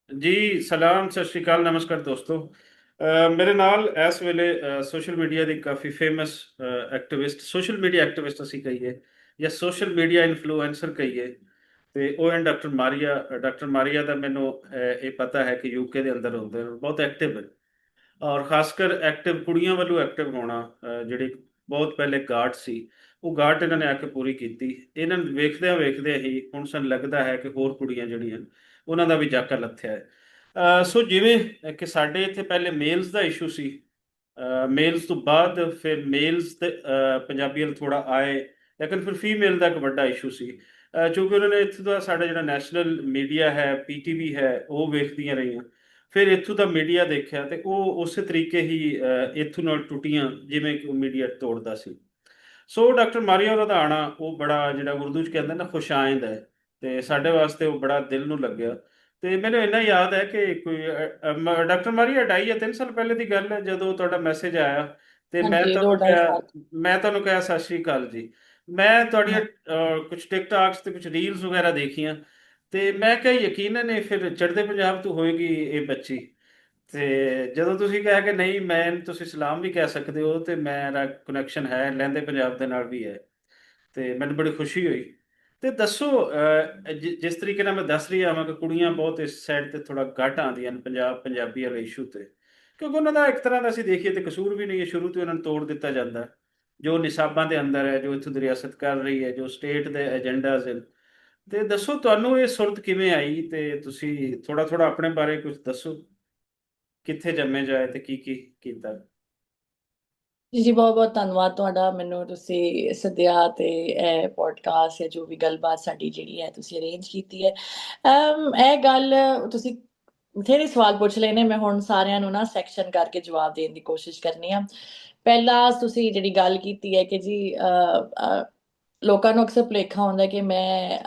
ਜੀ ਸਲਾਮ, ਸਤਿ ਸ਼੍ਰੀ ਅਕਾਲ, ਨਮਸਕਾਰ ਦੋਸਤੋ। ਮੇਰੇ ਨਾਲ ਇਸ ਵੇਲੇ ਸੋਸ਼ਲ ਮੀਡੀਆ ਦੀ ਕਾਫੀ famous activist, social media activist ਅਸੀਂ ਕਹੀਏ ਜਾਂ ਸੋਸ਼ਲ ਮੀਡੀਆ ਇਨਫਲੂਐਂਸਰ ਕਹੀਏ, ਤੇ ਉਹ ਹਨ ਡਾਕਟਰ ਮਾਰੀਆ। ਡਾਕਟਰ ਮਾਰੀਆ ਦਾ ਮੈਨੂੰ ਇਹ ਪਤਾ ਹੈ ਕਿ ਯੂਕੇ ਦੇ ਅੰਦਰ ਹੁੰਦੇ ਨੇ, ਬਹੁਤ ਐਕਟਿਵ ਹੈ। ਔਰ ਖਾਸਕਰ ਐਕਟਿਵ ਕੁੜੀਆਂ ਵੱਲੋਂ ਐਕਟਿਵ ਹੋਣਾ, ਜਿਹੜੀ ਬਹੁਤ ਪਹਿਲੇ ਗਾਰਡ ਸੀ, ਉਹ ਗਾਰਡ ਇਹਨਾਂ ਨੇ ਆ ਕੇ ਪੂਰੀ ਕੀਤੀ। ਇਹਨਾਂ ਨੂੰ ਵੇਖਦਿਆਂ ਵੇਖਦਿਆਂ ਹੀ ਹੁਣ ਸਾਨੂੰ ਲੱਗਦਾ ਹੈ ਕਿ ਹੋਰ ਕੁੜੀਆਂ ਜਿਹੜੀਆਂ ਉਹਨਾਂ ਦਾ ਵੀ ਜਾਕਾ ਲੱਥਿਆ ਹੈ। ਸੋ ਜਿਵੇਂ ਕਿ ਸਾਡੇ ਇੱਥੇ ਪਹਿਲੇ ਮੇਲਸ ਦਾ ਇਸ਼ੂ ਸੀ, ਮੇਲਸ ਤੋਂ ਬਾਅਦ ਫਿਰ ਮੇਲਸ ਤੇ ਪੰਜਾਬੀਆਂ ਥੋੜਾ ਆਏ, ਲੇਕਿਨ ਫਿਰ ਫੀਮੇਲ ਦਾ ਇੱਕ ਵੱਡਾ ਇਸ਼ੂ ਸੀ। ਕਿਉਂਕਿ ਉਹਨਾਂ ਨੇ ਇੱਥੇ ਦਾ ਸਾਡਾ ਜਿਹੜਾ ਨੈਸ਼ਨਲ ਮੀਡੀਆ ਹੈ, ਪੀਟੀਵੀ ਹੈ, ਉਹ ਵੇਖਦੀਆਂ ਰਹੀਆਂ। ਫਿਰ ਇੱਥੋਂ ਦਾ ਮੀਡੀਆ ਦੇਖਿਆ ਤੇ ਉਹ ਉਸੇ ਤਰੀਕੇ ਹੀ ਇੱਥੋਂ ਨਾਲ ਟੁੱਟੀਆਂ ਜਿਵੇਂ ਕਿ ਉਹ ਮੀਡੀਆ ਤੋੜਦਾ ਸੀ। ਸੋ ਡਾਕਟਰ ਮਾਰੀਆ ਉਹਦਾ ਦਾ ਆਣਾ, ਉਹ ਬੜਾ ਜਿਹੜਾ ਉਰਦੂ ਚ ਕਹਿੰਦੇ ਨਾ ਖੁਸ਼ਾਇੰਦ ਹੈ, ਤੇ ਸਾਡੇ ਵਾਸਤੇ ਉਹ ਬੜਾ ਦਿਲ ਨੂੰ ਲੱਗਿਆ। ਤੇ ਮੈਨੂੰ ਇੰਨਾ ਯਾਦ ਹੈ ਕਿ ਕੋਈ ਡਾਕਟਰ ਮਾਰੀਆ ਢਾਈ ਜਾਂ 3 ਸਾਲ ਪਹਿਲੇ ਦੀ ਗੱਲ ਹੈ, ਜਦੋਂ ਤੁਹਾਡਾ ਮੈਸੇਜ ਆਇਆ ਤੇ ਮੈਂ ਹਾਂਜੀ, ਦੋ ਤੁਹਾਨੂੰ ਢਾਈ ਕਿਹਾ, ਸਾਲ ਸਤਿ ਸ਼੍ਰੀ ਅਕਾਲ ਜੀ। ਮੈਂ ਤੁਹਾਡੀਆਂ ਹਾਂ। ਕੁਝ ਟਿਕਟਾਕਸ ਤੇ ਕੁਝ ਰੀਲਸ ਵਗੈਰਾ ਦੇਖੀਆਂ, ਤੇ ਮੈਂ ਕਿਹਾ ਯਕੀਨਨ ਇਹ ਫਿਰ ਚੜ੍ਹਦੇ ਪੰਜਾਬ ਤੋਂ ਹੋਏਗੀ ਇਹ ਬੱਚੀ। ਤੇ ਜਦੋਂ ਤੁਸੀਂ ਕਿਹਾ ਕਿ ਨਹੀਂ, ਮੈਂ ਤੁਸੀਂ ਸਲਾਮ ਵੀ ਕਹਿ ਸਕਦੇ ਹੋ, ਤੇ ਮੇਰਾ ਕਨੈਕਸ਼ਨ ਹੈ ਲਹਿੰਦੇ ਪੰਜਾਬ ਦੇ ਨਾਲ ਵੀ ਹੈ, ਤੇ ਮੈਨੂੰ ਬੜੀ ਖੁਸ਼ੀ ਹੋਈ। ਤੇ ਦੱਸੋ, ਜਿਸ ਤਰੀਕੇ ਨਾਲ ਮੈਂ ਦੱਸ ਰਹੀ ਹਾਂ ਕਿ ਕੁੜੀਆਂ ਬਹੁਤ ਇਸ ਸਾਈਡ ਤੇ ਥੋੜਾ ਘੱਟ ਆਉਂਦੀਆਂ ਨੇ ਪੰਜਾਬੀ ਵਾਲੇ ਇਸ਼ੂ ਤੇ, ਕਿਉਂਕਿ ਉਹਨਾਂ ਦਾ ਇੱਕ ਤਰ੍ਹਾਂ ਦਾ ਅਸੀਂ ਦੇਖੀਏ ਤੇ ਕਸੂਰ ਵੀ ਨਹੀਂ ਹੈ, ਸ਼ੁਰੂ ਤੋਂ ਇਹਨਾਂ ਨੂੰ ਤੋੜ ਦਿੱਤਾ ਜਾਂਦਾ ਹੈ। ਜੋ ਨਿਸਾਬਾਂ ਦੇ ਅੰਦਰ ਹੈ, ਜੋ ਇੱਥੋਂ ਦੀ ਰਿਆਸਤ ਕਰ ਰਹੀ ਹੈ, ਜੋ ਸਟੇਟ ਦੇ ਏਜੰਡਾਜ਼ ਹਨ। ਤੇ ਦੱਸੋ ਤੁਹਾਨੂੰ ਇਹ ਸੁਰਤ ਕਿਵੇਂ ਆਈ, ਤੇ ਤੁਸੀਂ ਥੋੜਾ ਥੋੜਾ ਆਪਣੇ ਬਾਰੇ ਕੁਝ ਦੱਸੋ, ਕਿੱਥੇ ਜੰਮੇ ਜਾਏ ਤੇ ਕੀ ਕੀ ਕੀਤਾ। ਜੀ ਜੀ, ਬਹੁਤ ਬਹੁਤ ਧੰਨਵਾਦ ਤੁਹਾਡਾ। ਮੈਨੂੰ ਤੁਸੀਂ ਸੱਦਿਆ ਤੇ ਇਹ ਪੋਡਕਾਸਟ ਜਾਂ ਜੋ ਵੀ ਗੱਲਬਾਤ ਸਾਡੀ ਜਿਹੜੀ ਹੈ ਤੁਸੀਂ ਅਰੇਂਜ ਕੀਤੀ ਹੈ। ਇਹ ਗੱਲ ਤੁਸੀਂ ਬਥੇਰੇ ਸਵਾਲ ਪੁੱਛ ਲਏ ਨੇ। ਮੈਂ ਹੁਣ ਸਾਰਿਆਂ ਨੂੰ ਨਾ ਸੈਕਸ਼ਨ ਕਰਕੇ ਜਵਾਬ ਦੇਣ ਦੀ ਕੋਸ਼ਿਸ਼ ਕਰਨੀ ਆ। ਪਹਿਲਾਂ ਤੁਸੀਂ ਜਿਹੜੀ ਗੱਲ ਕੀਤੀ ਹੈ ਕਿ ਜੀ ਲੋਕਾਂ ਨੂੰ ਅਕਸਰ ਭੁਲੇਖਾ ਹੁੰਦਾ ਕਿ ਮੈਂ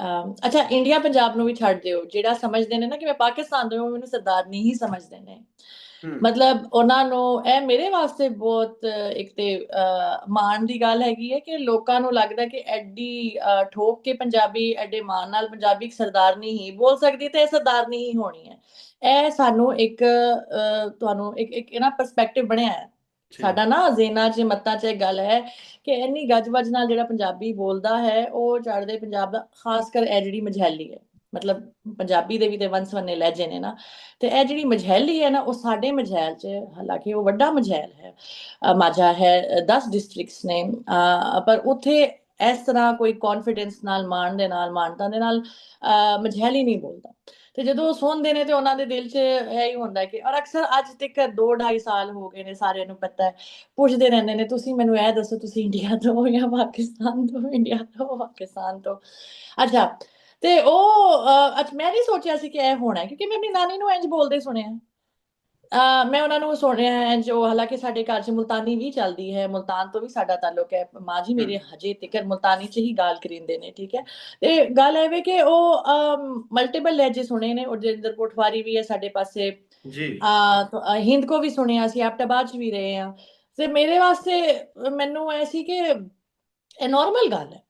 ਅੱਛਾ, ਇੰਡੀਆ ਪੰਜਾਬ ਨੂੰ ਵੀ ਛੱਡ ਦਿਓ, ਜਿਹੜਾ ਸਮਝਦੇ ਨੇ ਨਾ ਕਿ ਮੈਂ ਪਾਕਿਸਤਾਨ ਤੋਂ ਹਾਂ, ਉਹ ਮੈਨੂੰ ਸਰਦਾਰਨੀ ਹੀ ਸਮਝਦੇ ਨੇ। ਹੂੰ। ਮਤਲਬ ਉਹਨਾਂ ਨੂੰ ਇਹ ਮੇਰੇ ਵਾਸਤੇ ਬਹੁਤ ਇੱਕ ਤੇ ਮਾਣ ਦੀ ਗੱਲ ਹੈਗੀ ਹੈ ਕਿ ਲੋਕਾਂ ਨੂੰ ਲੱਗਦਾ ਕਿ ਐਡੀ ਠੋਕ ਕੇ ਪੰਜਾਬੀ, ਐਡੇ ਮਾਣ ਨਾਲ ਪੰਜਾਬੀ ਇੱਕ ਸਰਦਾਰਨੀ ਹੀ ਬੋਲ ਸਕਦੀ ਤੇ ਇਹ ਸਰਦਾਰਨੀ ਹੀ ਹੋਣੀ ਹੈ। ਇਹ ਸਾਨੂੰ ਇੱਕ ਤੁਹਾਨੂੰ ਇੱਕ ਨਾ ਪਰਸਪੈਕਟਿਵ ਬਣਿਆ ਹੈ। ਜੀ। ਸਾਡਾ ਨਾ ਜ਼ੇਨਾ 'ਚ ਮੱਤਾਂ 'ਚ ਇਹ ਗੱਲ ਹੈ ਕਿ ਇੰਨੀ ਗੱਜ-ਵੱਜ ਨਾਲ ਜਿਹੜਾ ਪੰਜਾਬੀ ਬੋਲਦਾ ਹੈ, ਉਹ ਚੜ੍ਹਦੇ ਪੰਜਾਬ ਦਾ ਖਾਸ ਕਰ ਇਹ ਜਿਹੜੀ ਮਝੈਲੀ ਹੈ। ਮਤਲਬ ਪੰਜਾਬੀ ਦੇ ਵੀ ਤੇ ਵੰਨ-ਸਵੰਨੇ ਲਹਿਜੇ ਨੇ ਨਾ, ਤੇ ਇਹ ਜਿਹੜੀ ਮਝੈਲੀ ਹੈ ਨਾ, ਉਹ ਸਾਡੇ ਮਝੈਲ 'ਚ, ਹਾਲਾਂਕਿ ਉਹ ਵੱਡਾ ਮਝੈਲ ਹੈ, ਮਾਝਾ ਹੈ, 10 ਡਿਸਟ੍ਰਿਕਟਸ ਨੇ, ਪਰ ਉੱਥੇ ਇਸ ਤਰ੍ਹਾਂ ਕੋਈ ਕੌਨਫੀਡੈਂਸ ਨਾਲ, ਮਾਣ ਦੇ ਨਾਲ, ਮਾਨਤਾ ਦੇ ਨਾਲ ਮਝੈਲੀ ਨਹੀਂ ਬੋਲਦਾ। ਤੇ ਜਦੋਂ ਉਹ ਸੁਣਦੇ ਨੇ ਤੇ ਉਹਨਾਂ ਦੇ ਦਿਲ 'ਚ ਇਹ ਹੀ ਹੁੰਦਾ ਕਿ, ਔਰ ਅਕਸਰ ਅੱਜ ਤੱਕ 2 2.5 ਸਾਲ ਹੋ ਗਏ ਨੇ, ਸਾਰਿਆਂ ਨੂੰ ਪਤਾ ਹੈ, ਪੁੱਛਦੇ ਰਹਿੰਦੇ ਨੇ ਤੁਸੀਂ ਮੈਨੂੰ ਇਹ ਦੱਸੋ, ਤੁਸੀਂ ਇੰਡੀਆ ਤੋਂ ਹੋ ਜਾਂ ਪਾਕਿਸਤਾਨ ਤੋਂ? ਇੰਡੀਆ ਤੋਂ, ਪਾਕਿਸਤਾਨ ਤੋਂ। ਅੱਛਾ, ਤੇ ਉਹ ਅੱਛਾ, ਮੈਂ ਨਹੀਂ ਸੋਚਿਆ ਸੀ ਕਿ ਇਹ ਹੋਣਾ ਹੈ, ਕਿਉਂਕਿ ਮੈਂ ਆਪਣੀ ਨਾਨੀ ਨੂੰ ਇੰਜ ਬੋਲਦੇ ਸੁਣਿਆ। ਮੈਂ ਉਹਨਾਂ ਨੂੰ ਸੁਣਿਆ ਹੈ ਜੋ, ਹਾਲਾਂਕਿ ਸਾਡੇ ਘਰ 'ਚ ਮੁਲਤਾਨੀ ਵੀ ਚੱਲਦੀ ਹੈ, ਮੁਲਤਾਨ ਤੋਂ ਵੀ ਸਾਡਾ ਤਾਲੁਕ ਹੈ। ਮਾਂ ਜੀ ਹੂੰ। ਮੇਰੇ ਹਜੇ ਤੀਕਰ ਮੁਲਤਾਨੀ 'ਚ ਹੀ ਗੱਲ ਕਰਿੰਦੇ ਨੇ, ਠੀਕ ਹੈ। ਤੇ ਗੱਲ ਇਹ ਵੇ ਕਿ ਉਹ ਮਲਟੀਪਲ ਲਹਿਜੇ ਸੁਣੇ ਨੇ, ਔਰ ਜਿੰਦਰ ਪੋਠਵਾਰੀ ਵੀ ਹੈ ਸਾਡੇ ਪਾਸੇ, ਜੀ। ਹਿੰਦ ਕੋ ਵੀ ਸੁਣਿਆ ਸੀ, ਐਬਟਾਬਾਦ 'ਚ ਵੀ ਰਹੇ ਆ। ਤੇ ਮੇਰੇ ਵਾਸਤੇ ਮੈਨੂੰ ਇਹ ਸੀ ਕਿ ਇਹ ਨੋਰਮਲ ਗੱਲ ਹੈ।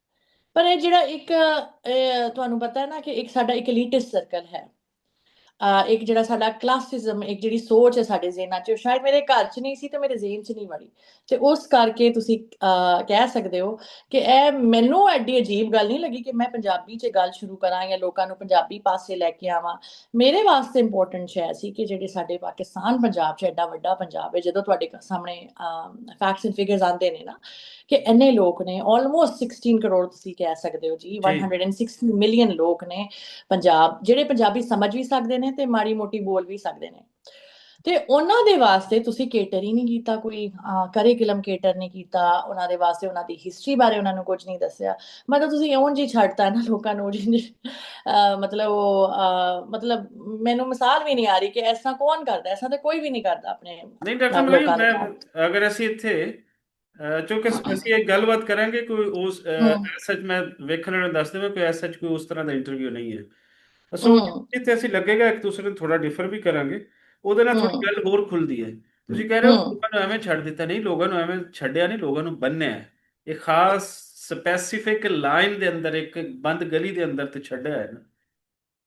ਪਰ ਇਹ ਜਿਹੜਾ ਇੱਕ ਤੁਹਾਨੂੰ ਪਤਾ ਹੈ ਨਾ ਕਿ ਇੱਕ ਸਾਡਾ ਇੱਕ ਐਲੀਟਿਸਟ ਸਰਕਲ ਹੈ, ਇੱਕ ਜਿਹੜਾ ਸਾਡਾ ਕਲਾਸਿਜ਼ਮ, ਇੱਕ ਜਿਹੜੀ ਸੋਚ ਹੈ ਸਾਡੇ ਜ਼ਿਹਨਾਂ 'ਚ, ਉਹ ਸ਼ਾਇਦ ਮੇਰੇ ਘਰ 'ਚ ਨਹੀਂ ਸੀ ਤੇ ਮੇਰੇ ਜ਼ਿਹਨ 'ਚ ਨਹੀਂ ਵੜੀ। ਤੇ ਉਸ ਕਰਕੇ ਤੁਸੀਂ ਕਹਿ ਸਕਦੇ ਹੋ ਕਿ ਇਹ ਮੈਨੂੰ ਐਡੀ ਅਜੀਬ ਗੱਲ ਨਹੀਂ ਲੱਗੀ ਕਿ ਮੈਂ ਪੰਜਾਬੀ 'ਚ ਗੱਲ ਸ਼ੁਰੂ ਕਰਾਂ ਜਾਂ ਲੋਕਾਂ ਨੂੰ ਪੰਜਾਬੀ ਪਾਸੇ ਲੈ ਕੇ ਆਵਾਂ। ਮੇਰੇ ਵਾਸਤੇ ਇੰਪੋਰਟੈਂਟ ਹੈ ਸੀ ਕਿ ਜਿਹੜੇ ਸਾਡੇ ਪਾਕਿਸਤਾਨ ਪੰਜਾਬ 'ਚ ਐਡਾ ਵੱਡਾ ਪੰਜਾਬ ਹੈ, ਜਦੋਂ ਤੁਹਾਡੇ ਸਾਹਮਣੇ ਫੈਕਟਸ ਐਂਡ ਫਿਗਰਸ ਆਉਂਦੇ ਨੇ ਨਾ ਕਿ ਇੰਨੇ ਲੋਕ ਨੇ, ਆਲਮੋਸਟ 16 ਕਰੋੜ ਤੁਸੀਂ ਕਹਿ ਸਕਦੇ ਹੋ ਜੀ, ਜੀ। 160 ਮਿਲੀਅਨ ਲੋਕ ਨੇ ਪੰਜਾਬ, ਜਿਹੜੇ ਪੰਜਾਬੀ ਸਮਝ ਵੀ ਸਕਦੇ ਨੇ ਤੇ ਮਾੜੀ ਮੋਟੀ ਬੋਲ ਵੀ ਸਕਦੇ ਨੇ। ਤੇ ਉਹਨਾਂ ਦੇ ਵਾਸਤੇ ਤੁਸੀਂ ਕੇਟਰ ਹੀ ਨਹੀਂ ਕੀਤਾ, ਕੋਈ ਕਰਿਕੂਲਮ ਕੇਟਰ ਨਹੀਂ ਕੀਤਾ ਉਹਨਾਂ ਦੇ ਵਾਸਤੇ, ਉਹਨਾਂ ਦੀ ਹਿਸਟਰੀ ਬਾਰੇ ਉਹਨਾਂ ਨੂੰ ਕੁਝ ਨਹੀਂ ਦੱਸਿਆ। ਮਤਲਬ ਤੁਸੀਂ ਇਉਂ ਜੀ ਛੱਡਤਾ ਨਾ ਲੋਕਾਂ ਨੂੰ, ਮਤਲਬ ਉਹ ਮਤਲਬ ਮੈਨੂੰ ਮਿਸਾਲ ਵੀ ਨਹੀਂ ਆ ਰਹੀ ਕਿ ਐਸਾ ਕੌਣ ਕਰਦਾ, ਐਸਾ ਤਾਂ ਕੋਈ ਵੀ ਨਹੀਂ ਕਰਦਾ ਆਪਣੇ ਨਹੀਂ ਡਾਕਟਰ ਮਰੀ, ਲੋਕਾਂ ਦੇ ਮੈਂ ਨਾਲ। ਅਗਰ ਅਸੀਂ ਇੱਥੇ ਚੂੰਕਿ ਅਸੀਂ ਇੱਕ ਗੱਲਬਾਤ ਕਰਾਂਗੇ, ਕੋਈ ਉਸ ਹੂੰ ਸੱਚ ਮੈਂ ਵੇਖਣ ਵਾਲੇ ਨੂੰ ਦੱਸ ਦੇਵਾਂ, ਕੋਈ ਸੱਚ ਕੋਈ ਉਸ ਤਰ੍ਹਾਂ ਦਾ ਇੰਟਰਵਿਊ ਨਹੀਂ ਹੈ। ਸੋ ਹੂੰ ਜਿੱਥੇ ਅਸੀਂ ਲੱਗੇਗਾ ਇੱਕ ਦੂਸਰੇ ਨੂੰ ਥੋੜਾ ਡਿਫਰ ਵੀ ਕਰਾਂਗੇ, ਉਹਦੇ ਨਾਲ ਥੋੜੀ ਹੂੰ ਗੱਲ ਹੋਰ ਖੁੱਲਦੀ ਹੈ। ਤੁਸੀਂ ਕਹਿ ਰਹੇ ਹੋ ਹੂੰ ਲੋਕਾਂ ਨੂੰ ਐਵੇਂ ਛੱਡ ਦਿੱਤਾ, ਨਹੀਂ, ਲੋਕਾਂ ਨੂੰ ਐਵੇਂ ਛੱਡਿਆ ਨਹੀਂ, ਲੋਕਾਂ ਨੂੰ ਬੰਨਿਆ ਹੈ। ਇਹ ਖਾਸ ਸਪੈਸੀਫਿਕ ਲਾਈਨ ਦੇ ਅੰਦਰ, ਇੱਕ ਬੰਦ ਗਲੀ ਦੇ ਅੰਦਰ ਤੇ ਛੱਡਿਆ ਹੈ ਨਾ,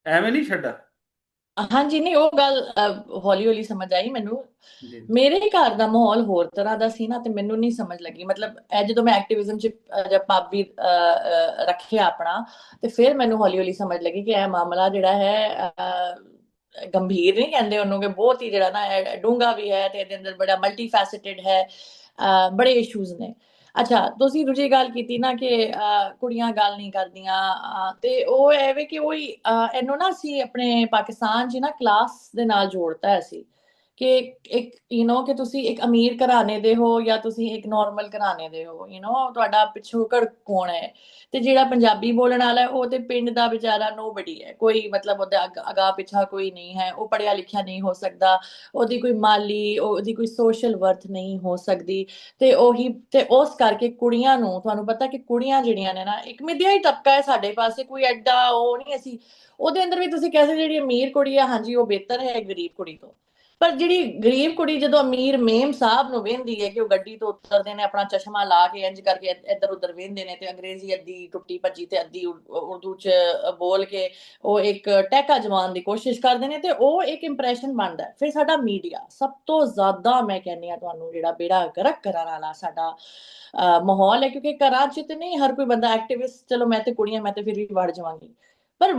ਐਵੇਂ ਨਹੀਂ ਛੱਡਾ। ਹਾਂਜੀ, ਨਹੀਂ ਉਹ ਗੱਲ ਹੌਲੀ ਹੌਲੀ ਸਮਝ ਆਈ ਮੈਨੂੰ। ਜੀ ਮੇਰੇ ਘਰ ਦਾ ਮਾਹੌਲ ਹੋਰ ਤਰ੍ਹਾਂ ਦਾ ਸੀ ਨਾ, ਤੇ ਮੈਨੂੰ ਨਹੀਂ ਸਮਝ ਲੱਗੀ। ਮਤਲਬ ਇਹ ਜਦੋਂ ਮੈਂ ਐਕਟਿਵਿਜ਼ਮ ਚ ਜਦ ਭਾਬੀ ਰੱਖਿਆ ਆਪਣਾ, ਤੇ ਫਿਰ ਮੈਨੂੰ ਹੌਲੀ ਹੌਲੀ ਸਮਝ ਲੱਗੀ ਕਿ ਇਹ ਮਾਮਲਾ ਜਿਹੜਾ ਹੈ ਗੰਭੀਰ ਨਹੀਂ ਕਹਿੰਦੇ ਉਹਨੂੰ, ਕਿ ਬਹੁਤ ਹੀ ਜਿਹੜਾ ਨਾ ਡੂੰਘਾ ਵੀ ਹੈ, ਤੇ ਇਹਦੇ ਅੰਦਰ ਬੜਾ ਮਲਟੀ ਫੈਸੇਟਡ ਹੈ, ਬੜੇ ਇਸ਼ੂਜ਼ ਨੇ। ਅੱਛਾ, ਤੁਸੀਂ ਦੂਜੀ ਗੱਲ ਕੀਤੀ ਨਾ ਕਿ ਕੁੜੀਆਂ ਗੱਲ ਨਹੀਂ ਕਰਦੀਆਂ, ਤੇ ਉਹ ਐਵੇਂ ਕਿ ਉਹ ਇਹਨੂੰ ਨਾ ਅਸੀਂ ਆਪਣੇ ਪਾਕਿਸਤਾਨ 'ਚ ਨਾ ਕਲਾਸ ਦੇ ਨਾਲ ਜੋੜਤਾ ਸੀ, ਕਿ ਇੱਕ ਕਿ ਤੁਸੀਂ ਇੱਕ ਅਮੀਰ ਘਰਾਣੇ ਦੇ ਹੋ ਜਾਂ ਤੁਸੀਂ ਇੱਕ ਨਾਰਮਲ ਘਰਾਣੇ ਦੇ ਹੋ, ਤੁਹਾਡਾ ਪਿਛੋਕੜ ਕੌਣ ਹੈ। ਤੇ ਜਿਹੜਾ ਪੰਜਾਬੀ ਬੋਲਣ ਵਾਲਾ ਹੈ, ਉਹ ਤੇ ਪਿੰਡ ਦਾ ਵਿਚਾਰਾ ਨੋਬਡੀ ਹੈ, ਕੋਈ ਮਤਲਬ ਉਹਦਾ ਅਗਾ ਪਿਛਾ ਕੋਈ ਨਹੀਂ ਹੈ, ਉਹ ਪੜਿਆ ਲਿਖਿਆ ਨਹੀਂ ਹੋ ਸਕਦਾ, ਉਹਦੀ ਕੋਈ ਮਾਲੀ, ਉਹਦੀ ਕੋਈ ਸੋਸ਼ਲ ਵਰਥ ਨਹੀਂ ਹੋ ਸਕਦੀ। ਤੇ ਉਹੀ ਤੇ ਉਸ ਕਰਕੇ ਕੁੜੀਆਂ ਨੂੰ, ਤੁਹਾਨੂੰ ਪਤਾ ਕਿ ਕੁੜੀਆਂ ਜਿਹੜੀਆਂ ਨੇ ਨਾ, ਇੱਕ ਮਿੱਧਿਆ ਹੀ ਤਬਕਾ ਹੈ ਸਾਡੇ ਪਾਸੇ, ਕੋਈ ਐਡਾ ਉਹ ਨਹੀਂ ਅਸੀਂ ਉਹਦੇ ਅੰਦਰ ਵੀ ਤੁਸੀਂ ਕਹਿ ਸਕਦੇ ਜਿਹੜੀ ਅਮੀਰ ਕੁੜੀ ਆ, ਹਾਂਜੀ ਉਹ ਬਿਹਤਰ ਹੈ ਗਰੀਬ ਕੁੜੀ ਤੋਂ। ਪਰ ਜਿਹੜੀ ਗਰੀਬ ਕੁੜੀ ਜਦੋਂ ਅਮੀਰ ਮੇਮ ਸਾਹਿਬ ਨੂੰ ਵੇਖਦੀ ਹੈ ਕਿ ਉਹ ਗੱਡੀ ਤੋਂ ਉਤਰਦੇ ਨੇ, ਆਪਣਾ ਚਸ਼ਮਾ ਲਾ ਕੇ ਇੰਜ ਕਰਕੇ ਇੱਧਰ ਉੱਧਰ ਵੇਖਦੇ ਨੇ, ਤੇ ਅੰਗਰੇਜ਼ੀ ਅੱਧੀ ਟੁੱਟੀ ਭੱਜੀ ਤੇ ਅੱਧੀ ਉਰਦੂ ਚ ਬੋਲ ਕੇ ਉਹ ਇੱਕ ਟਹਿਕਾ ਜਮਾਉਣ ਦੀ ਕੋਸ਼ਿਸ਼ ਕਰਦੇ ਨੇ, ਤੇ ਉਹ ਇੱਕ ਇੰਪ੍ਰੈਸ਼ਨ ਬਣਦਾ ਹੈ। ਫਿਰ ਸਾਡਾ ਮੀਡੀਆ ਸਭ ਤੋਂ ਜ਼ਿਆਦਾ, ਮੈਂ ਕਹਿੰਦੀ ਆ ਤੁਹਾਨੂੰ, ਜਿਹੜਾ ਬੇੜਾ ਗਰਕ ਕਰਨ ਵਾਲਾ ਸਾਡਾ ਮਾਹੌਲ ਹੈ, ਕਿਉਂਕਿ ਘਰਾਂ 'ਚ ਤੇ ਨਹੀਂ ਹਰ ਕੋਈ ਬੰਦਾ ਐਕਟਿਵਿਸਟ, ਚਲੋ ਮੈਂ ਤੇ ਕੁੜੀਆਂ, ਮੈਂ ਤੇ ਫਿਰ ਵੀ ਵੜ ਜਾਵਾਂਗੀ, ਪਰ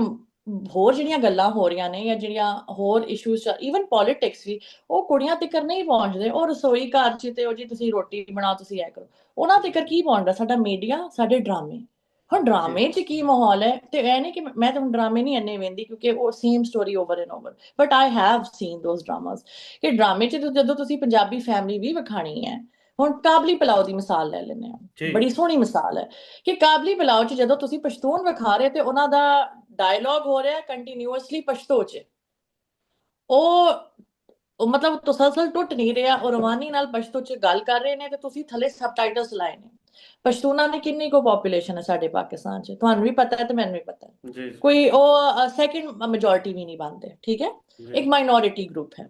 ਹੋਰ ਜਿਹੜੀਆਂ ਗੱਲਾਂ ਹੋ ਰਹੀਆਂ ਨੇ, ਜਾਂ ਜਿਹੜੀਆਂ ਹੋਰ ਇਸ਼ੂਜ਼, ਈਵਨ ਪੋਲਿਟਿਕਸ ਵੀ, ਉਹ ਕੁੜੀਆਂ ਤੱਕ ਨਹੀਂ ਪਹੁੰਚਦੇ। ਉਹ ਰਸੋਈ ਘਰ 'ਚ ਤੇ ਉਹ ਜੀ ਤੁਸੀਂ ਰੋਟੀ ਬਣਾਓ, ਤੁਸੀਂ ਇਹ ਕਰੋ, ਉਹਨਾਂ ਤੱਕ ਕੀ ਪਹੁੰਚਦਾ? ਸਾਡਾ ਮੀਡੀਆ, ਸਾਡੇ ਡਰਾਮੇ। ਹੁਣ ਜੀ ਡਰਾਮੇ 'ਚ ਕੀ ਮਾਹੌਲ ਹੈ, ਤੇ ਇਹ ਨਹੀਂ ਕਿ ਮੈਂ ਤਾਂ ਡਰਾਮੇ ਨਹੀਂ ਇੰਨੇ ਵੇਖਦੀ, ਕਿਉਂਕਿ ਉਹ same story over and over, but I have seen those dramas. ਕਿ ਡਰਾਮੇ 'ਚ ਜਦੋਂ ਤੁਸੀਂ ਪੰਜਾਬੀ ਫੈਮਿਲੀ ਵੀ ਵਿਖਾਣੀ ਹੈ, ਹੁਣ ਕਾਬਲੀ ਪਲਾਓ ਦੀ ਮਿਸਾਲ ਲੈ ਲੈਂਦੇ ਹਾਂ, ਜੀ ਬੜੀ ਸੋਹਣੀ ਮਿਸਾਲ ਹੈ। ਕਿ ਕਾਬਲੀ ਪਲਾਓ 'ਚ ਜਦੋਂ ਤੁਸੀਂ ਪਸ਼ਤੂਨ ਵਿਖਾ ਰਹੇ, ਤੇ ਉਹਨਾਂ ਦਾ ਡਾਇਲੌਗ ਹੋ ਰਿਹਾ ਕੰਟੀਨਿਊਅਸਲੀ ਪਸ਼ਤੋ 'ਚ, ਉਹ ਮਤਲਬ ਤਸਲਸਲ ਟੁੱਟ ਨਹੀਂ ਰਿਹਾ, ਉਹ ਰਵਾਨੀ ਨਾਲ ਪਸ਼ਤੋ 'ਚ ਗੱਲ ਕਰ ਰਹੇ ਨੇ, ਤੇ ਤੁਸੀਂ ਥੱਲੇ ਸਬਟਾਈਟਲਸ ਲਾਏ ਨੇ। ਪਸ਼ਤੂਨਾਂ ਦੀ ਕਿੰਨੀ ਕੋ ਪੋਪੂਲੇਸ਼ਨ ਹੈ ਸਾਡੇ ਪਾਕਿਸਤਾਨ 'ਚ, ਤੁਹਾਨੂੰ ਵੀ ਪਤਾ ਹੈ ਤੇ ਮੈਨੂੰ ਵੀ ਪਤਾ ਹੈ। ਜੀ ਕੋਈ ਉਹ ਸੈਕਿੰਡ ਮੈਜੋਰਿਟੀ ਵੀ ਨਹੀਂ ਬਣਦੇ, ਠੀਕ ਹੈ, ਜੀ ਇੱਕ ਮਾਈਨੋਰਿਟੀ ਗਰੁੱਪ ਹੈ।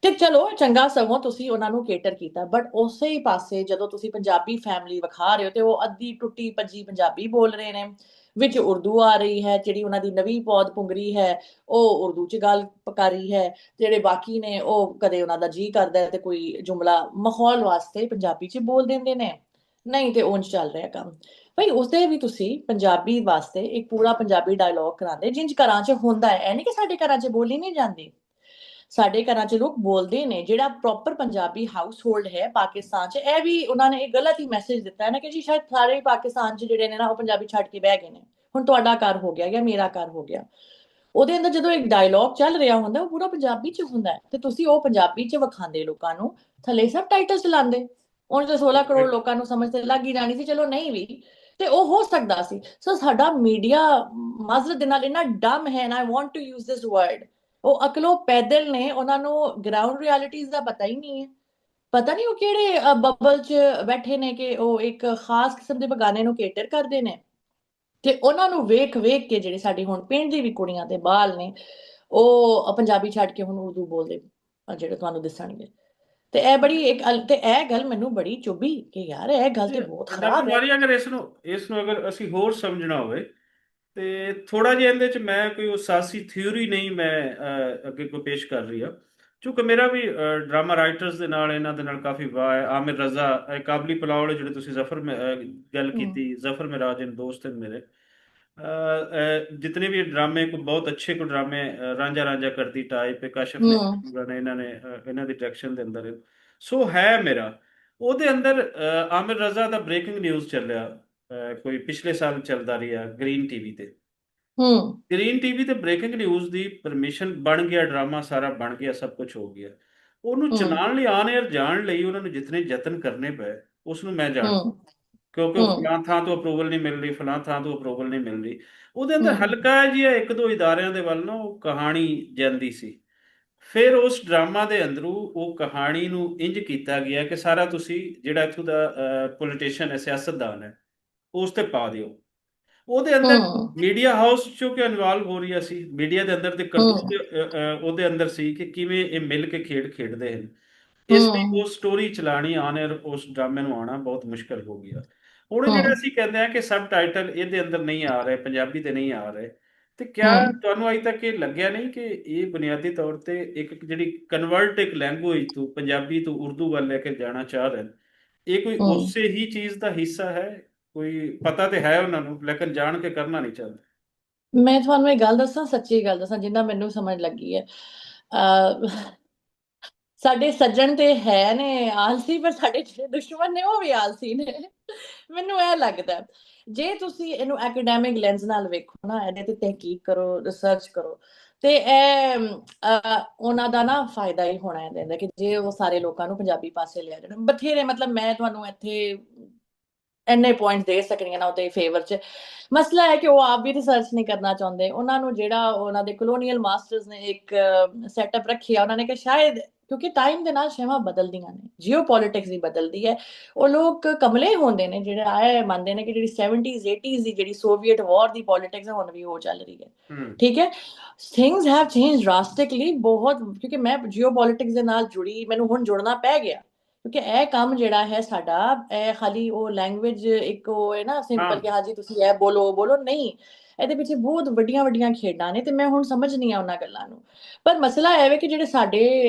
ਤੇ ਚਲੋ ਚੰਗਾ, ਸਗੋਂ ਤੁਸੀਂ ਉਹਨਾਂ ਨੂੰ ਕੇਟਰ ਕੀਤਾ, ਬਟ ਉਸੇ ਹੀ ਪਾਸੇ ਜਦੋਂ ਤੁਸੀਂ ਪੰਜਾਬੀ ਫੈਮਿਲੀ ਵਿਖਾ ਰਹੇ ਹੋ, ਤੇ ਉਹ ਅੱਧੀ ਟੁੱਟੀ ਭੱਜੀ ਪੰਜਾਬੀ ਬੋਲ ਰਹੇ ਨੇ, ਵਿੱਚ ਉਰਦੂ ਆ ਰਹੀ ਹੈ, ਜਿਹੜੀ ਉਹਨਾਂ ਦੀ ਨਵੀਂ ਪੌਦ ਪੁੰਗਰੀ ਹੈ ਉਹ ਉਰਦੂ 'ਚ ਗੱਲ ਕਰ ਰਹੀ ਹੈ, ਜਿਹੜੇ ਬਾਕੀ ਨੇ ਉਹ ਕਦੇ ਉਹਨਾਂ ਦਾ ਜੀ ਕਰਦਾ ਹੈ ਤੇ ਕੋਈ ਜੁਮਲਾ ਮਾਹੌਲ ਵਾਸਤੇ ਪੰਜਾਬੀ 'ਚ ਬੋਲ ਦਿੰਦੇ ਨੇ, ਨਹੀਂ ਤੇ ਉਂਝ ਚੱਲ ਰਿਹਾ ਕੰਮ। ਭਾਈ ਉਸਦੇ ਵੀ ਤੁਸੀਂ ਪੰਜਾਬੀ ਵਾਸਤੇ ਇੱਕ ਪੂਰਾ ਪੰਜਾਬੀ ਡਾਇਲੌਗ ਕਰਾਉਂਦੇ, ਜਿੰਜ ਘਰਾਂ 'ਚ ਹੁੰਦਾ ਹੈ। ਇਹ ਨਹੀਂ ਕਿ ਸਾਡੇ ਘਰਾਂ 'ਚ ਬੋਲੀ ਨਹੀਂ ਜਾਂਦੀ, ਸਾਡੇ ਘਰਾਂ 'ਚ ਲੋਕ ਬੋਲਦੇ ਨੇ। ਜਿਹੜਾ ਪ੍ਰੋਪਰ ਪੰਜਾਬੀ ਹਾਊਸ ਹੋਲਡ ਹੈ ਪਾਕਿਸਤਾਨ 'ਚ, ਇਹ ਵੀ ਉਹਨਾਂ ਨੇ ਇੱਕ ਗਲਤ ਹੀ ਮੈਸੇਜ ਦਿੱਤਾ ਹੈ ਨਾ, ਕਿ ਜੀ ਸ਼ਾਇਦ ਸਾਰੇ ਪਾਕਿਸਤਾਨ 'ਚ ਜਿਹੜੇ ਨੇ ਨਾ, ਉਹ ਪੰਜਾਬੀ ਛੱਡ ਕੇ ਬਹਿ ਗਏ ਨੇ, ਹੁਣ ਤੁਹਾਡਾ ਘਰ ਹੋ ਗਿਆ ਜਾਂ ਮੇਰਾ ਘਰ ਹੋ ਗਿਆ। ਉਹਦੇ ਅੰਦਰ ਜਦੋਂ ਇੱਕ ਡਾਇਲੌਗ ਚੱਲ ਰਿਹਾ ਹੁੰਦਾ, ਉਹ ਪੂਰਾ ਪੰਜਾਬੀ 'ਚ ਹੁੰਦਾ ਹੈ, ਤੇ ਤੁਸੀਂ ਉਹ ਪੰਜਾਬੀ 'ਚ ਵਿਖਾਉਂਦੇ ਲੋਕਾਂ ਨੂੰ, ਥੱਲੇ ਸਬ ਟਾਈਟਲਸ ਲਾਉਂਦੇ। ਹੁਣ ਤੇ 16 ਕਰੋੜ ਲੋਕਾਂ ਨੂੰ ਸਮਝ ਤੇ ਲੱਗ ਹੀ ਜਾਣੀ ਸੀ, ਚਲੋ ਨਹੀਂ ਵੀ ਤੇ ਉਹ ਹੋ ਸਕਦਾ ਸੀ। ਸੋ ਸਾਡਾ ਮੀਡੀਆ ਮਾਜ਼ਰਤ ਦੇ ਨਾਲ ਇੰਨਾ ਡਮ ਹੈ, ਨਾ I want to use this word, ਉਹ ਅਕਲੋ ਪੈਦਲ ਨੇ, ਉਹਨਾਂ ਨੂੰ ਗਰਾਊਂਡ ਰਿਐਲਿਟੀਜ਼ ਦਾ ਪਤਾ ਹੀ ਨਹੀਂ ਹੈ। ਪਤਾ ਨਹੀਂ ਉਹ ਕਿਹੜੇ ਬਬਲ 'ਚ ਬੈਠੇ ਨੇ, ਕਿ ਉਹ ਇੱਕ ਖਾਸ ਕਿਸਮ ਦੇ ਬਗਾਨੇ ਨੂੰ ਕੇਟਰ ਕਰਦੇ ਨੇ। ਤੇ ਉਹਨਾਂ ਨੂੰ ਵੇਖ ਵੇਖ ਕੇ ਜਿਹੜੇ ਸਾਡੀ ਹੁਣ ਪਿੰਡ ਦੀ ਵੀ ਕੁੜੀਆਂ ਤੇ ਬਾਲ ਨੇ, ਉਹ ਪੰਜਾਬੀ ਛੱਡ ਕੇ ਹੁਣ ਉਰਦੂ ਬੋਲਦੇ, ਜਿਹੜੇ ਤੁਹਾਨੂੰ ਦਿਸਣਗੇ। ਤੇ ਇਹ ਬੜੀ ਇੱਕ ਤੇ ਇਹ ਗੱਲ ਮੈਨੂੰ ਬੜੀ ਚੁੱਭੀ, ਕਿ ਯਾਰ ਇਹ ਗੱਲ ਤੇ ਬਹੁਤ ਡਾਕਟਰ ਖਰਾਬ ਹੈ। ਵਾਰੀ, ਅਗਰ ਇਸ ਨੂੰ ਅਗਰ ਅਸੀਂ ਹੋਰ ਸਮਝਣਾ ਹੋਵੇ, ਤੇ ਥੋੜਾ ਜਿਹਾ ਇਹਦੇ ਚ ਮੈਂ ਕੋਈ ਉਹ ਸਿਆਸੀ ਥਿਊਰੀ ਨਹੀਂ ਮੈਂ ਅੱਗੇ ਕੋਈ ਪੇਸ਼ ਕਰ ਰਹੀ ਆ। ਕਿਉਂਕਿ ਮੇਰਾ ਵੀ ਡਰਾਮਾ ਰਾਈਟਰਸ ਦੇ ਨਾਲ, ਇਹਨਾਂ ਦੇ ਨਾਲ ਕਾਫੀ ਵਾਹ ਹੈ। ਆਮਿਰ ਰਜ਼ਾ, ਕਾਬਲੀ ਪਲਾਓ ਵਾਲੇ ਜਿਹੜੇ ਤੁਸੀਂ ਗੱਲ ਹੂੰ ਕੀਤੀ, ਜ਼ਫਰ ਮਿਰਾਜ इन ਦੋਸਤ ਹਨ ਮੇਰੇ। जितने भी ड्रामे को बहुत अच्छे को ड्रामे, रांझा रांझा करती टाइप काशिफ ने ਹੂੰ ਇਹਨਾਂ ਦੀ ਡਾਇਰੈਕਸ਼ਨ ਦੇ ਅੰਦਰ ਸੋ ਹੈ ਮੇਰਾ। ਉਹਦੇ ਅੰਦਰ ਆਮਿਰ ਰਜ਼ਾ ਦਾ ਬ੍ਰੇਕਿੰਗ ਨਿਊਜ਼ ਚੱਲਿਆ, ਕੋਈ ਪਿਛਲੇ ਸਾਲ ਚੱਲਦਾ ਰਿਹਾ ਗ੍ਰੀਨ ਟੀਵੀ ਤੇ। ਹੂੰ ਗ੍ਰੀਨ ਟੀਵੀ ਤੇ ਬ੍ਰੇਕਿੰਗ ਨਿਊਜ਼ ਦੀ ਪਰਮਿਸ਼ਨ ਬਣ ਗਿਆ, ਡਰਾਮਾ ਸਾਰਾ ਬਣ ਗਿਆ, ਸਭ ਕੁਝ ਹੋ ਗਿਆ। ਉਹਨੂੰ ਹੂੰ ਚਲਾਉਣ ਲਈ, ਆਨ 에ਅਰ ਜਾਣ ਲਈ ਉਹਨਾਂ ਨੂੰ ਜਿਤਨੇ ਯਤਨ ਕਰਨੇ ਪਏ, ਉਸ ਨੂੰ ਮੈਂ ਜਾਣ, ਹੂੰ ਕਿਉਂਕਿ ਉਹ ਹੂੰ ਫਲਾਂ ਥਾਂ ਤੋਂ ਅਪਰੂਵਲ ਨਹੀਂ ਮਿਲ ਰਹੀ, ਫਲਾਂ ਥਾਂ ਤੋਂ ਅਪਰੂਵਲ ਨਹੀਂ ਮਿਲ ਰਹੀ। ਉਹਦੇ ਅੰਦਰ ਹੂੰ ਹਲਕਾ ਜਿਹਾ ਇੱਕ ਦੋ ਇਦਾਰਿਆਂ ਦੇ ਵੱਲ ਨਾ ਉਹ ਕਹਾਣੀ ਜਾਂਦੀ ਸੀ। ਫਿਰ ਉਸ ਡਰਾਮਾ ਦੇ ਅੰਦਰੋਂ ਉਹ ਕਹਾਣੀ ਨੂੰ ਇੰਜ ਕੀਤਾ ਗਿਆ ਕਿ ਸਾਰਾ ਤੁਸੀਂ ਜਿਹੜਾ ਇੱਥੋਂ ਦਾ ਪੋਲੀਟੀਸ਼ੀਅਨ ਹੈ, ਸਿਆਸਤਦਾਨ ਹੈ, ਉਸ ਤੇ ਪਾ ਦਿਓ। ਉਹਦੇ ਅੰਦਰ ਹੂੰ ਮੀਡੀਆ ਹਾਊਸ ਚੋਂ ਕਿ ਇਨਵੋਲਵ ਹੋ ਰਹੀ ਸੀ, ਮੀਡੀਆ ਦੇ ਅੰਦਰ ਦੇ ਕਰਤੂਤ ਹੂੰ ਉਹਦੇ ਅੰਦਰ ਸੀ, ਕਿ ਕਿਵੇਂ ਇਹ ਮਿਲ ਕੇ ਖੇਡ ਖੇਡਦੇ ਹਨ। ਇਸ ਲਈ ਹੂੰ ਉਹ ਸਟੋਰੀ ਚਲਾਣੀ, ਆਨ 에ਅਰ ਉਸ ਡਰਾਮੇ ਨੂੰ ਆਉਣਾ ਬਹੁਤ ਮੁਸ਼ਕਲ ਹੋ ਗਿਆ। ਹੁਣ ਜਿਹੜਾ ਹੂੰ ਅਸੀਂ ਕਹਿੰਦੇ ਆ ਕਿ ਸਬ ਟਾਈਟਲ ਇਹਦੇ ਅੰਦਰ ਨਹੀਂ ਆ ਰਹੇ, ਪੰਜਾਬੀ ਤੇ ਨਹੀਂ ਆ ਰਹੇ, ਤੇ ਕਿਆ ਹੂੰ ਤੁਹਾਨੂੰ ਅਜੇ ਤੱਕ ਇਹ ਲੱਗਿਆ ਨਹੀਂ ਕਿ ਇਹ ਬੁਨਿਆਦੀ ਤੌਰ ਤੇ ਇੱਕ ਜਿਹੜੀ ਕਨਵਰਟ ਇੱਕ ਲੈਂਗੁਏਜ ਤੋਂ ਪੰਜਾਬੀ ਤੋਂ ਉਰਦੂ ਵੱਲ ਲੈ ਕੇ ਜਾਣਾ ਚਾਹ ਰਹੇ ਨੇ, ਇਹ ਕੋਈ ਹੂੰ ਉਸੇ ਹੀ ਚੀਜ਼ ਦਾ ਹਿੱਸਾ ਹੈ? ਕੋਈ ਪਤਾ ਤੇ ਹੈ ਉਹਨਾਂ ਨੂੰ, ਲੇਕਿਨ ਜਾਣ ਕੇ ਕਰਨਾ ਨਹੀਂ ਚਾਹੁੰਦੇ। ਮੈਂ ਤੁਹਾਨੂੰ ਇਹ ਗੱਲ ਦੱਸਾਂ, ਸੱਚੀ ਗੱਲ ਦੱਸਾਂ, ਜਿੰਨਾ ਮੈਨੂੰ ਸਮਝ ਲੱਗੀ ਹੈ। ਸਾਡੇ ਸੱਜਣ ਤੇ ਹੈ ਨੇ ਆਲਸੀ, ਪਰ ਸਾਡੇ ਜਿਹੜੇ ਦੁਸ਼ਮਣ ਨੇ ਉਹ ਵੀ ਆਲਸੀ ਨੇ। ਮੈਨੂੰ ਇਹ ਲੱਗਦਾ ਹੈ, ਜੇ ਤੁਸੀਂ ਇਹਨੂੰ ਐਕੈਡੈਮਿਕ ਲੈਂਸ ਨਾਲ ਵੇਖੋ ਨਾ, ਇਹਦੇ ਤੇ ਤਹਿਕੀਕ ਕਰੋ, ਰਿਸਰਚ ਕਰੋ, ਤੇ ਇਹ ਉਹਨਾਂ ਦਾ ਨਾ ਫਾਇਦਾ ਹੀ ਹੋਣਾ ਇਹਦੇ ਅੰਦਰ, ਕਿ ਜੇ ਉਹ ਸਾਰੇ ਲੋਕਾਂ ਨੂੰ ਪੰਜਾਬੀ ਪਾਸੇ ਲਿਆ ਜਾਣ। ਬਥੇਰੇ, ਮਤਲਬ ਮੈਂ ਤੁਹਾਨੂੰ ਇੱਥੇ ਇੰਨੇ ਪੁਆਇੰਟ ਦੇ ਸਕਦੀ ਹਾਂ ਨਾ ਉਹਦੇ ਫੇਵਰ ਚ। ਮਸਲਾ ਹੈ ਕਿ ਉਹ ਆਪ ਵੀ ਰਿਸਰਚ ਨਹੀਂ ਕਰਨਾ ਚਾਹੁੰਦੇ। ਉਹਨਾਂ ਨੂੰ ਜਿਹੜਾ ਉਹਨਾਂ ਦੇ ਕਲੋਨੀਅਲ ਮਾਸਟਰਸ ਨੇ ਇੱਕ ਸੈਟਅਪ ਰੱਖਿਆ, ਉਹਨਾਂ ਨੇ ਕਿ ਸ਼ਾਇਦ ਕਿਉਂਕਿ ਟਾਈਮ ਦੇ ਨਾਲ ਸ਼ੈਵਾਂ ਬਦਲਦੀਆਂ ਨੇ, ਜੀਓ ਪੋਲਿਟਿਕਸ ਵੀ ਬਦਲਦੀ ਹੈ। ਉਹ ਲੋਕ ਕਮਲੇ ਹੁੰਦੇ ਨੇ ਜਿਹੜੇ ਆਏ ਮੰਨਦੇ ਨੇ ਕਿ ਜਿਹੜੀ 70s 80s ਦੀ ਜਿਹੜੀ ਸੋਵੀਅਤ ਵਾਰ ਦੀ ਪੋਲਿਟਿਕਸ ਹੈ ਹੁਣ ਵੀ ਉਹ ਚੱਲ ਰਹੀ ਹੈ। ਹੂੰ। ਠੀਕ ਹੈ, ਥਿੰਗਸ ਹੈਵ ਚੇਂਜ ਡਰਾਸਟਿਕਲੀ ਬਹੁਤ, ਕਿਉਂਕਿ ਮੈਂ ਜੀਓ ਪੋਲਿਟਿਕਸ ਦੇ ਨਾਲ ਜੁੜੀ, ਮੈਨੂੰ ਹੁਣ ਜੁੜਨਾ ਪੈ ਗਿਆ। ਕਿਉਂਕਿ ਇਹ ਕੰਮ ਜਿਹੜਾ ਹੈ ਸਾਡਾ, ਇਹ ਖਾਲੀ ਉਹ ਲੈਂਗੁਏਜ ਇੱਕ ਉਹ ਹੈ ਨਾ ਸਿੰਪਲ, ਹਾਂ। ਕਿ ਹਾਂਜੀ ਤੁਸੀਂ ਇਹ ਬੋਲੋ ਬੋਲੋ, ਨਹੀਂ। ਇਹਦੇ ਪਿੱਛੇ ਬਹੁਤ ਵੱਡੀਆਂ ਵੱਡੀਆਂ ਖੇਡਾਂ ਨੇ, ਤੇ ਮੈਂ ਹੁਣ ਸਮਝਣੀ ਆ ਉਹਨਾਂ ਗੱਲਾਂ ਨੂੰ। ਪਰ ਮਸਲਾ ਇਹ ਹੈ ਕਿ ਜਿਹੜੇ ਸਾਡੇ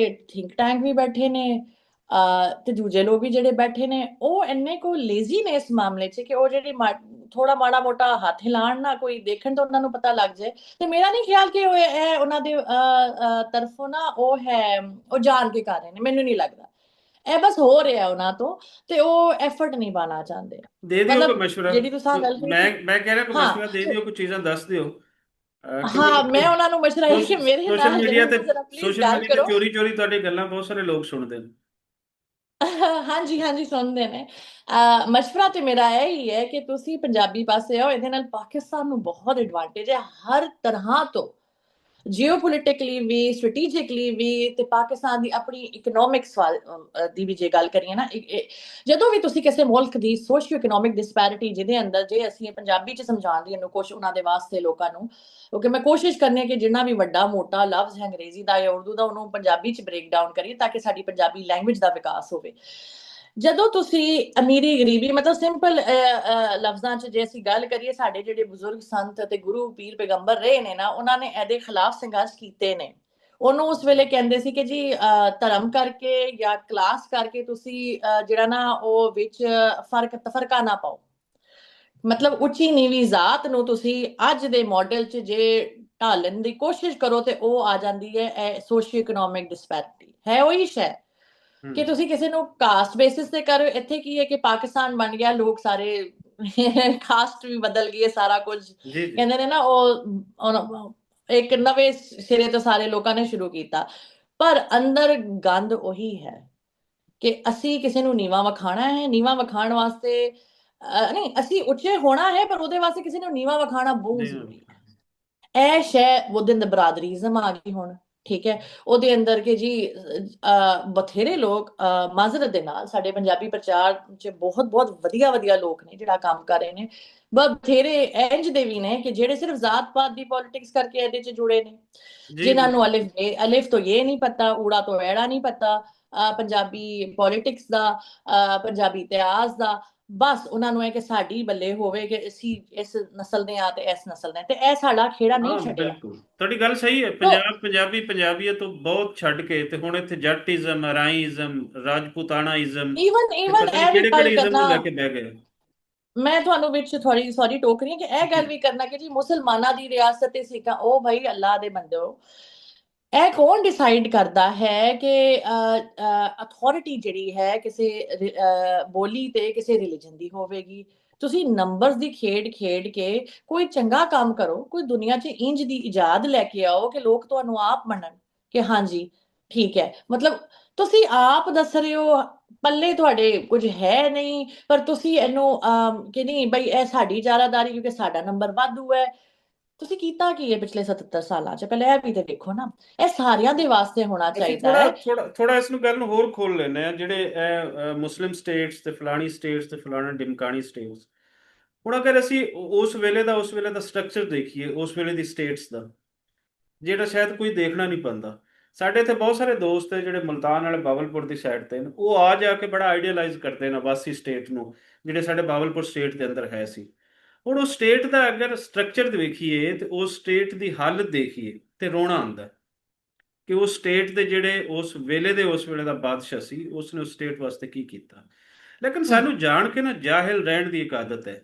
ਥਿੰਕ ਟੈਂਕ ਵੀ ਬੈਠੇ ਨੇ, ਤੇ ਦੂਜੇ ਲੋਕ ਵੀ ਜਿਹੜੇ ਬੈਠੇ ਨੇ, ਉਹ ਇੰਨੇ ਕੋ ਲੇਜ਼ੀ ਨੇ ਇਸ ਮਾਮਲੇ 'ਚ, ਕਿ ਉਹ ਜਿਹੜੀ ਥੋੜਾ ਮਾੜਾ ਮੋਟਾ ਹੱਥ ਹਿਲਾਣ ਨਾ, ਕੋਈ ਦੇਖਣ ਤਾਂ ਉਹਨਾਂ ਨੂੰ ਪਤਾ ਲੱਗ ਜਾਏ। ਤੇ ਮੇਰਾ ਨਹੀਂ ਖਿਆਲ ਕਿ ਉਹ ਇਹ ਉਹਨਾਂ ਦੇ ਤਰਫੋਂ ਨਾ ਉਹ ਹੈ, ਉਹ ਜਾਣ ਕੇ ਕਰ ਰਹੇ ਨੇ, ਮੈਨੂੰ ਨਹੀਂ ਲੱਗਦਾ। ਇਹ ਬਸ ਹੋ ਰਿਹਾ ਉਹਨਾਂ ਤੋਂ, ਤੇ ਉਹ ਐਫਰਟ ਨਹੀਂ ਪਾਣਾ ਚਾਹੁੰਦੇ। ਦੇ ਦਿਓ ਕੋਈ ਮਤਲਬ ਮਸ਼ਵਰਾ। ਜਿਹੜੀ ਤੁਸੀਂ ਗੱਲ ਮੈਂ ਕੀਤੀ। ਮੈਂ ਕਹਿ ਰਿਹਾ ਕੋਈ ਹਾਂ ਮਸ਼ਵਰਾ ਦੇ ਦਿਓ, ਕੋਈ ਚੀਜ਼ਾਂ ਦੱਸ ਦਿਓ। ਹਾਂ, ਮੈਂ ਕਿਉਂਕਿ ਉਹਨਾਂ ਨੂੰ ਮਸ਼ਵਰਾ ਇਹ ਕਿ ਮੇਰੇ ਸੋਸ਼ਲ ਨਾਲ ਮੀਡੀਆ ਤੇ ਜ਼ਰੂਰ ਜ਼ਰਾ ਪਲੀਜ਼ ਸੋਸ਼ਲ ਗੱਲ ਮੀਡੀਆ ਤੇ ਕਰੋ। ਚੋਰੀ ਚੋਰੀ ਤੁਹਾਡੀ ਗੱਲਾਂ ਬਹੁਤ ਸਾਰੇ ਲੋਕ ਸੁਣਦੇ ਨੇ। ਹਾਂਜੀ ਹਾਂਜੀ, ਸੁਣਦੇ ਨੇ। ਮਸ਼ਵਰਾ ਤੇ ਮੇਰਾ ਇਹ ਹੀ ਹੈ ਕਿ ਤੁਸੀਂ ਪੰਜਾਬੀ ਪਾਸੇ ਆਓ, ਇਹਦੇ ਨਾਲ ਪਾਕਿਸਤਾਨ ਨੂੰ ਬਹੁਤ ਐਡਵਾਂਟੇਜ ਹੈ ਹਰ ਤਰ੍ਹਾਂ ਤੋਂ, ਜਿਓਪੋਲਿਟਿਕਲੀ ਵੀ, ਸਟ੍ਰੈਟੇਜਿਕਲੀ ਵੀ, ਤੇ ਪਾਕਿਸਤਾਨ ਦੀ ਆਪਣੀ ਇਕਨੋਮਿਕਸ ਦੀ ਵੀ ਜੇ ਗੱਲ ਕਰੀਏ ਨਾ, ਜਦੋਂ ਵੀ ਤੁਸੀਂ ਕਿਸੇ ਮੁਲਕ ਦੀ ਸੋਸ਼ੀਓ ਇਕਨੋਮਿਕ ਡਿਸਪੈਰਿਟੀ ਜਿਹਦੇ ਅੰਦਰ, ਜੇ ਅਸੀਂ ਪੰਜਾਬੀ ਚ ਸਮਝਾਉਣ ਦੀ ਇਹਨੂੰ ਕੁਛ ਉਹਨਾਂ ਦੇ ਵਾਸਤੇ ਲੋਕਾਂ ਨੂੰ, ਕਿਉਂਕਿ ਮੈਂ ਕੋਸ਼ਿਸ਼ ਕਰਨੀ ਹੈ ਕਿ ਜਿੰਨਾ ਵੀ ਵੱਡਾ ਮੋਟਾ ਲਫ਼ਜ਼ ਹੈ ਅੰਗਰੇਜ਼ੀ ਦਾ ਜਾਂ ਉਰਦੂ ਦਾ, ਉਹਨੂੰ ਪੰਜਾਬੀ ਚ ਬ੍ਰੇਕ ਡਾਊਨ ਕਰੀਏ ਤਾਂ ਕਿ ਸਾਡੀ ਪੰਜਾਬੀ ਲੈਂਗੁਏਜ ਦਾ ਵਿਕਾਸ ਹੋਵੇ। ਜਦੋਂ ਤੁਸੀਂ ਅਮੀਰੀ ਗਰੀਬੀ, ਮਤਲਬ ਸਿੰਪਲ ਲਫ਼ਜ਼ਾਂ 'ਚ ਜੇ ਅਸੀਂ ਗੱਲ ਕਰੀਏ, ਸਾਡੇ ਜਿਹੜੇ ਬਜ਼ੁਰਗ ਸੰਤ ਅਤੇ ਗੁਰੂ ਪੀਰ ਪੈਗੰਬਰ ਰਹੇ ਨੇ ਨਾ, ਉਹਨਾਂ ਨੇ ਇਹਦੇ ਖਿਲਾਫ ਸੰਘਰਸ਼ ਕੀਤੇ ਨੇ। ਉਹਨੂੰ ਉਸ ਵੇਲੇ ਕਹਿੰਦੇ ਸੀ ਕਿ ਜੀ ਧਰਮ ਕਰਕੇ ਜਾਂ ਕਲਾਸ ਕਰਕੇ ਤੁਸੀਂ ਜਿਹੜਾ ਨਾ ਉਹ ਵਿੱਚ ਤਫਰਕਾ ਨਾ ਪਾਓ। ਮਤਲਬ ਉੱਚੀ ਨੀਵੀਂ ਜ਼ਾਤ ਨੂੰ ਤੁਸੀਂ ਅੱਜ ਦੇ ਮਾਡਲ 'ਚ ਜੇ ਢਾਲਣ ਦੀ ਕੋਸ਼ਿਸ਼ ਕਰੋ, ਤੇ ਉਹ ਆ ਜਾਂਦੀ ਹੈ ਇਹ ਸੋਸ਼ੀਓ ਇਕਨੋਮਿਕ ਡਿਸਪੈਰਿਟੀ, ਹੈ ਉਹੀ ਸ਼ੈ ਕਿ ਹੂੰ। ਤੁਸੀਂ ਕਿਸੇ ਨੂੰ ਕਾਸਟ ਬੇਸਿਸ ਤੇ ਕਰੋ। ਇੱਥੇ ਕੀ ਹੈ ਕਿ ਪਾਕਿਸਤਾਨ ਬਣ ਗਿਆ, ਲੋਕ ਸਾਰੇ ਕਾਸਟ ਵੀ ਬਦਲ ਗਈ ਹੈ, ਸਾਰਾ ਕੁਝ ਜੀ ਜੀ। ਕਹਿੰਦੇ ਨੇ ਨਾ, ਇੱਕ ਨਵੇਂ ਸਿਰੇ ਤੋਂ ਸਾਰੇ ਲੋਕਾਂ ਨੇ ਸ਼ੁਰੂ ਕੀਤਾ। ਪਰ ਅੰਦਰ ਗੰਦ ਉਹੀ ਹੈ ਕਿ ਅਸੀਂ ਕਿਸੇ ਨੂੰ ਨੀਵਾ ਵਿਖਾਣਾ ਹੈ। ਨੀਵਾ ਵਿਖਾਣ ਵਾਸਤੇ ਨਹੀਂ, ਅਸੀਂ ਉੱਚੇ ਹੋਣਾ ਹੈ, ਪਰ ਉਹਦੇ ਵਾਸਤੇ ਕਿਸੇ ਨੂੰ ਨੀਵਾ ਵਿਖਾਣਾ ਬਹੁਤ ਨਹੀਂ। ਜ਼ਰੂਰੀ ਹੈ। ਇਹ ਸ਼ੈ ਉਹਦੇ ਅੰਦਰ ਬਰਾਦਰੀਜ਼ਮ ਆ ਗਈ ਹੁਣ। ਠੀਕ ਹੈ, ਉਹਦੇ ਅੰਦਰ ਕਿ ਜੀ ਬਥੇਰੇ ਲੋਕ ਮਾਜ਼ਰਤ ਦੇ ਨਾਲ ਸਾਡੇ ਪੰਜਾਬੀ ਪ੍ਰਚਾਰ ਚ ਬਹੁਤ ਬਹੁਤ ਵਧੀਆ ਵਧੀਆ ਲੋਕ ਨੇ ਜਿਹੜਾ ਕੰਮ ਕਰ ਰਹੇ ਨੇ। ਬਥੇਰੇ ਇੰਜ ਦੇ ਵੀ ਨੇ ਕਿ ਜਿਹੜੇ ਸਿਰਫ ਜ਼ਾਤ ਪਾਤ ਦੀ ਪੋਲਿਟਿਕਸ ਕਰਕੇ ਇਹਦੇ ਚ ਜੁੜੇ ਨੇ, ਜੀ ਜਿਨ੍ਹਾਂ ਜੀ। ਨੂੰ ਅਲਿਫ ਤੋਂ ਇਹ ਨਹੀਂ ਪਤਾ, ਊੜਾ ਤੋਂ ਐੜਾ ਨਹੀਂ ਪਤਾ, ਪੰਜਾਬੀ ਪੋਲਿਟਿਕਸ ਦਾ, ਪੰਜਾਬੀ ਇਤਿਹਾਸ ਦਾ। ਬਸ ਉਹਨਾਂ ਨੂੰ ਹੈ ਕਿ ਸਾਡੀ ਬੱਲੇ ਹੋਵੇ, ਕਿ ਅਸੀਂ ਇਸ ਨਸਲ ਦੇ ਆ ਤੇ ਇਸ ਨਸਲ ਦੇ, ਤੇ ਇਹ ਸਾਡਾ ਖੇੜਾ ਨਹੀਂ ਹਾਂ ਛੱਡਿਆ। ਬਿਲਕੁਲ, ਤੁਹਾਡੀ ਗੱਲ ਸਹੀ ਹੈ। ਤੋ ਪੰਜਾਬ ਪੰਜਾਬੀ ਪੰਜਾਬੀਅਤ ਤੋਂ ਬਹੁਤ ਛੱਡ ਕੇ ਤੇ ਹੁਣ ਇੱਥੇ ਜੱਟਿਜ਼ਮ, ਰਾਈਜ਼ਮ, ਰਾਜਪੂਤਾਨਾਇਜ਼ਮ ਈਵਨ ਤੇ ਈਵਨ ਪਤਾ ਨਹੀਂ ਇਹ ਵੀ ਕਿਹੜੇ ਗੱਲ ਕਿਹੜੇ ਇਜ਼ਮ ਕਰਨਾ, ਨੂੰ ਲੈ ਕੇ ਬਹਿ ਗਏ। ਮੈਂ ਤੁਹਾਨੂੰ ਵਿੱਚ ਥੋੜੀ ਸੌਰੀ ਟੋਕ ਰਹੀ ਹਾਂ, ਕਿ ਇਹ ਗੱਲ ਵੀ ਕਰਨਾ ਕਿ ਜੀ ਮੁਸਲਮਾਨਾਂ ਦੀ ਰਿਆਸਤ ਤੇ ਸਿੱਖਾਂ, ਉਹ ਭਾਈ ਅੱਲਾਹ ਦੇ ਬੰਦੇ ਹੋ। ਇਹ ਕੌਣ ਡਿਸਾਈਡ ਕਰਦਾ ਹੈ ਕਿ ਅਥਾਰਟੀ ਜਿਹੜੀ ਹੈ ਕਿਸੇ ਬੋਲੀ ਤੇ ਕਿਸੇ ਰਿਲੀਜਨ ਦੀ ਹੋਵੇਗੀ? ਤੁਸੀਂ ਨੰਬਰਸ ਦੀ ਖੇਡ ਖੇਡ ਕੇ ਕੋਈ ਚੰਗਾ ਕੰਮ ਕਰੋ, ਕੋਈ ਦੁਨੀਆ 'ਚ ਇੰਜ ਦੀ ਇਜਾਦ ਲੈ ਕੇ ਆਓ ਕਿ ਲੋਕ ਤੁਹਾਨੂੰ ਆਪ ਮੰਨਣ ਕਿ ਹਾਂਜੀ ਠੀਕ ਹੈ। ਮਤਲਬ ਤੁਸੀਂ ਆਪ ਦੱਸ ਰਹੇ ਹੋ ਪੱਲੇ ਤੁਹਾਡੇ ਕੁਝ ਹੈ ਨਹੀਂ, ਪਰ ਤੁਸੀਂ ਇਹਨੂੰ ਕਿ ਨਹੀਂ ਬਈ ਇਹ ਸਾਡੀ ਜਾਰਾਦਾਰੀ ਕਿਉਂਕਿ ਸਾਡਾ ਨੰਬਰ ਵਾਧੂ ਹੈ। ਤੁਸੀਂ ਕੀਤਾ ਕੀ ਹੈ ਪਿਛਲੇ 77 ਸਾਲਾਂ 'ਚ? ਪਹਿਲਾਂ ਇਹ ਵੀ ਤੇ ਦੇਖੋ ਨਾ। ਇਹ ਸਾਰਿਆਂ ਦੇ ਵਾਸਤੇ ਹੋਣਾ ਅਸੀਂ ਚਾਹੀਦਾ ਥੋੜਾ ਹੈ। ਥੋੜਾ ਥੋੜਾ ਇਸ ਨੂੰ ਗੱਲ ਨੂੰ ਹੋਰ ਖੋਲ ਲੈਂਦੇ ਆ, ਜਿਹੜੇ ਮੁਸਲਿਮ ਸਟੇਟਸ ਤੇ ਫਲਾਣੀ ਸਟੇਟਸ ਤੇ ਫਲਾਣਾ ਡਿਮਕਾਣੀ ਸਟੇਟਸ। ਹੁਣ ਅਗਰ ਅਸੀਂ ਉਸ ਵੇਲੇ ਦਾ ਸਟਰਕਚਰ ਦੇਖੀਏ, ਉਸ ਵੇਲੇ ਦੀ ਸਟੇਟਸ ਦਾ, ਜਿਹੜਾ ਸ਼ਾਇਦ ਕੋਈ ਦੇਖਣਾ ਨਹੀਂ ਪਾਉਂਦਾ। ਸਾਡੇ ਇੱਥੇ ਬਹੁਤ ਸਾਰੇ ਦੋਸਤ ਹੈ ਜਿਹੜੇ ਮੁਲਤਾਨ ਵਾਲੇ ਬਾਵਲਪੁਰ ਦੀ ਸਾਈਡ ਤੇ ਨੇ, ਉਹ ਆ ਜਾ ਕੇ ਬੜਾ ਆਈਡੀਅਲਾਈਜ਼ ਕਰਦੇ ਨੇ ਅਬਾਸੀ ਸਟੇਟ ਨੂੰ, ਜਿਹੜੇ ਸਾਡੇ ਬਾਵਲਪੁਰ ਸਟੇਟ ਦੇ ਅੰਦਰ ਹੈ ਸੀ। ਹੁਣ ਉਹ ਸਟੇਟ ਦਾ ਅਗਰ ਸਟਰਕਚਰ ਦੇਖੀਏ ਤੇ ਉਸ ਸਟੇਟ ਦੀ ਹਾਲਤ ਦੇਖੀਏ ਤੇ ਰੋਣਾ ਆਉਂਦਾ ਕਿ ਉਸ ਸਟੇਟ ਦੇ ਜਿਹੜੇ ਉਸ ਵੇਲੇ ਦਾ ਬਾਦਸ਼ਾਹ ਸੀ, ਉਸਨੇ ਉਸ ਸਟੇਟ ਵਾਸਤੇ ਕੀ ਕੀਤਾ। ਲੇਕਿਨ ਹਮ ਸਾਨੂੰ ਜਾਣ ਕੇ ਨਾ ਜਾਹਿਲ ਰਹਿਣ ਦੀ ਇੱਕ ਆਦਤ ਹੈ।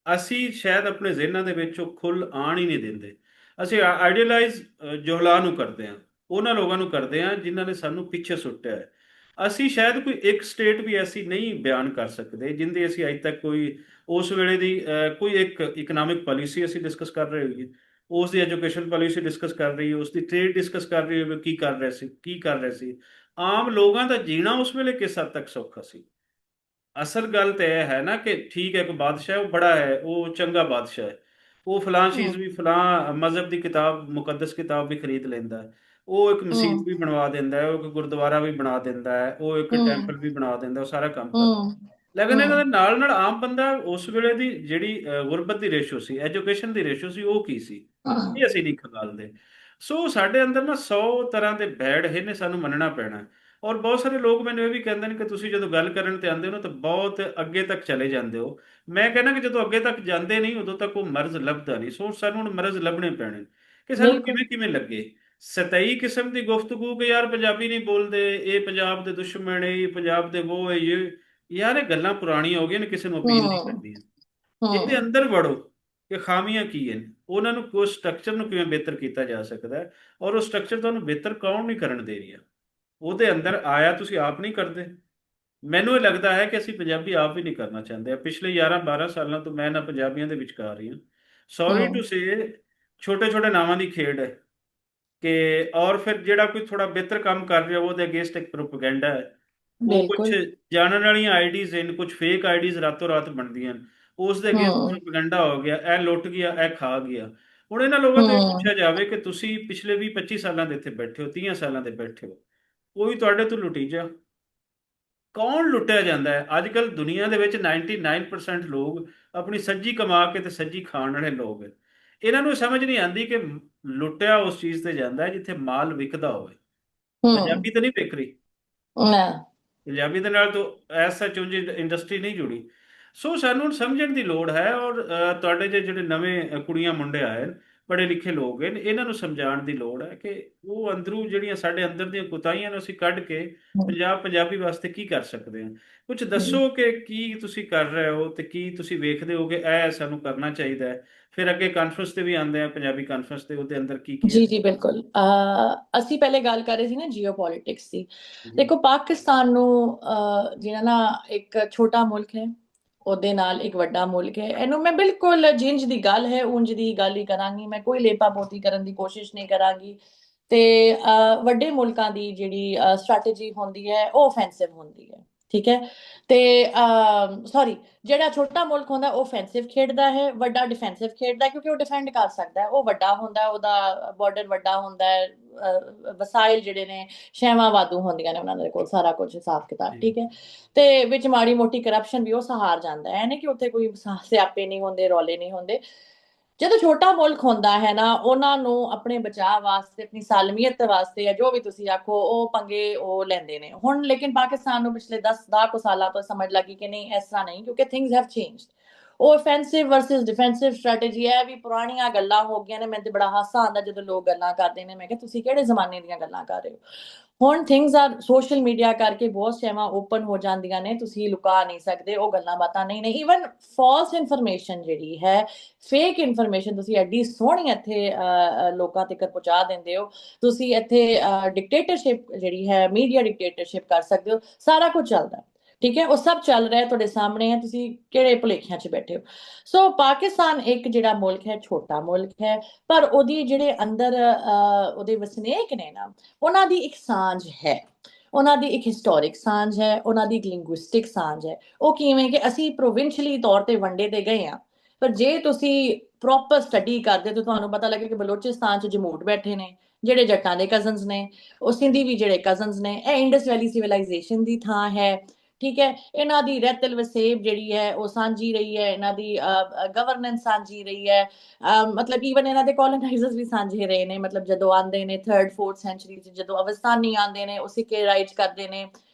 ਅਸੀਂ ਸ਼ਾਇਦ ਆਪਣੇ ਜ਼ਿਹਨਾਂ ਦੇ ਵਿੱਚ ਉਹ ਖੁੱਲ੍ਹ ਆਣ ਹੀ ਨਹੀਂ ਦਿੰਦੇ। ਅਸੀਂ ਆਈਡੀਅਲਾਈਜ਼ ਜੋਹਲਾ ਨੂੰ ਕਰਦੇ ਹਾਂ, ਉਹਨਾਂ ਲੋਕਾਂ ਨੂੰ ਕਰਦੇ ਹਾਂ ਜਿਨ੍ਹਾਂ ਨੇ ਸਾਨੂੰ ਪਿੱਛੇ ਸੁੱਟਿਆ ਹੈ। ਅਸੀਂ ਸ਼ਾਇਦ ਕੋਈ ਇੱਕ ਸਟੇਟ ਵੀ ਐਸੀ ਨਹੀਂ ਬਿਆਨ ਕਰ ਸਕਦੇ ਜਿੰਦੀ ਅਸੀਂ ਅੱਜ ਤੱਕ ਕੋਈ ਉਸ ਵੇਲੇ ਦੀ ਕੋਈ ਇੱਕ ਇਕਨੋਮਿਕ ਪਾਲਿਸੀ ਅਸੀਂ ਡਿਸਕਸ ਕਰ ਰਹੇ ਹੋਈਏ, ਉਸ ਦੀ ਐਜੂਕੇਸ਼ਨ ਪਾਲਿਸੀ ਡਿਸਕਸ ਕਰ ਰਹੀ ਹੈ, ਉਸ ਦੀ ਟ੍ਰੇਡ ਡਿਸਕਸ ਕਰ ਰਹੀ ਹੋਵੇ, ਕੀ ਕਰ ਰਹੇ ਸੀ, ਕੀ ਕਰ ਰਹੇ ਸੀ। ਆਮ ਲੋਕਾਂ ਦਾ ਜੀਣਾ ਉਸ ਵੇਲੇ ਕਿਸ ਹੱਦ ਤੱਕ ਸੌਖਾ ਸੀ। ਅਸਲ ਗੱਲ ਤਾਂ ਇਹ ਹੈ ਨਾ ਕਿ ਠੀਕ ਹੈ, ਇੱਕ ਬਾਦਸ਼ਾਹ ਹੈ, ਉਹ ਬੜਾ ਹੈ, ਉਹ ਚੰਗਾ ਬਾਦਸ਼ਾਹ ਹੈ, ਉਹ ਫਲਾਂ ਚੀਜ਼ ਹਮ ਵੀ, ਫਲਾਂ ਮਜ਼ਹਬ ਦੀ ਕਿਤਾਬ, ਮੁਕੱਦਸ ਕਿਤਾਬ ਵੀ ਖਰੀਦ ਲੈਂਦਾ ਹੈ, ਉਹ ਇੱਕ ਮਸੀਤ ਵੀ ਹਮ ਬਣਵਾ ਦਿੰਦਾ ਹੈ, ਉਹ ਇੱਕ ਗੁਰਦੁਆਰਾ ਵੀ ਬਣਾ ਦਿੰਦਾ ਹੈ, ਉਹ ਇੱਕ ਹਮ ਟੈਂਪਲ ਵੀ ਬਣਾ ਦਿੰਦਾ, ਉਹ ਸਾਰਾ ਕੰਮ ਕਰਦਾ। ਹਮ ਲੇਕਿਨ ਇਹਨਾਂ ਦੇ ਹਮ ਨਾਲ ਨਾਲ ਆਮ ਬੰਦਾ ਉਸ ਵੇਲੇ ਦੀ ਜਿਹੜੀ ਗੁਰਬਤ ਦੀ ਰੇਸ਼ੋ ਸੀ, ਐਜੂਕੇਸ਼ਨ ਦੀ ਰੇਸ਼ੋ ਸੀ, ਉਹ ਕੀ ਸੀ, ਇਹ ਅਸੀਂ ਨਹੀਂ ਖੰਗਾਲਦੇ। ਸੋ ਸਾਡੇ ਅੰਦਰ ਨਾ 100 ਤਰ੍ਹਾਂ ਦੇ ਬੈਡ ਹੈ ਨੇ, ਸਾਨੂੰ ਮੰਨਣਾ ਪੈਣਾ। ਔਰ ਬਹੁਤ ਸਾਰੇ ਲੋਕ ਮੈਨੂੰ ਇਹ ਵੀ ਕਹਿੰਦੇ ਨੇ ਕਿ ਤੁਸੀਂ ਜਦੋਂ ਗੱਲ ਕਰਨ ਤੇ ਆਉਂਦੇ ਹੋ ਨਾ ਤਾਂ ਬਹੁਤ ਅੱਗੇ ਤੱਕ ਚਲੇ ਜਾਂਦੇ ਹੋ। ਮੈਂ ਕਹਿੰਦਾ ਕਿ ਜਦੋਂ ਅੱਗੇ ਤੱਕ ਜਾਂਦੇ ਨਹੀਂ ਉਦੋਂ ਤੱਕ ਉਹ ਮਰਜ਼ ਲੱਭਦਾ ਨਹੀਂ। ਸੋ ਸਾਨੂੰ ਹੁਣ ਮਰਜ਼ ਲੱਭਣੇ ਪੈਣੇ ਕਿ ਸਾਨੂੰ ਬਿਲਕੁਲ ਕਿਵੇਂ ਕਿਵੇਂ ਲੱਗੇ। ਸਤਹੀ ਕਿਸਮ ਦੀ ਗੁਫ਼ਤਗੂ ਕਿ ਯਾਰ ਪੰਜਾਬੀ ਨਹੀਂ ਬੋਲਦੇ, ਇਹ ਪੰਜਾਬ ਦੇ ਦੁਸ਼ਮਣ ਹੈ, ਇਹ ਪੰਜਾਬ ਦੇ ਉਹ ਹੈ, ਇਹ ਯਾਰ ਇਹ ਗੱਲਾਂ ਪੁਰਾਣੀਆਂ ਹੋ ਗਈਆਂ ਨੇ, ਕਿਸੇ ਨੂੰ ਅਪੀਲ ਨਹੀਂ ਹਮ ਕਰਦੀਆਂ। ਇਹਦੇ ਹਮ ਅੰਦਰ ਵੜੋ ਕਿ ਖਾਮੀਆਂ ਕੀ ਹਨ, ਉਹਨਾਂ ਨੂੰ ਉਸ ਸਟਰਕਚਰ ਨੂੰ ਕਿਵੇਂ ਬਿਹਤਰ ਕੀਤਾ ਜਾ ਸਕਦਾ ਹੈ, ਔਰ ਉਹ ਸਟਰਕਚਰ ਤੁਹਾਨੂੰ ਬਿਹਤਰ ਕੌਣ ਨਹੀਂ ਕਰਨ ਦੇ ਰਿਹਾ। ਉਹਦੇ ਅੰਦਰ ਆਇਆ ਤੁਸੀਂ ਆਪ ਨਹੀਂ ਕਰਦੇ। ਮੈਨੂੰ ਇਹ ਲੱਗਦਾ ਹੈ ਕਿ ਅਸੀਂ ਪੰਜਾਬੀ ਆਪ ਵੀ ਨਹੀਂ ਕਰਨਾ ਚਾਹੁੰਦੇ। ਪਿਛਲੇ 11-12 ਸਾਲਾਂ ਤੋਂ ਮੈਂ ਨਾ ਪੰਜਾਬੀਆਂ ਦੇ ਵਿਚਕਾਰ ਹੀ ਹਾਂ। ਸੌਰੀ ਟੂ ਹਮ ਸੇ, ਛੋਟੇ ਛੋਟੇ ਨਾਵਾਂ ਦੀ ਖੇਡ ਹੈ ਕਿ ਔਰ ਫਿਰ ਜਿਹੜਾ ਕੋਈ ਥੋੜਾ ਬਿਹਤਰ ਕੰਮ ਕਰ ਰਿਹਾ ਉਹਦੇ ਅਗੇਂਸਟ ਇੱਕ ਪ੍ਰੋਪਗੈਂਡਾ ਹੈ। ਉਹ ਕੁਝ ਬਿਲਕੁਲ ਜਾਣਨ ਵਾਲੀਆਂ ਆਈਡੀਜ਼ ਹਨ, ਕੁਝ ਫੇਕ ਆਈਡੀਜ਼ ਰਾਤੋਂ ਰਾਤ ਬਣਦੀਆਂ ਹਨ, ਉਸ ਦੇ ਅਗੇਂਸਟ ਹਮ ਪ੍ਰੋਪਗੈਂਡਾ ਹੋ ਗਿਆ, ਇਹ ਲੁੱਟ ਗਿਆ, ਇਹ ਖਾ ਗਿਆ। ਹੁਣ ਇਹਨਾਂ ਲੋਕਾਂ ਤੋਂ ਇਹ ਹਮ ਪੁੱਛਿਆ ਜਾਵੇ ਕਿ ਤੁਸੀਂ ਪਿਛਲੇ 20-25 ਸਾਲਾਂ ਦੇ ਇੱਥੇ ਬੈਠੇ ਹੋ, 30 ਸਾਲਾਂ ਦੇ ਬੈਠੇ ਹੋ, ਕੋਈ ਤੁਹਾਡੇ ਤੋਂ ਲੁੱਟੀ ਜਾ। ਕੌਣ ਲੁੱਟਿਆ ਜਾਂਦਾ ਹੈ ਅੱਜ ਕੱਲ ਦੁਨੀਆ ਦੇ ਵਿੱਚ? 99% ਲੋਕ ਆਪਣੀ ਸੱਜੀ ਕਮਾ ਕੇ ਤੇ ਸੱਜੀ ਖਾਣ ਵਾਲੇ ਲੋਕ ਹੈ। ਇਹਨਾਂ ਨੂੰ ਸਮਝ ਨਹੀਂ ਆਉਂਦੀ ਕਿ ਲੁੱਟਿਆ ਉਸ ਚੀਜ਼ ਤੇ ਜਾਂਦਾ ਹੈ ਜਿੱਥੇ ਮਾਲ ਵਿਕਦਾ ਹੋਵੇ। ਹਮ ਪੰਜਾਬੀ ਤਾਂ ਨਹੀਂ ਵਿਕ ਰਹੀ, ਨਾ ਪੰਜਾਬੀ ਦੇ ਨਾਲ ਤਾਂ ਐਸਾ ਚੁੰਝ ਇੰਡਸਟਰੀ ਨਹੀਂ ਜੁੜੀ। ਸੋ ਸਾਨੂੰ ਹੁਣ ਸਮਝਣ ਦੀ ਲੋੜ ਹੈ। ਔਰ ਤੁਹਾਡੇ ਜਿਹੜੇ ਨਵੇਂ ਕੁੜੀਆਂ ਮੁੰਡੇ ਆਏ ਨੇ, ਪੜ੍ਹੇ ਲਿਖੇ ਲੋਕ ਹਨ, ਇਹਨਾਂ ਨੂੰ ਸਮਝਾਉਣ ਦੀ ਲੋੜ ਹੈ ਕਿ ਉਹ ਅੰਦਰੋਂ ਜਿਹੜੀਆਂ ਸਾਡੇ ਅੰਦਰ ਦੀਆਂ ਕੁਤਾਹੀਆਂ ਨੂੰ ਅਸੀਂ ਕੱਢ ਕੇ ਪੰਜਾਬੀ ਵਾਸਤੇ ਕੀ ਕਰ ਸਕਦੇ ਹਾਂ। ਕੁਝ ਦੱਸੋ ਕਿ ਕੀ ਤੁਸੀਂ ਕਰ ਰਹੇ ਹੋ ਤੇ ਕੀ ਤੁਸੀਂ ਵੇਖਦੇ ਹੋ ਕਿ ਇਹ ਸਾਨੂੰ ਕਰਨਾ ਚਾਹੀਦਾ ਹੈ। ਫਿਰ ਅੱਗੇ ਕਾਨਫਰੰਸ ਤੇ ਵੀ ਆਉਂਦੇ ਆ, ਪੰਜਾਬੀ ਕਾਨਫਰੰਸ ਤੇ, ਉਹਦੇ ਅੰਦਰ ਕੀ ਕੀ ਹੈ। ਜੀ ਜੀ ਬਿਲਕੁਲ ਅਸੀਂ ਪਹਿਲੇ ਗੱਲ ਕਰ ਰਹੇ ਸੀ ਨਾ ਜੀਓਪੋਲਿਟਿਕਸ ਦੀ। ਜੀ ਦੇਖੋ ਪਾਕਿਸਤਾਨ ਨੂੰ ਜਿਹੜਾ ਨਾ ਇੱਕ ਛੋਟਾ ਮੁਲਕ ਹੈ, ਉਹਦੇ ਨਾਲ ਇੱਕ ਵੱਡਾ ਮੁਲਕ ਹੈ, ਇਹਨੂੰ ਮੈਂ ਬਿਲਕੁਲ ਜਿੰਜ ਦੀ ਗੱਲ ਹੈ ਉਂਝ ਦੀ ਗੱਲ ਹੀ ਕਰਾਂਗੀ। ਮੈਂ ਕੋਈ ਲੇਪਾ ਪੋਤੀ ਕਰਨ ਦੀ ਕੋਸ਼ਿਸ਼ ਨਹੀਂ ਕਰਾਂਗੀ। ਤੇ ਵੱਡੇ ਮੁਲਕਾਂ ਦੀ ਜਿਹੜੀ ਸਟ੍ਰੈਟੇਜੀ ਹੁੰਦੀ ਹੈ ਉਹ ਆਫੈਂਸਿਵ ਹੁੰਦੀ ਹੈ, ਠੀਕ ਹੈ। ਤੇ ਸੌਰੀ, ਜਿਹੜਾ ਛੋਟਾ ਮੁਲਕ ਹੁੰਦਾ ਉਹ ਆਫੈਂਸਿਵ ਖੇਡਦਾ ਹੈ, ਵੱਡਾ ਡਿਫੈਂਸਿਵ ਖੇਡਦਾ ਹੈ, ਕਿਉਂਕਿ ਉਹ ਡਿਫੈਂਡ ਕਰ ਸਕਦਾ ਹੈ, ਉਹ ਵੱਡਾ ਹੁੰਦਾ, ਉਹਦਾ ਬਾਰਡਰ ਵੱਡਾ ਹੁੰਦਾ ਹੈ, ਵਸਾਇਲ ਜਿਹੜੇ ਨੇ, ਸ਼ੈਵਾਂ ਵਾਧੂ ਹੁੰਦੀਆਂ ਨੇ ਉਹਨਾਂ ਦੇ ਕੋਲ, ਸਾਰਾ ਕੁਝ ਹਿਸਾਬ ਕਿਤਾਬ, ਜੀ ਠੀਕ ਹੈ। ਤੇ ਵਿੱਚ ਮਾੜੀ ਮੋਟੀ ਕਰਪਸ਼ਨ ਵੀ ਉਹ ਸਹਾਰ ਜਾਂਦਾ ਹੈ, ਨਹੀਂ ਕਿ ਉੱਥੇ ਕੋਈ ਸਿਆਪੇ ਨਹੀਂ ਹੁੰਦੇ, ਰੌਲੇ ਨਹੀਂ ਹੁੰਦੇ। ਜਦੋਂ ਛੋਟਾ ਮੁਲਕ ਹੁੰਦਾ ਹੈ ਨਾ, ਉਹਨਾਂ ਨੂੰ ਆਪਣੇ ਬਚਾਅ ਵਾਸਤੇ, ਆਪਣੀ ਸਾਲਮੀਅਤ ਵਾਸਤੇ, ਜਾਂ ਜੋ ਵੀ ਤੁਸੀਂ ਆਖੋ, ਉਹ ਪੰਗੇ ਉਹ ਲੈਂਦੇ ਨੇ। ਹੁਣ ਲੇਕਿਨ ਪਾਕਿਸਤਾਨ ਨੂੰ ਪਿਛਲੇ 10 ਕੁ ਸਾਲਾਂ ਤੋਂ ਸਮਝ ਲੱਗੀ ਕਿ ਨਹੀਂ, ਇਸ ਤਰ੍ਹਾਂ ਨਹੀਂ, ਕਿਉਂਕਿ ਥਿੰਗਸ ਹੈਵ ਚੇਂਜਡ। ਉਹ offensive versus defensive strategy ਹੈ ਵੀ ਪੁਰਾਣੀਆਂ ਗੱਲਾਂ ਹੋ ਗਈਆਂ ਨੇ। ਮੈਨੂੰ ਤੇ ਬੜਾ ਹਾਸਾ ਆਉਂਦਾ ਜਦੋਂ ਲੋਕ ਗੱਲਾਂ ਕਰਦੇ ਨੇ, ਮੈਂ ਕਿਹਾ ਤੁਸੀਂ ਕਿਹੜੇ ਜ਼ਮਾਨੇ ਦੀਆਂ ਗੱਲਾਂ ਕਰ ਰਹੇ ਹੋ। ਹੁਣ ਥਿੰਗਸ ਆਰ, ਸੋਸ਼ਲ ਮੀਡੀਆ ਕਰਕੇ ਬਹੁਤ ਸ਼ੈਵਾਂ ਓਪਨ ਹੋ ਜਾਂਦੀਆਂ ਨੇ, ਤੁਸੀਂ ਲੁਕਾ ਨਹੀਂ ਸਕਦੇ ਉਹ ਗੱਲਾਂ ਬਾਤਾਂ। ਨਹੀਂ ਨਹੀਂ, ਈਵਨ ਫਾਲਸ ਇਨਫੋਰਮੇਸ਼ਨ ਜਿਹੜੀ ਹੈ, ਫੇਕ ਇਨਫੋਰਮੇਸ਼ਨ ਤੁਸੀਂ ਐਡੀ ਸੋਹਣੀ ਇੱਥੇ ਲੋਕਾਂ ਤੱਕ ਪਹੁੰਚਾ ਦਿੰਦੇ ਹੋ। ਤੁਸੀਂ ਇੱਥੇ ਡਿਕਟੇਟਰਸ਼ਿਪ ਜਿਹੜੀ ਹੈ, ਮੀਡੀਆ ਡਿਕਟੇਟਰਸ਼ਿਪ ਕਰ ਸਕਦੇ ਹੋ, ਸਾਰਾ ਕੁਝ ਚੱਲਦਾ, ਠੀਕ ਹੈ। ਉਹ ਸਭ ਚੱਲ ਰਿਹਾ ਤੁਹਾਡੇ ਸਾਹਮਣੇ ਹੈ, ਤੁਸੀਂ ਕਿਹੜੇ ਭੁਲੇਖਿਆਂ 'ਚ ਬੈਠੇ ਹੋ। ਸੋ ਪਾਕਿਸਤਾਨ ਇੱਕ ਜਿਹੜਾ ਮੁਲਕ ਹੈ, ਛੋਟਾ ਮੁਲਕ ਹੈ, ਪਰ ਉਹਦੀ ਜਿਹੜੇ ਅੰਦਰ ਉਹਦੇ ਵਸਨੀਕ ਨੇ ਨਾ, ਉਹਨਾਂ ਦੀ ਇੱਕ ਸਾਂਝ ਹੈ, ਉਹਨਾਂ ਦੀ ਇੱਕ ਹਿਸਟੋਰਿਕ ਸਾਂਝ ਹੈ, ਉਹਨਾਂ ਦੀ ਇੱਕ ਲਿੰਗੁਇਸਟਿਕ ਸਾਂਝ ਹੈ। ਉਹ ਕਿਵੇਂ ਕਿ ਅਸੀਂ ਪ੍ਰੋਵਿੰਸ਼ਲੀ ਤੌਰ ਤੇ ਵੰਡੇ ਤੇ ਗਏ ਹਾਂ, ਪਰ ਜੇ ਤੁਸੀਂ ਪ੍ਰੋਪਰ ਸਟੱਡੀ ਕਰਦੇ ਤਾਂ ਤੁਹਾਨੂੰ ਪਤਾ ਲੱਗੇ ਕਿ ਬਲੋਚਿਸਤਾਨ 'ਚ ਜਮੂਟ ਬੈਠੇ ਨੇ ਜਿਹੜੇ ਜੱਟਾਂ ਦੇ ਕਜ਼ਨਸ ਨੇ, ਉਹ ਸਿੰਧੀ ਵੀ ਜਿਹੜੇ ਕਜ਼ਨਸ ਨੇ, ਇਹ ਇੰਡਸ ਵੈਲੀ ਸਿਵਲਾਈਜੇਸ਼ਨ ਦੀ ਥਾਂ ਹੈ, ਠੀਕ ਹੈ। ਇਹਨਾਂ ਦੀ ਰਹਿਤਲ ਵਸੇਬ ਜਿਹੜੀ ਹੈ ਉਹ ਸਾਂਝੀ ਰਹੀ ਹੈ, ਇਹਨਾਂ ਦੀ ਗਵਰਨੈਂਸ ਸਾਂਝੀ ਰਹੀ ਹੈ। ਮਤਲਬ ਈਵਨ ਇਹਨਾਂ ਦੇ ਕੋਲੋਨਾਈਜ਼ਰਸ ਵੀ ਸਾਂਝੇ ਰਹੇ ਨੇ। ਮਤਲਬ ਜਦੋਂ ਆਉਂਦੇ ਨੇ 3rd 4th ਸੈਂਚੁਰੀ 'ਚ, ਜਦੋਂ ਅਵਸਥਾਨੀ ਆਉਂਦੇ ਨੇ, ਉਹ ਸਿੱਕੇ ਰਾਈਜ ਕਰਦੇ ਨੇ,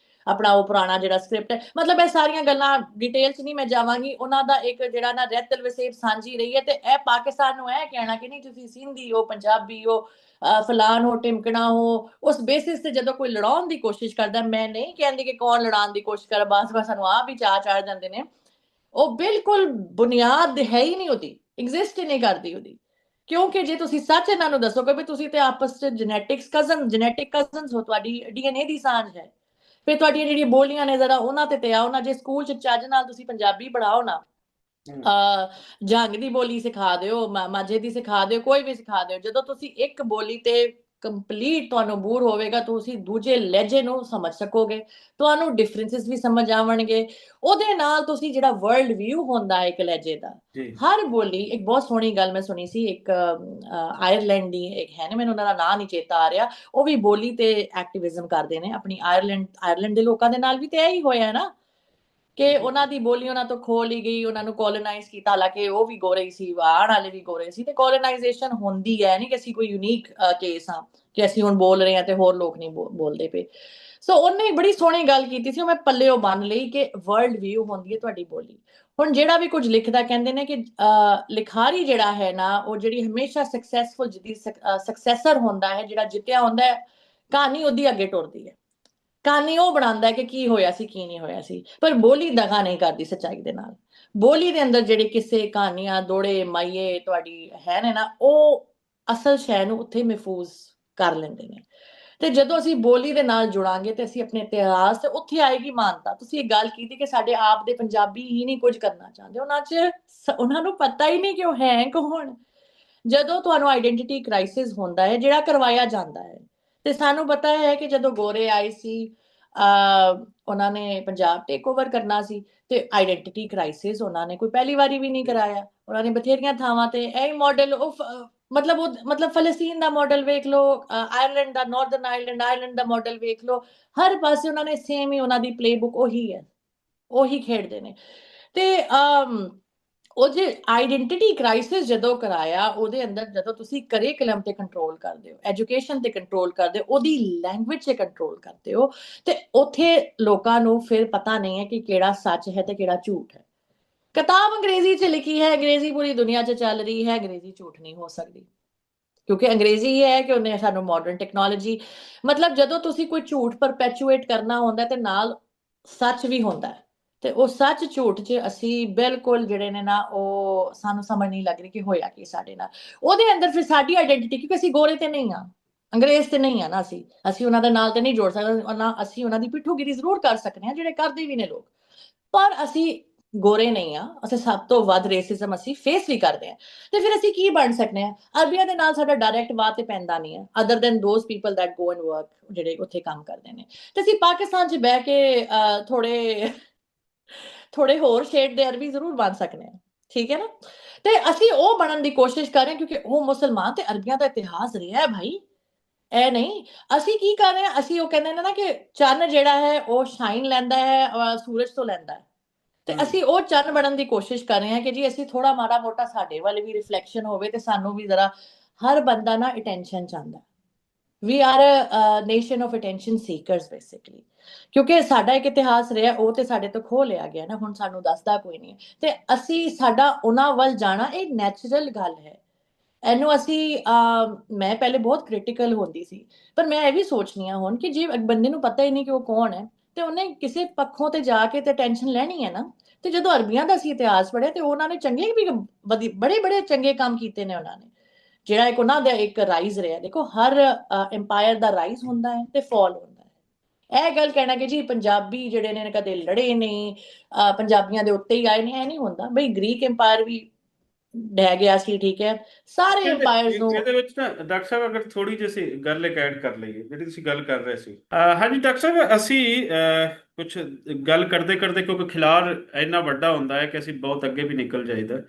ਆਪਣਾ ਉਹ ਪੁਰਾਣਾ ਜਿਹੜਾ ਸਕ੍ਰਿਪਟ ਹੈ, ਮਤਲਬ ਇਹ ਸਾਰੀਆਂ ਗੱਲਾਂ ਡਿਟੇਲ 'ਚ ਨਹੀਂ ਮੈਂ ਜਾਵਾਂਗੀ। ਉਹਨਾਂ ਦਾ ਇੱਕ ਜਿਹੜਾ ਨਾ ਰਹਿਤਲ ਵਸੇਬ ਸਾਂਝੀ ਰਹੀ ਹੈ, ਤੇ ਇਹ ਪਾਕਿਸਤਾਨ ਨੂੰ ਇਹ ਕਹਿਣਾ ਕਿ ਨਹੀਂ ਤੁਸੀਂ ਸਿੰਧੀ ਹੋ, ਪੰਜਾਬੀ ਹੋ, ਫਲਾਨ ਹੋ, ਟਿਮਕਣਾ ਹੋ, ਉਸ ਬੇਸਿਸ ਤੇ ਜਦੋਂ ਕੋਈ ਲੜਾਉਣ ਦੀ ਕੋਸ਼ਿਸ਼ ਕਰਦਾ, ਮੈਂ ਨਹੀਂ ਕਹਿੰਦੀ ਕਿ ਕੌਣ ਲੜਾਉਣ ਦੀ ਕੋਸ਼ਿਸ਼ ਕਰ, ਬਸ ਸਾਨੂੰ ਆਪ ਹੀ ਚਾਅ ਚੜ ਜਾਂਦੇ ਨੇ, ਉਹ ਬਿਲਕੁਲ ਬੁਨਿਆਦ ਹੈ ਹੀ ਨਹੀਂ ਉਹਦੀ, ਐਗਜ਼ਿਸਟ ਹੀ ਨਹੀਂ ਕਰਦੀ ਉਹਦੀ। ਕਿਉਂਕਿ ਜੇ ਤੁਸੀਂ ਸੱਚ ਇਹਨਾਂ ਨੂੰ ਦੱਸੋਗੇ ਵੀ ਤੁਸੀਂ ਤੇ ਆਪਸ ਚ ਜੈਨੇਟਿਕ ਕਜ਼ਨਸ ਹੋ, ਤੁਹਾਡੀ ਡੀਐਨਏ ਦੀ ਸਾਂਝ ਹੈ, ਫਿਰ ਤੁਹਾਡੀਆਂ ਜਿਹੜੀਆਂ ਬੋਲੀਆਂ ਨੇ ਜ਼ਰਾ ਉਹਨਾਂ ਤੇ ਆਓ ਨਾ। ਜੇ ਸਕੂਲ ਚ ਚੱਜ ਨਾਲ ਤੁਸੀਂ ਪੰਜਾਬੀ ਪੜਾਓ ਨਾ, ਜੰਗ ਦੀ ਬੋਲੀ ਸਿਖਾ ਦਿਓ, ਮਾਝੇ ਦੀ ਸਿਖਾ ਦਿਓ, ਕੋਈ ਵੀ ਸਿਖਾ ਦਿਓ, ਜਦੋਂ ਤੁਸੀਂ ਇੱਕ ਬੋਲੀ ਤੇ ਕੰਪਲੀਟ ਤੁਹਾਨੂੰ ਬੂਰ ਹੋਵੇਗਾ, ਤੁਸੀਂ ਦੂਜੇ ਲਹਿਜੇ ਨੂੰ ਸਮਝ ਸਕੋਗੇ, ਤੁਹਾਨੂੰ ਡਿਫਰੈਂਸਿਸ ਵੀ ਸਮਝ ਆਵਣਗੇ। ਉਹਦੇ ਨਾਲ ਤੁਸੀਂ ਜਿਹੜਾ ਵਰਲਡ ਵਿਊ ਹੁੰਦਾ ਹੈ ਇੱਕ ਲਹਿਜੇ ਦਾ, ਹਰ ਬੋਲੀ ਇੱਕ ਬਹੁਤ ਸੋਹਣੀ ਗੱਲ ਮੈਂ ਸੁਣੀ ਸੀ, ਇੱਕ ਆਇਰਲੈਂਡ ਦੀ ਇੱਕ ਹੈ ਨੇ, ਮੈਨੂੰ ਉਹਨਾਂ ਦਾ ਨਾਂ ਨਹੀਂ ਚੇਤਾ ਆ ਰਿਹਾ, ਉਹ ਵੀ ਬੋਲੀ ਤੇ ਐਕਟਿਵਿਜ਼ਮ ਕਰਦੇ ਨੇ ਆਪਣੀ। ਆਇਰਲੈਂਡ ਦੇ ਲੋਕਾਂ ਦੇ ਨਾਲ ਵੀ ਤੇ ਇਹੀ ਹੋਇਆ ਨਾ, ਕਿ ਉਹਨਾਂ ਦੀ ਬੋਲੀ ਉਹਨਾਂ ਤੋਂ ਖੋਹ ਲਈ ਗਈ, ਉਹਨਾਂ ਨੂੰ ਕੋਲੋਨਾਈਜ਼ ਕੀਤਾ, ਹਾਲਾਂਕਿ ਉਹ ਵੀ ਗੋਰੇ ਸੀ, ਆਉਣ ਵਾਲੇ ਵੀ ਗੋਰੇ ਸੀ, ਤੇ ਕੋਲੋਨਾਈਜੇਸ਼ਨ ਹੁੰਦੀ ਹੈ, ਨਹੀਂ ਕਿ ਅਸੀਂ ਕੋਈ ਯੂਨੀਕ ਕੇਸ ਹਾਂ ਕਿ ਅਸੀਂ ਹੁਣ ਬੋਲ ਰਹੇ ਹਾਂ ਤੇ ਹੋਰ ਲੋਕ ਨਹੀਂ ਬੋਲਦੇ ਪਏ। ਸੋ ਉਹਨੇ ਬੜੀ ਸੋਹਣੀ ਗੱਲ ਕੀਤੀ ਸੀ, ਉਹ ਮੈਂ ਪੱਲਿਓ ਬੰਨ ਲਈ, ਕਿ ਵਰਲਡ ਵਿਊ ਹੁੰਦੀ ਹੈ ਤੁਹਾਡੀ ਬੋਲੀ। ਹੁਣ ਜਿਹੜਾ ਵੀ ਕੁਝ ਲਿਖਦਾ, ਕਹਿੰਦੇ ਨੇ ਕਿ ਲਿਖਾਰੀ ਜਿਹੜਾ ਹੈ ਨਾ, ਉਹ ਜਿਹੜੀ ਹਮੇਸ਼ਾ ਸਕਸੈਸਫੁਲ, ਜਿਹਦੀ ਸਕਸੈਸਰ ਹੁੰਦਾ ਹੈ, ਜਿਹੜਾ ਜਿੱਤਿਆ ਹੁੰਦਾ ਹੈ, ਕਹਾਣੀ ਉਹਦੀ ਅੱਗੇ ਟੁਰਦੀ ਹੈ, ਕਹਾਣੀ ਉਹ ਬਣਾਉਂਦਾ ਹੈ ਕਿ ਕੀ ਹੋਇਆ ਸੀ ਕੀ ਨਹੀਂ ਹੋਇਆ ਸੀ। ਪਰ ਬੋਲੀ ਦਗਾ ਨਹੀਂ ਕਰਦੀ ਸੱਚਾਈ ਦੇ ਨਾਲ। ਬੋਲੀ ਦੇ ਅੰਦਰ ਜਿਹੜੇ ਕਿਸੇ ਕਹਾਣੀਆਂ, ਦੋੜੇ ਮਾਈਏ ਤੁਹਾਡੀ ਹੈ ਨੇ ਨਾ, ਉਹ ਅਸਲ ਸ਼ੈ ਨੂੰ ਉੱਥੇ ਮਹਿਫੂਜ਼ ਕਰ ਲੈਂਦੇ ਨੇ। ਤੇ ਜਦੋਂ ਅਸੀਂ ਬੋਲੀ ਦੇ ਨਾਲ ਜੁੜਾਂਗੇ ਤੇ ਅਸੀਂ ਆਪਣੇ ਇਤਿਹਾਸ ਤੇ, ਉੱਥੇ ਆਏਗੀ ਮਾਨਤਾ। ਤੁਸੀਂ ਇਹ ਗੱਲ ਕੀਤੀ ਕਿ ਸਾਡੇ ਆਪ ਦੇ ਪੰਜਾਬੀ ਹੀ ਨਹੀਂ ਕੁਝ ਕਰਨਾ ਚਾਹੁੰਦੇ, ਉਹਨਾਂ ਨੂੰ ਪਤਾ ਹੀ ਨਹੀਂ ਕਿ ਉਹ ਹੈ ਕੌਣ। ਜਦੋਂ ਤੁਹਾਨੂੰ ਆਈਡੈਂਟੀਟੀ ਕ੍ਰਾਈਸਿਸ ਹੁੰਦਾ ਹੈ, ਜਿਹੜਾ ਕਰਵਾਇਆ ਜਾਂਦਾ ਹੈ, ਤੇ ਸਾਨੂੰ ਪਤਾ ਹੈ ਕਿ ਜਦੋਂ ਗੋਰੇ ਆਏ ਸੀ, ਉਹਨਾਂ ਨੇ ਪੰਜਾਬ ਟੇਕ ਓਵਰ ਕਰਨਾ ਸੀ, ਤੇ ਆਈਡੈਂਟੀਟੀ ਕ੍ਰਾਈਸਿਸ ਉਹਨਾਂ ਨੇ ਕੋਈ ਪਹਿਲੀ ਵਾਰੀ ਵੀ ਨਹੀਂ ਕਰਾਇਆ। ਉਹਨਾਂ ਨੇ ਬਥੇਰੀਆਂ ਥਾਵਾਂ ਤੇ ਇਹ ਮਾਡਲ, ਉਹ ਮਤਲਬ ਫਲਸਤੀਨ ਦਾ ਮਾਡਲ ਵੇਖ ਲਓ, ਆਇਰਲੈਂਡ ਦਾ, ਨਾਰਦਰਨ ਆਇਰਲੈਂਡ ਦਾ ਮਾਡਲ ਵੇਖ ਲਓ, ਹਰ ਪਾਸੇ ਉਹਨਾਂ ਨੇ ਸੇਮ ਹੀ, ਉਹਨਾਂ ਦੀ ਪਲੇਬੁੱਕ ਉਹੀ ਹੈ, ਉਹੀ ਖੇਡਦੇ ਨੇ। ਤੇ ਉਹ ਜੇ ਆਈਡੈਂਟੀਟੀ ਕ੍ਰਾਈਸਿਸ ਜਦੋਂ ਕਰਾਇਆ, ਉਹਦੇ ਅੰਦਰ ਜਦੋਂ ਤੁਸੀਂ ਕਰਿਕੂਲਮ ਤੇ ਕੰਟਰੋਲ ਕਰਦੇ ਹੋ, ਐਜੂਕੇਸ਼ਨ ਤੇ ਕੰਟਰੋਲ ਕਰਦੇ ਹੋ, ਉਹਦੀ ਲੈਂਗੁਏਜ ਤੇ ਕੰਟਰੋਲ ਕਰਦੇ ਹੋ, ਤੇ ਉੱਥੇ ਲੋਕਾਂ ਨੂੰ ਫਿਰ ਪਤਾ ਨਹੀਂ ਹੈ ਕਿ ਕਿਹੜਾ ਸੱਚ ਹੈ ਤੇ ਕਿਹੜਾ ਝੂਠ ਹੈ। ਕਿਤਾਬ ਅੰਗਰੇਜ਼ੀ 'ਚ ਲਿਖੀ ਹੈ, ਅੰਗਰੇਜ਼ੀ ਪੂਰੀ ਦੁਨੀਆ 'ਚ ਚੱਲ ਰਹੀ ਹੈ, ਅੰਗਰੇਜ਼ੀ ਝੂਠ ਨਹੀਂ ਹੋ ਸਕਦੀ, ਕਿਉਂਕਿ ਅੰਗਰੇਜ਼ੀ ਇਹ ਹੈ ਕਿ ਉਹਨੇ ਸਾਨੂੰ ਮਾਡਰਨ ਟੈਕਨੋਲੋਜੀ, ਮਤਲਬ ਜਦੋਂ ਤੁਸੀਂ ਕੋਈ ਝੂਠ ਪਰਪੈਚੁਏਟ ਕਰਨਾ ਹੁੰਦਾ ਤੇ ਨਾਲ ਸੱਚ ਵੀ ਹੁੰਦਾ ਹੈ, ਤੇ ਉਹ ਸੱਚ ਝੂਠ 'ਚ ਅਸੀਂ ਬਿਲਕੁਲ ਜਿਹੜੇ ਨੇ ਨਾ, ਉਹ ਸਾਨੂੰ ਸਮਝ ਨਹੀਂ ਲੱਗ ਰਹੀ ਕਿ ਹੋਇਆ ਕੀ ਸਾਡੇ ਨਾਲ। ਉਹਦੇ ਅੰਦਰ ਫਿਰ ਸਾਡੀ ਆਈਡੈਂਟੀਟੀ, ਕਿਉਂਕਿ ਅਸੀਂ ਗੋਰੇ ਤੇ ਨਹੀਂ ਆ, ਅੰਗਰੇਜ਼ ਤੇ ਨਹੀਂ ਆ ਨਾ, ਅਸੀਂ ਉਹਨਾਂ ਦੇ ਨਾਲ ਤੇ ਨਹੀਂ ਜੋੜ ਸਕਦੇ ਨਾ, ਅਸੀਂ ਉਹਨਾਂ ਦੀ ਪਿੱਠੂਗਿਰੀ ਜ਼ਰੂਰ ਕਰ ਸਕਦੇ ਹਾਂ, ਜਿਹੜੇ ਕਰਦੇ ਵੀ ਨੇ ਲੋਕ, ਪਰ ਅਸੀਂ ਗੋਰੇ ਨਹੀਂ ਆ। ਅਸੀਂ ਸਭ ਤੋਂ ਵੱਧ ਰੇਸਿਜ਼ਮ ਅਸੀਂ ਫੇਸ ਵੀ ਕਰਦੇ ਹਾਂ। ਤੇ ਫਿਰ ਅਸੀਂ ਕੀ ਬਣ ਸਕਦੇ ਹਾਂ? ਅਰਬੀਆਂ ਦੇ ਨਾਲ ਸਾਡਾ ਡਾਇਰੈਕਟ ਵਾਹ ਤੇ ਪੈਂਦਾ ਨਹੀਂ ਹੈ, other than those people that go and work, ਜਿਹੜੇ ਉੱਥੇ ਕੰਮ ਕਰਦੇ ਨੇ। ਤੇ ਅਸੀਂ ਪਾਕਿਸਤਾਨ 'ਚ ਬਹਿ ਕੇ ਥੋੜੇ ਥੋੜੇ ਹੋਰ ਸ਼ੇਡ ਦੇ ਅਰਬੀ ਜ਼ਰੂਰ ਬਣ ਸਕਦੇ ਹਾਂ, ਠੀਕ ਹੈ ਨਾ। ਤੇ ਅਸੀਂ ਉਹ ਬਣਨ ਦੀ ਕੋਸ਼ਿਸ਼ ਕਰ ਰਹੇ ਹਾਂ, ਕਿਉਂਕਿ ਉਹ ਮੁਸਲਮਾਨ ਤੇ ਅਰਬੀਆਂ ਦਾ ਇਤਿਹਾਸ ਰਿਹਾ ਹੈ ਭਾਈ, ਇਹ ਨਹੀਂ। ਅਸੀਂ ਕੀ ਕਰ ਰਹੇ ਹਾਂ? ਅਸੀਂ ਉਹ ਕਹਿੰਦੇ ਨੇ ਨਾ ਕਿ ਚੰਨ ਜਿਹੜਾ ਹੈ ਉਹ ਸ਼ਾਈਨ ਲੈਂਦਾ ਹੈ ਸੂਰਜ ਤੋਂ ਲੈਂਦਾ ਹੈ, ਤੇ ਅਸੀਂ ਉਹ ਚੰਨ ਬਣਨ ਦੀ ਕੋਸ਼ਿਸ਼ ਕਰ ਰਹੇ ਹਾਂ ਕਿ ਜੀ ਅਸੀਂ ਥੋੜਾ ਮਾੜਾ ਮੋਟਾ ਸਾਡੇ ਵੱਲ ਵੀ ਰਿਫਲੈਕਸ਼ਨ ਹੋਵੇ, ਤੇ ਸਾਨੂੰ ਵੀ ਜ਼ਰਾ, ਹਰ ਬੰਦਾ ਨਾ ਅਟੈਂਸ਼ਨ ਚਾਹੁੰਦਾ। We are a nation of attention seekers basically, ਕਿਉਂਕਿ ਸਾਡਾ ਇੱਕ ਇਤਿਹਾਸ ਰਿਹਾ, ਉਹ ਤੇ ਸਾਡੇ ਤੋਂ ਖੋਹ ਲਿਆ ਗਿਆ ਨਾ, ਹੁਣ ਸਾਨੂੰ ਦੱਸਦਾ ਕੋਈ ਨਹੀਂ, ਤੇ ਅਸੀਂ ਸਾਡਾ ਉਹਨਾਂ ਵੱਲ ਜਾਣਾ ਇਹ ਨੈਚੁਰਲ ਗੱਲ ਹੈ। ਇਹਨੂੰ ਅਸੀਂ ਮੈਂ ਪਹਿਲੇ ਬਹੁਤ ਕ੍ਰਿਟੀਕਲ ਹੁੰਦੀ ਸੀ, ਪਰ ਮੈਂ ਇਹ ਵੀ ਸੋਚਨੀ ਹਾਂ ਹੁਣ ਕਿ ਜੇ ਬੰਦੇ ਨੂੰ ਪਤਾ ਹੀ ਨਹੀਂ ਕਿ ਉਹ ਕੌਣ ਹੈ, ਤੇ ਉਹਨੇ ਕਿਸੇ ਪੱਖੋਂ ਤੇ ਜਾ ਕੇ ਤੇ ਟੈਨਸ਼ਨ ਲੈਣੀ ਹੈ ਨਾ। ਤੇ ਜਦੋਂ ਅਰਬੀਆਂ ਦਾ ਸੀ ਇਤਿਹਾਸ ਪੜ੍ਹਿਆ, ਤੇ ਉਹਨਾਂ ਨੇ ਚੰਗੇ ਵੀ ਬੜੇ ਬੜੇ ਚੰਗੇ ਕੰਮ ਕੀਤੇ ਨੇ ਉਹਨਾਂ ਨੇ, ਜਿਹੜਾ ਇੱਕ ਉਹਨਾਂ ਦਾ ਇੱਕ ਰਾਈਜ਼ ਰਿਹਾ। ਦੇਖੋ ਹਰ ਐਮਪਾਇਰ ਦਾ ਰਾਈਜ਼ ਹੁੰਦਾ ਹੈ ਤੇ ਫਾਲ ਹੁੰਦਾ ਹੈ। ਇਹ ਗੱਲ ਕਹਿਣਾ ਕਿ ਜੀ ਪੰਜਾਬੀ ਜਿਹੜੇ ਨੇ ਕਦੇ ਲੜੇ ਨਹੀਂ, ਪੰਜਾਬੀਆਂ ਦੇ ਉੱਤੇ ਹੀ ਆਏ ਨੇ, ਇਹ ਨਹੀਂ ਹੁੰਦਾ ਬਈ। ਗ੍ਰੀਕ ਐਮਪਾਇਰ ਵੀ ਢਹਿ ਗਿਆ ਸੀ, ਠੀਕ ਹੈ, ਸਾਰੇ ਐਮਪਾਇਰਸ ਨੂੰ। ਇਹਦੇ ਵਿੱਚ ਨਾ ਡਾਕਟਰ ਸਾਹਿਬ, ਅਗਰ ਥੋੜੀ ਜਿਹੀ ਅਸੀਂ ਗੱਲ ਇੱਕ ਐਡ ਕਰ ਲਈਏ, ਜਿਹੜੀ ਤੁਸੀਂ ਗੱਲ ਕਰ ਰਹੇ ਸੀ। ਹਾਂਜੀ ਡਾਕਟਰ ਸਾਹਿਬ, ਅਸੀਂ ਕੁਝ ਗੱਲ ਕਰਦੇ ਕਰਦੇ, ਕਿਉਂਕਿ ਖਿਲਾਰ ਇੰਨਾ ਵੱਡਾ ਹੁੰਦਾ ਹੈ ਕਿ ਅਸੀਂ ਬਹੁਤ ਅੱਗੇ ਵੀ ਨਿਕਲ ਜਾਈਦਾ।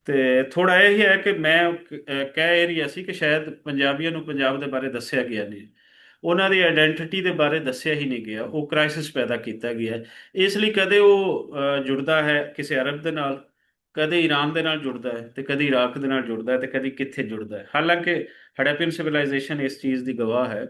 ਤੇ ਥੋੜਾ ਇਹ ਹੀ ਹੈ ਕਿ ਮੈਂ ਕਹਿ ਇਹ ਰਿਹਾ ਸੀ ਕਿ ਸ਼ਾਇਦ ਪੰਜਾਬੀਆਂ ਨੂੰ ਪੰਜਾਬ ਦੇ ਬਾਰੇ ਦੱਸਿਆ ਗਿਆ ਨਹੀਂ, ਉਹਨਾਂ ਦੀ ਆਇਡੈਂਟੀਟੀ ਦੇ ਬਾਰੇ ਦੱਸਿਆ ਹੀ ਨਹੀਂ ਗਿਆ, ਉਹ ਕ੍ਰਾਈਸਿਸ ਪੈਦਾ ਕੀਤਾ ਗਿਆ। ਇਸ ਲਈ ਕਦੇ ਉਹ ਜੁੜਦਾ ਹੈ ਕਿਸੇ ਅਰਬ ਦੇ ਨਾਲ, ਕਦੇ ਈਰਾਨ ਦੇ ਨਾਲ ਜੁੜਦਾ ਹੈ, ਤੇ ਕਦੇ ਇਰਾਕ ਦੇ ਨਾਲ ਜੁੜਦਾ ਹੈ, ਤੇ ਕਦੇ ਕਿੱਥੇ ਜੁੜਦਾ ਹੈ। ਹਾਲਾਂਕਿ ਹੜੱਪੀਅਨ ਸਿਵਲਾਈਜੇਸ਼ਨ ਇਸ ਚੀਜ਼ ਦੀ ਗਵਾਹ ਹੈ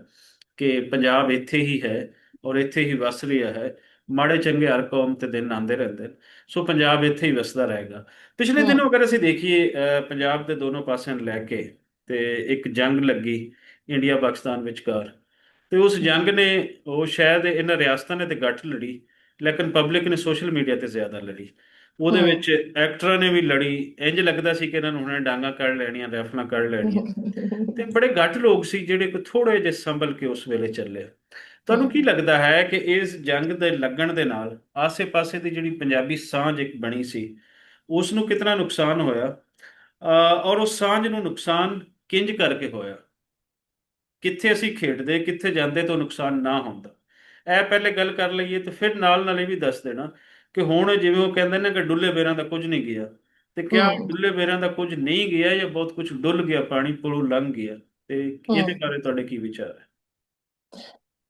ਕਿ ਪੰਜਾਬ ਇੱਥੇ ਹੀ ਹੈ, ਔਰ ਇੱਥੇ ਹੀ ਵਸ ਰਿਹਾ ਹੈ। ਮਾੜੇ ਚੰਗੇ ਹਰ ਕੌਮ ਤੇ ਦਿਨ ਆਉਂਦੇ ਰਹਿੰਦੇ ਨੇ। ਸੋ ਪੰਜਾਬ ਇੱਥੇ ਹੀ ਵਸਦਾ ਰਹੇਗਾ। ਪਿਛਲੇ ਦਿਨੋਂ ਹੂੰ ਅਗਰ ਅਸੀਂ ਦੇਖੀਏ ਪੰਜਾਬ ਦੇ ਦੋਨੋਂ ਪਾਸਿਆਂ ਨੂੰ ਲੈ ਕੇ, ਤੇ ਇੱਕ ਜੰਗ ਲੱਗੀ ਇੰਡੀਆ ਪਾਕਿਸਤਾਨ ਵਿਚਕਾਰ। ਤੇ ਉਸ ਜੰਗ ਨੇ, ਉਹ ਸ਼ਾਇਦ ਇਹਨਾਂ ਰਿਆਸਤਾਂ ਨੇ ਤੇ ਘੱਟ ਲੜੀ, ਲੇਕਿਨ ਪਬਲਿਕ ਨੇ ਸੋਸ਼ਲ ਮੀਡੀਆ ਤੇ ਜ਼ਿਆਦਾ ਲੜੀ। ਉਹਦੇ ਹੂੰ ਵਿੱਚ ਐਕਟਰਾਂ ਨੇ ਵੀ ਲੜੀ। ਇੰਜ ਲੱਗਦਾ ਸੀ ਕਿ ਇਹਨਾਂ ਨੂੰ ਹੁਣੇ ਡਾਂਗਾ ਕੱਢ ਲੈਣੀਆਂ, ਰਾਈਫਲਾਂ ਕੱਢ ਲੈਣੀਆਂ। ਤੇ ਬੜੇ ਘੱਟ ਲੋਕ ਸੀ ਜਿਹੜੇ ਕੋ ਥੋੜੇ ਜਿਹੇ ਸੰਭਲ ਕੇ ਉਸ ਵੇਲੇ ਚੱਲੇ। ਤੁਹਾਨੂੰ ਕੀ ਹੂੰ ਲੱਗਦਾ ਹੈ ਕਿ ਇਸ ਜੰਗ ਦੇ ਲੱਗਣ ਦੇ ਨਾਲ ਆਸੇ-ਪਾਸੇ ਦੀ ਜਿਹੜੀ ਪੰਜਾਬੀ ਸਾਂਝ ਇੱਕ ਬਣੀ ਸੀ, ਉਸ ਨੂੰ ਕਿਤਨਾ ਨੁਕਸਾਨ ਹੋਇਆ? ਔਰ ਉਸ ਸਾਂਝ ਨੂੰ ਨੁਕਸਾਨ ਕਿੰਜ ਕਰਕੇ ਹੋਇਆ? ਕਿੱਥੇ ਅਸੀਂ ਖੇਡਦੇ, ਕਿੱਥੇ ਜਾਂਦੇ ਤਾਂ ਨੁਕਸਾਨ ਨਾ ਹੁੰਦਾ। ਇਹ ਪਹਿਲੇ ਗੱਲ ਕਰ ਲਈਏ, ਤੇ ਫਿਰ ਨਾਲ ਨਾਲ ਇਹ ਵੀ ਦੱਸ ਦੇਣਾ ਕਿ ਹੁਣ ਜਿਵੇਂ ਉਹ ਕਹਿੰਦੇ ਨੇ ਕਿ ਡੁੱਲੇ ਬੇਰਾਂ ਦਾ ਕੁਝ ਨਹੀਂ ਗਿਆ, ਤੇ ਕਿਆ ਹੂੰ ਡੁੱਲੇ ਬੇਰਾਂ ਦਾ ਕੁਝ ਨਹੀਂ ਗਿਆ ਜਾਂ ਬਹੁਤ ਕੁਝ ਡੁੱਲ ਗਿਆ, ਪਾਣੀ ਪੁਲੋਂ ਲੰਘ ਗਿਆ? ਤੇ ਇਹਦੇ ਹੂੰ ਬਾਰੇ ਤੁਹਾਡੇ ਕੀ ਵਿਚਾਰ ਹੈ?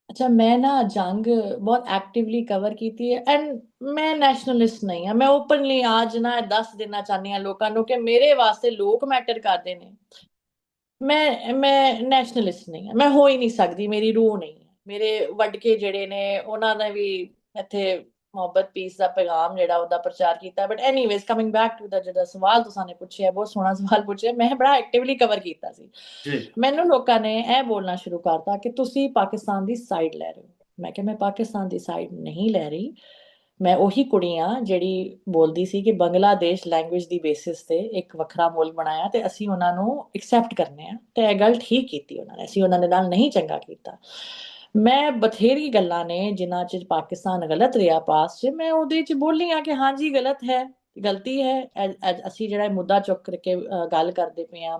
ਅੱਛਾ, ਮੈਂ ਨਾ ਜੰਗ ਬਹੁਤ ਐਕਟਿਵਲੀ ਕਵਰ ਕੀਤੀ ਹੈ। ਐਂਡ ਮੈਂ ਨੈਸ਼ਨਲਿਸਟ ਨਹੀਂ ਹਾਂ। ਮੈਂ ਓਪਨਲੀ ਅੱਜ ਨਾ ਦੱਸ ਦੇਣਾ ਚਾਹੁੰਦੀ ਹਾਂ ਲੋਕਾਂ ਨੂੰ ਕਿ ਮੇਰੇ ਵਾਸਤੇ ਲੋਕ ਮੈਟਰ ਕਰਦੇ ਨੇ। ਮੈਂ ਨੈਸ਼ਨਲਿਸਟ ਨਹੀਂ ਹਾਂ, ਮੈਂ ਹੋ ਹੀ ਨਹੀਂ ਸਕਦੀ, ਮੇਰੀ ਰੂਹ ਨਹੀਂ ਹੈ। ਮੇਰੇ ਵਡਕੇ ਜਿਹੜੇ ਨੇ ਉਹਨਾਂ ਨੇ ਵੀ ਇੱਥੇ ਮੁਹੱਬਤ ਪੀਸ ਦਾ ਪੈਗਾਮ ਜਿਹੜਾ ਉਹਦਾ ਪ੍ਰਚਾਰ ਕੀਤਾ। But anyways, coming back to the ਜਿਹੜਾ ਸਵਾਲ ਤੁਸੀਂ ਪੁੱਛਿਆ, ਬਹੁਤ ਸੋਹਣਾ ਸਵਾਲ ਪੁੱਛਿਆ। ਮੈਂ ਬੜਾ ਐਕਟਿਵਲੀ ਕਵਰ ਕੀਤਾ ਸੀ। ਜੀ। ਮੈਨੂੰ ਲੋਕਾਂ ਨੇ ਇਹ ਬੋਲਣਾ ਸ਼ੁਰੂ ਕਰਤਾ ਕਿ ਤੁਸੀਂ ਪਾਕਿਸਤਾਨ ਦੀ ਸਾਈਡ ਲੈ ਰਹੇ ਹੋ। ਮੈਂ ਕਿਹਾ ਮੈਂ ਪਾਕਿਸਤਾਨ ਦੀ ਸਾਈਡ ਨਹੀਂ ਲੈ ਰਹੀ। ਮੈਂ ਉਹੀ ਕੁੜੀ ਆ ਜਿਹੜੀ ਬੋਲਦੀ ਸੀ ਕਿ ਬੰਗਲਾਦੇਸ਼ ਲੈਂਗੁਏਜ ਦੀ ਬੇਸਿਸ ਤੇ ਇੱਕ ਵੱਖਰਾ ਮੁਲਕ ਬਣਾਇਆ ਤੇ ਅਸੀਂ ਉਹਨਾਂ ਨੂੰ ਐਕਸੈਪਟ ਕਰਨੇ ਆ। ਤੇ ਇਹ ਗੱਲ ਠੀਕ ਕੀਤੀ ਉਹਨਾਂ ਨੇ, ਅਸੀਂ ਉਹਨਾਂ ਦੇ ਨਾਲ ਨਹੀਂ ਚੰਗਾ ਕੀਤਾ। ਮੈਂ ਬਥੇਰੀ ਗੱਲਾਂ ਨੇ ਜਿਨ੍ਹਾਂ 'ਚ ਪਾਕਿਸਤਾਨ ਗਲਤ ਰਿਹਾ ਪਾਸ 'ਚ, ਮੈਂ ਉਹਦੇ 'ਚ ਬੋਲੀ ਆ ਕਿ ਹਾਂਜੀ ਗਲਤ ਹੈ, ਗਲਤੀ ਹੈ। ਅਸੀਂ ਜਿਹੜਾ ਮੁੱਦਾ ਚੁੱਕ ਕਰਕੇ ਗੱਲ ਕਰਦੇ ਪਏ ਆ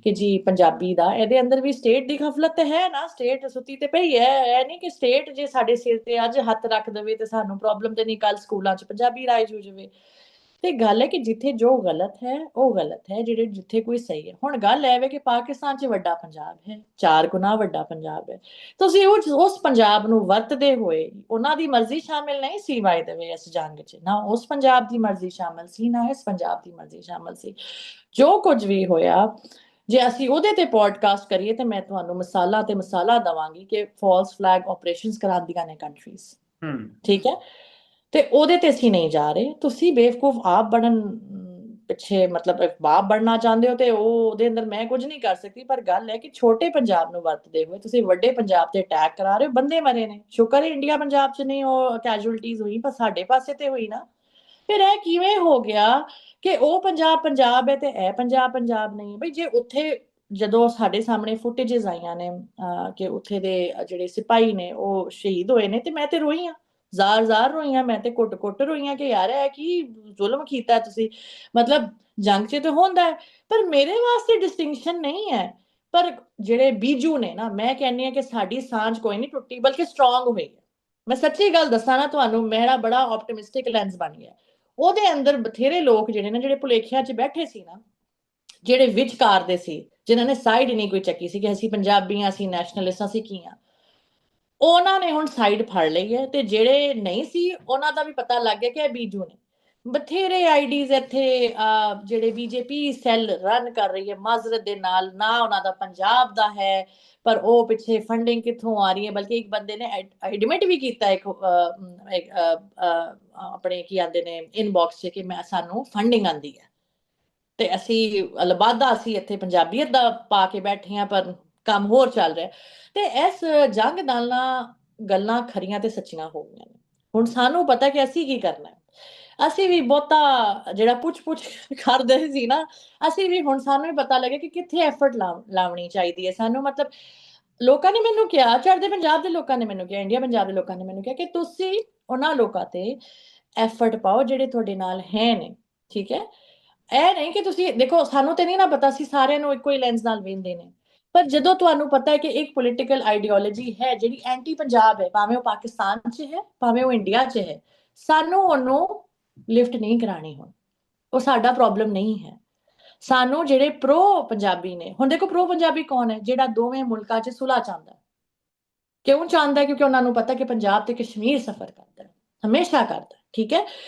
ਕਿ ਜੀ ਪੰਜਾਬੀ ਦਾ, ਇਹਦੇ ਅੰਦਰ ਵੀ ਸਟੇਟ ਦੀ ਗਫਲਤ ਤੇ ਹੈ ਨਾ। ਸਟੇਟ ਸੁੱਤੀ ਤੇ ਪਈ ਹੈ। ਇਹ ਨਹੀਂ ਕਿ ਸਟੇਟ ਜੇ ਸਾਡੇ ਸਿਰ ਤੇ ਅੱਜ ਹੱਥ ਰੱਖ ਦੇਵੇ ਤੇ ਸਾਨੂੰ ਪ੍ਰੋਬਲਮ ਤੇ ਨਹੀਂ, ਕੱਲ ਸਕੂਲਾਂ 'ਚ ਪੰਜਾਬੀ ਰਾਈਜ਼ ਹੋ ਜਾਵੇ। ਤੇ ਗੱਲ ਹੈ ਕਿ ਜਿੱਥੇ ਜੋ ਗਲਤ ਹੈ ਉਹ ਗਲਤ ਹੈ, ਜਿਹੜੇ ਜਿੱਥੇ ਕੋਈ ਸਹੀ ਹੈ। ਹੁਣ ਗੱਲ ਐ ਵੇ ਕਿ ਪਾਕਿਸਤਾਨ 'ਚ ਵੱਡਾ ਪੰਜਾਬ ਹੈ, 4 ਗੁਣਾ ਵੱਡਾ ਪੰਜਾਬ ਹੈ। ਤੁਸੀਂ ਉਸ ਪੰਜਾਬ ਨੂੰ ਵਰਤਦੇ ਹੋਏ, ਉਹਨਾਂ ਦੀ ਮਰਜ਼ੀ ਸ਼ਾਮਿਲ ਨਹੀਂ ਸੀ ਬਾਏ ਦ ਵੇ ਇਸ ਜੰਗ 'ਚ, ਨਾ ਉਸ ਪੰਜਾਬ ਦੀ ਮਰਜ਼ੀ ਸ਼ਾਮਿਲ ਸੀ, ਨਾ ਇਸ ਪੰਜਾਬ ਦੀ ਮਰਜ਼ੀ ਸ਼ਾਮਿਲ ਸੀ। ਜੋ ਕੁਝ ਵੀ ਹੋਇਆ, ਜੇ ਅਸੀਂ ਉਹਦੇ ਤੇ ਪੋਡਕਾਸਟ ਕਰੀਏ ਤੇ ਮੈਂ ਤੁਹਾਨੂੰ ਮਿਸਾਲਾਂ ਤੇ ਮਿਸਾਲਾਂ ਦਵਾਂਗੀ ਕਿ ਫਾਲਸ ਫਲੈਗ ਆਪਰੇਸ਼ਨਸ ਕਰਾਉਂਦੀਆਂ ਨੇ ਕੰਟਰੀਜ਼। ਹੂੰ। ਠੀਕ ਹੈ, ਤੇ ਉਹਦੇ ਤੇ ਅਸੀਂ ਨਹੀਂ ਜਾ ਰਹੇ। ਤੁਸੀਂ ਬੇਵਕੂਫ ਆਪ ਬਣਨ ਪਿੱਛੇ, ਮਤਲਬ ਬਾਪ ਬਣਨਾ ਚਾਹੁੰਦੇ ਹੋ ਤੇ ਉਹਦੇ ਅੰਦਰ ਮੈਂ ਕੁਝ ਨਹੀਂ ਕਰ ਸਕਦੀ। ਪਰ ਗੱਲ ਹੈ ਕਿ ਛੋਟੇ ਪੰਜਾਬ ਨੂੰ ਵਰਤਦੇ ਹੋਏ ਤੁਸੀਂ ਵੱਡੇ ਪੰਜਾਬ ਤੇ ਅਟੈਕ ਕਰਾ ਰਹੇ ਹੋ। ਬੰਦੇ ਮਰੇ ਨੇ, ਸ਼ੁਕਰ ਹੈ ਇੰਡੀਆ ਪੰਜਾਬ 'ਚ ਨਹੀਂ ਉਹ ਕੈਜੂਅਲਟੀਜ਼ ਹੋਈ, ਪਰ ਸਾਡੇ ਪਾਸੇ ਤੇ ਹੋਈ ਨਾ। ਫਿਰ ਇਹ ਕਿਵੇਂ ਹੋ ਗਿਆ ਕਿ ਉਹ ਪੰਜਾਬ ਪੰਜਾਬ ਹੈ ਤੇ ਇਹ ਪੰਜਾਬ ਪੰਜਾਬ ਨਹੀਂ ਹੈ? ਬਈ ਜੇ ਉੱਥੇ ਜਦੋਂ ਸਾਡੇ ਸਾਹਮਣੇ ਫੁਟੇजेस ਆਈਆਂ ਨੇ ਕਿ ਉੱਥੇ ਦੇ ਜਿਹੜੇ ਸਿਪਾਹੀ ਨੇ ਉਹ ਸ਼ਹੀਦ ਹੋਏ ਨੇ, ਤੇ ਮੈਂ ਤੇ ਰੋਈ ਹਾਂ, ਜ਼ਾਰ ਜ਼ਾਰ ਰੋਈ ਹਾਂ। ਮੈਂ ਤੇ ਕੁੱਟ ਕੁੱਟ ਰੋਈ ਹਾਂ ਕਿ ਯਾਰ ਇਹ ਕੀ ਜ਼ੁਲਮ ਕੀਤਾ ਤੁਸੀਂ। ਮਤਲਬ ਜੰਗ 'ਚ ਤੇ ਹੁੰਦਾ ਹੈ, ਪਰ ਮੇਰੇ ਵਾਸਤੇ ਡਿਸਟਿੰਕਸ਼ਨ ਨਹੀਂ ਹੈ। ਪਰ ਜਿਹੜੇ ਬੀਜੂ ਨੇ ਨਾ, ਮੈਂ ਕਹਿੰਦੀ ਹਾਂ ਕਿ ਸਾਡੀ ਸਾਂਝ ਕੋਈ ਨਹੀਂ ਟੁੱਟੀ, ਬਲਕਿ ਸਟਰੋਂਗ ਹੋਈ ਹੈ। ਮੈਂ ਸੱਚੀ ਗੱਲ ਦੱਸਾਂ ਨਾ ਤੁਹਾਨੂੰ, ਮੇਰਾ ਬੜਾ ਆਪਟਿਮਿਸਟਿਕ ਲੈਂਸ ਬਣ ਗਿਆ। ਉਹਦੇ ਅੰਦਰ ਬਥੇਰੇ ਲੋਕ ਜਿਹੜੇ ਨੇ, ਜਿਹੜੇ ਭੁਲੇਖਿਆਂ 'ਚ ਬੈਠੇ ਸੀ ਨਾ, ਜਿਹੜੇ ਵਿਚਕਾਰ ਦੇ ਸੀ, ਜਿਨ੍ਹਾਂ ਨੇ ਸਾਈਡ ਹੀ ਨਹੀਂ ਕੋਈ ਚੱਕੀ ਸੀ ਕਿ ਅਸੀਂ ਪੰਜਾਬੀ ਹਾਂ, ਅਸੀਂ ਨੈਸ਼ਨਲਿਸਟ, ਅਸੀਂ ਕੀ ਹਾਂ, ਉਹਨਾਂ ਨੇ ਹੁਣ ਸਾਈਡ ਫੜ ਲਈ ਹੈ। ਤੇ ਜਿਹੜੇ ਨਹੀਂ ਸੀ ਉਹਨਾਂ ਦਾ ਵੀ ਪਤਾ ਲੱਗ ਗਿਆ ਕਿ ਇਹ ਬੀਜੂ ਨੇ। ਬਥੇਰੇ ਆਈਡੀਜ਼ ਇੱਥੇ ਜਿਹੜੇ ਬੀਜੇਪੀ ਸੈੱਲ ਰਨ ਕਰ ਰਹੀ ਹੈ ਮਾਜ਼ਰਤ ਦੇ ਨਾਲ, ਨਾ ਉਹਨਾਂ ਦਾ ਪੰਜਾਬ ਦਾ ਹੈ, ਪਰ ਉਹ ਪਿੱਛੇ ਫੰਡਿੰਗ ਕਿੱਥੋਂ ਆ ਰਹੀ ਹੈ। ਬਲਕਿ ਇੱਕ ਬੰਦੇ ਨੇ ਐਡਮਿਟ ਵੀ ਕੀਤਾ ਆਪਣੇ ਕੀ ਆਂਦੇ ਨੇ ਇਨਬਾਕਸ 'ਚ ਕਿ ਮੈਂ ਸਾਨੂੰ ਫੰਡਿੰਗ ਆਂਦੀ ਹੈ ਤੇ ਅਸੀਂ ਲਬਾਦਾ, ਅਸੀਂ ਇੱਥੇ ਪੰਜਾਬੀਅਤ ਦਾ ਪਾ ਕੇ ਬੈਠੇ ਹਾਂ, ਪਰ ਕੰਮ ਹੋਰ ਚੱਲ ਰਿਹਾ। ਤੇ ਇਸ ਜੰਗ ਨਾਲ ਨਾ ਗੱਲਾਂ ਖਰੀਆਂ ਤੇ ਸੱਚੀਆਂ ਹੋ ਗਈਆਂ ਨੇ। ਹੁਣ ਸਾਨੂੰ ਪਤਾ ਕਿ ਅਸੀਂ ਕੀ ਕਰਨਾ ਹੈ। ਅਸੀਂ ਵੀ ਬਹੁਤਾ ਜਿਹੜਾ ਪੁੱਛ ਪੁੱਛ ਕਰਦੇ ਸੀ ਨਾ, ਅਸੀਂ ਵੀ ਹੁਣ ਸਾਨੂੰ ਵੀ ਪਤਾ ਲੱਗੇ ਕਿ ਕਿੱਥੇ ਐਫਰਟ ਲਾਉਣੀ ਚਾਹੀਦੀ ਹੈ ਸਾਨੂੰ। ਮਤਲਬ ਲੋਕਾਂ ਨੇ ਮੈਨੂੰ ਕਿਹਾ, ਚੜ੍ਹਦੇ ਪੰਜਾਬ ਦੇ ਲੋਕਾਂ ਨੇ ਮੈਨੂੰ ਕਿਹਾ, ਇੰਡੀਆ ਪੰਜਾਬ ਦੇ ਲੋਕਾਂ ਨੇ ਮੈਨੂੰ ਕਿਹਾ ਕਿ ਤੁਸੀਂ ਉਹਨਾਂ ਲੋਕਾਂ ਤੇ ਐਫਰਟ ਪਾਓ ਜਿਹੜੇ ਤੁਹਾਡੇ ਨਾਲ ਹੈ ਨੇ। ਠੀਕ ਹੈ, ਇਹ ਨਹੀਂ ਕਿ ਤੁਸੀਂ ਦੇਖੋ, ਸਾਨੂੰ ਤੇ ਨਹੀਂ ਨਾ ਪਤਾ, ਸੀ ਸਾਰਿਆਂ ਨੂੰ ਇੱਕੋ ਹੀ ਲੈਂਸ ਨਾਲ ਵੇਖਦੇ ਨੇ। ਪਰ ਜਦੋਂ ਤੁਹਾਨੂੰ ਪਤਾ ਹੈ ਕਿ ਇੱਕ ਪੋਲੀਟੀਕਲ ਆਈਡੀਓਲੋਜੀ ਹੈ ਜਿਹੜੀ ਐਂਟੀ ਪੰਜਾਬ ਹੈ, ਭਾਵੇਂ ਉਹ ਪਾਕਿਸਤਾਨ 'ਚ ਹੈ, ਭਾਵੇਂ ਉਹ ਇੰਡੀਆ 'ਚ ਹੈ, ਸਾਨੂੰ ਉਹਨੂੰ ਲਿਫਟ ਨਹੀਂ ਕਰਾਣੀ। ਉਹ ਸਾਡਾ ਪ੍ਰੋਬਲਮ ਨਹੀਂ ਹੈ। ਸਾਨੂੰ ਜਿਹੜੇ ਪ੍ਰੋ ਪੰਜਾਬੀ ਨੇ, ਹੁਣ ਦੇਖੋ ਪ੍ਰੋ ਪੰਜਾਬੀ ਕੌਣ ਹੈ? ਜਿਹੜਾ ਦੋਵੇਂ ਮੁਲਕਾਂ 'ਚ ਸੁਲ੍ਹਾ ਚਾਹੁੰਦਾ। ਕਿਉਂ ਚਾਹੁੰਦਾ? ਕਿਉਂਕਿ ਉਹਨਾਂ ਨੂੰ ਪਤਾ ਕਿ ਪੰਜਾਬ ਤੇ ਕਸ਼ਮੀਰ ਸਫਰ ਕਰਦਾ ਹੈ, ਹਮੇਸ਼ਾ ਕਰਦਾ। ਠੀਕ ਹੈ।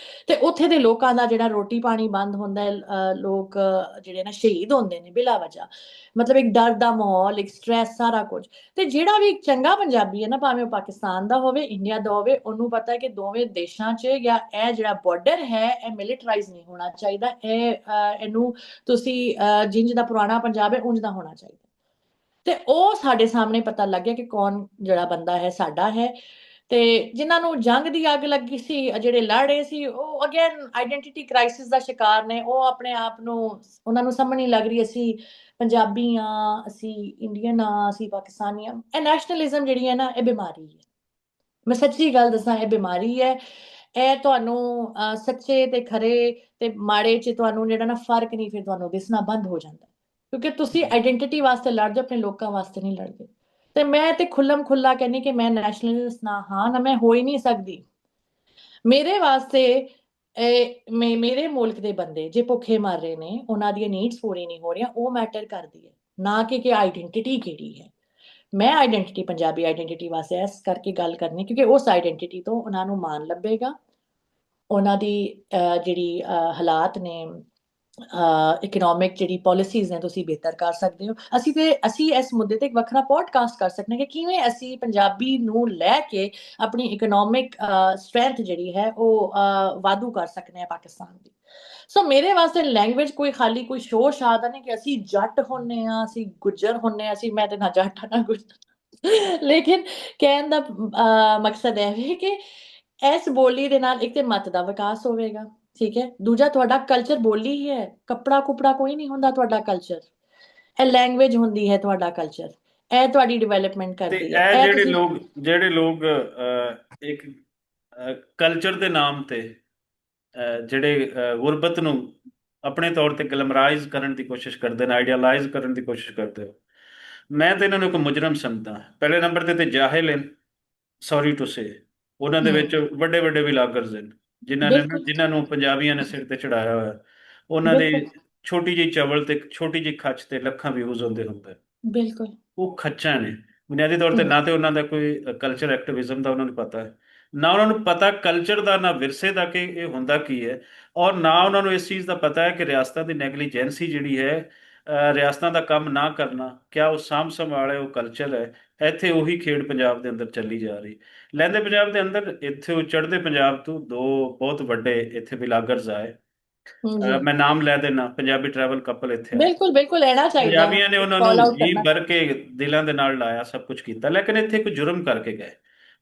ਤੇ ਉੱਥੇ ਦੇ ਲੋਕਾਂ ਦਾ ਜਿਹੜਾ ਰੋਟੀ ਪਾਣੀ ਬੰਦ ਹੁੰਦਾ ਹੈ, ਲੋਕ ਜਿਹੜੇ ਨਾ ਸ਼ਹੀਦ ਹੁੰਦੇ ਨੇ ਬਿਲਾ ਵਜ੍ਹਾ, ਮਤਲਬ ਇੱਕ ਡਰ ਦਾ ਮਾਹੌਲ, ਇੱਕ ਸਟ੍ਰੈਸ, ਸਾਰਾ ਕੁਝ। ਤੇ ਜਿਹੜਾ ਵੀ ਇੱਕ ਚੰਗਾ ਪੰਜਾਬੀ ਹੈ ਨਾ, ਭਾਵੇਂ ਉਹ ਪਾਕਿਸਤਾਨ ਦਾ ਹੋਵੇ, ਇੰਡੀਆ ਦਾ ਹੋਵੇ, ਉਹਨੂੰ ਪਤਾ ਹੈ ਕਿ ਦੋਵੇਂ ਦੇਸ਼ਾਂ 'ਚ ਜਾਂ ਇਹ ਜਿਹੜਾ ਬਾਰਡਰ ਹੈ ਇਹ ਮਿਲੀਟਰਾਈਜ਼ ਨਹੀਂ ਹੋਣਾ ਚਾਹੀਦਾ, ਇਹਨੂੰ ਤੁਸੀਂ ਜਿੰਜ ਦਾ ਪੁਰਾਣਾ ਪੰਜਾਬ ਹੈ ਉਂਝ ਦਾ ਹੋਣਾ ਚਾਹੀਦਾ। ਤੇ ਉਹ ਸਾਡੇ ਸਾਹਮਣੇ ਪਤਾ ਲੱਗਿਆ ਕਿ ਕੌਣ ਜਿਹੜਾ ਬੰਦਾ ਹੈ ਸਾਡਾ ਹੈ। ਤੇ ਜਿਨ੍ਹਾਂ ਨੂੰ ਜੰਗ ਦੀ ਅੱਗ ਲੱਗੀ ਸੀ, ਜਿਹੜੇ ਲੜ ਰਹੇ ਸੀ, ਉਹ ਅਗੇਨ ਆਈਡੈਂਟੀਟੀ ਕ੍ਰਾਈਸਿਸ ਦਾ ਸ਼ਿਕਾਰ ਨੇ। ਉਹ ਆਪਣੇ ਆਪ ਨੂੰ, ਉਹਨਾਂ ਨੂੰ ਸਮਝ ਨਹੀਂ ਲੱਗ ਰਹੀ ਅਸੀਂ ਪੰਜਾਬੀ ਆ, ਅਸੀਂ ਇੰਡੀਅਨ ਆ, ਅਸੀਂ ਪਾਕਿਸਤਾਨੀ ਆ। ਇਹ ਨੈਸ਼ਨਲਿਜ਼ਮ ਜਿਹੜੀ ਹੈ ਨਾ, ਇਹ ਬਿਮਾਰੀ ਹੈ। ਮੈਂ ਸੱਚੀ ਗੱਲ ਦੱਸਾਂ, ਇਹ ਬਿਮਾਰੀ ਹੈ। ਇਹ ਤੁਹਾਨੂੰ ਸੱਚੇ ਤੇ ਖਰੇ ਤੇ ਮਾੜੇ 'ਚ ਤੁਹਾਨੂੰ ਜਿਹੜਾ ਨਾ ਫਰਕ ਨਹੀਂ ਫਿਰ ਤੁਹਾਨੂੰ ਦਿਸਣਾ ਬੰਦ ਹੋ ਜਾਂਦਾ, ਕਿਉਂਕਿ ਤੁਸੀਂ ਆਈਡੈਂਟੀਟੀ ਵਾਸਤੇ ਲੜਦੇ, ਆਪਣੇ ਲੋਕਾਂ ਵਾਸਤੇ ਨਹੀਂ ਲੜਦੇ। ਤੇ ਮੈਂ ਤੇ ਖੁੱਲਮ ਖੁੱਲਾ ਕਹਿੰਦੀ ਕਿ ਮੈਂ ਨੈਸ਼ਨਲਿਸਟ ਨਾ ਹਾਂ, ਨਾ ਮੈਂ ਹੋ ਹੀ ਨਹੀਂ ਸਕਦੀ। ਮੇਰੇ ਵਾਸਤੇ ਮੇਰੇ ਮੁਲਕ ਦੇ ਬੰਦੇ ਜੇ ਭੁੱਖੇ ਮਰ ਰਹੇ ਨੇ, ਉਹਨਾਂ ਦੀਆਂ ਨੀਡਸ ਪੂਰੀ ਨਹੀਂ ਹੋ ਰਹੀਆਂ, ਉਹ ਮੈਟਰ ਕਰਦੀ ਹੈ, ਨਾ ਕਿ ਆਈਡੈਂਟੀਟੀ ਕਿਹੜੀ ਹੈ। ਮੈਂ ਆਈਡੈਂਟੀਟੀ, ਪੰਜਾਬੀ ਆਈਡੈਂਟੀਟੀ ਵਾਸਤੇ ਇਸ ਕਰਕੇ ਗੱਲ ਕਰਨੀ ਕਿਉਂਕਿ ਉਸ ਆਈਡੈਂਟੀਟੀ ਤੋਂ ਉਹਨਾਂ ਨੂੰ ਮਾਣ ਲੱਭੇਗਾ। ਉਹਨਾਂ ਦੀ ਜਿਹੜੀ ਹਾਲਾਤ ਨੇ, ਇਕਨੋਮਿਕ ਜਿਹੜੀ ਪਾਲਿਸੀਜ਼ ਨੇ, ਤੁਸੀਂ ਬਿਹਤਰ ਕਰ ਸਕਦੇ ਹੋ। ਅਸੀਂ ਇਸ ਮੁੱਦੇ ਤੇ ਇੱਕ ਵੱਖਰਾ ਪੋਡਕਾਸਟ ਕਰ ਸਕਦੇ ਹਾਂ ਕਿ ਕਿਵੇਂ ਅਸੀਂ ਪੰਜਾਬੀ ਨੂੰ ਲੈ ਕੇ ਆਪਣੀ ਇਕਨੋਮਿਕ ਸਟਰੈਂਥ ਜਿਹੜੀ ਹੈ ਉਹ ਵਾਧੂ ਕਰ ਸਕਦੇ ਹਾਂ ਪਾਕਿਸਤਾਨ ਦੀ। ਸੋ ਮੇਰੇ ਵਾਸਤੇ ਲੈਂਗੁਏਜ ਕੋਈ ਖਾਲੀ ਕੋਈ ਸ਼ੋਰ ਸ਼ਾਦਾ ਨਹੀਂ ਕਿ ਅਸੀਂ ਜੱਟ ਹੁੰਨੇ ਆ, ਅਸੀਂ ਗੁੱਜਰ ਹੁੰਨੇ ਆ। ਅਸੀਂ, ਮੈਂ ਤੇ ਨਾ ਜੱਟ ਨਾ ਗੁੱਜਰ, ਲੇਕਿਨ ਕਹਿਣ ਦਾ ਮਕਸਦ ਇਹ ਹੈ ਕਿ ਇਸ ਬੋਲੀ ਦੇ ਨਾਲ ਇੱਕ ਤੇ ਮਤ ਦਾ ਵਿਕਾਸ ਹੋਵੇਗਾ, ਠੀਕ ਹੈ। ਦੂਜਾ, ਤੁਹਾਡਾ ਕਲਚਰ ਬੋਲੀ ਹੀ ਹੈ, ਕੱਪੜਾ ਕੁਪੜਾ ਕੋਈ ਨਹੀਂ ਹੁੰਦਾ ਤੁਹਾਡਾ ਕਲਚਰ। ਇਹ ਲੈਂਗੁਏਜ ਹੁੰਦੀ ਹੈ ਤੁਹਾਡਾ ਕਲਚਰ, ਇਹ ਤੁਹਾਡੀ ਡਿਵੈਲਪਮੈਂਟ ਤੇ ਕਰਦੀ ਹੈ। ਇਹ ਇਹ ਜਿਹੜੇ ਤੁਸੀਂ ਲੋਕ ਇੱਕ ਕਲਚਰ ਦੇ ਨਾਮ ਤੇ ਜਿਹੜੇ ਗੁਰਬਤ ਨੂੰ ਆਪਣੇ ਤੌਰ ਤੇ ਗਲਮਰਾਈਜ਼ ਕਰਨ ਦੀ ਕੋਸ਼ਿਸ਼ ਕਰਦੇ ਨੇ, ਆਈਡੀਅਲਾਈਜ਼ ਕਰਨ ਦੀ ਕੋਸ਼ਿਸ਼ ਕਰਦੇ ਹੋ, ਮੈਂ ਤਾਂ ਇਹਨਾਂ ਨੂੰ ਇੱਕ ਮੁਜਰਮ ਸਮਝਦਾ। ਪਹਿਲੇ ਨੰਬਰ ਤੇ ਜਾਹਿਲ ਹਨ, ਸੌਰੀ ਟੂ ਸੇ। ਉਹਨਾਂ ਦੇ ਵਿੱਚ ਹੂੰ, ਵੱਡੇ ਵੱਡੇ ਵਿਲਾਗਰਸ ਹਨ, ਬਿਲਕੁਲ ਜਿਨ੍ਹਾਂ ਨੂੰ ਪੰਜਾਬੀਆਂ ਨੇ ਸਿਰ ਤੇ ਚੜਾਇਆ ਹੋਇਆ। ਉਹਨਾਂ ਦੀ ਬਿਲਕੁਲ ਛੋਟੀ ਜਿਹੀ ਚਵਲ ਤੇ ਛੋਟੀ ਜਿਹੀ ਖੱਚ ਤੇ ਲੱਖਾਂ ਵਿਊਜ਼ ਹੁੰਦੇ। ਬਿਲਕੁਲ। ਉਹ ਖੱਚਾਂ ਨੇ ਬੁਨਿਆਦੀ ਤੌਰ ਤੇ। ਹੂੰ ਨਾ ਤੇ ਉਹਨਾਂ ਦਾ ਕੋਈ ਕਲਚਰ ਐਕਟਿਵਿਜ਼ਮ ਦਾ ਉਹਨਾਂ ਨੂੰ ਪਤਾ ਹੈ, ਨਾ ਉਹਨਾਂ ਨੂੰ ਪਤਾ ਕਲਚਰ ਦਾ, ਨਾ ਵਿਰਸੇ ਦਾ ਕਿ ਇਹ ਹੁੰਦਾ ਕੀ ਹੈ, ਔਰ ਨਾ ਉਹਨਾਂ ਨੂੰ ਇਸ ਚੀਜ਼ ਦਾ ਪਤਾ ਹੈ ਕਿ ਰਿਆਸਤਾਂ ਦੀ ਨੈਗਲੀਜੈਂਸੀ ਜਿਹੜੀ ਹੈ, ਰਿਆਸਤਾਂ ਦਾ ਕੰਮ ਨਾ ਕਰਨਾ, ਕਿਆ ਉਹ ਸਾਂਭ ਸੰਭਾਲ ਹੈ, ਉਹ ਕਲਚਰ ਹੈ। ਇੱਥੇ ਉਹੀ ਖੇਡ ਪੰਜਾਬ ਦੇ ਅੰਦਰ ਚੱਲੀ ਜਾ ਰਹੀ। ਲਹਿੰਦੇ ਪੰਜਾਬ ਦੇ ਅੰਦਰ ਇੱਥੇ ਉਹ ਚੜ੍ਹਦੇ ਪੰਜਾਬ ਤੋਂ ਦੋ ਬਹੁਤ ਵੱਡੇ ਇੱਥੇ ਬਿਲਾਗਰਸ ਆਏ। ਜੀ, ਮੈਂ ਨਾਮ ਲੈ ਦੇਣਾ, ਪੰਜਾਬੀ ਟਰੈਵਲ ਕਪਲ ਇੱਥੇ ਆਏ। ਬਿਲਕੁਲ ਬਿਲਕੁਲ ਲੈਣਾ ਚਾਹੀਦਾ ਹੈ, ਪੰਜਾਬੀਆਂ ਨੇ ਉਹਨਾਂ ਕਾਲ ਨੂੰ ਆਊਟ ਜੀ ਕਰਨਾ। ਭਰ ਕੇ ਦਿਲਾਂ ਦੇ ਨਾਲ ਲਾਇਆ, ਸਭ ਕੁਝ ਕੀਤਾ, ਲੇਕਿਨ ਇੱਥੇ ਇੱਕ ਜੁਰਮ ਕਰਕੇ ਗਏ।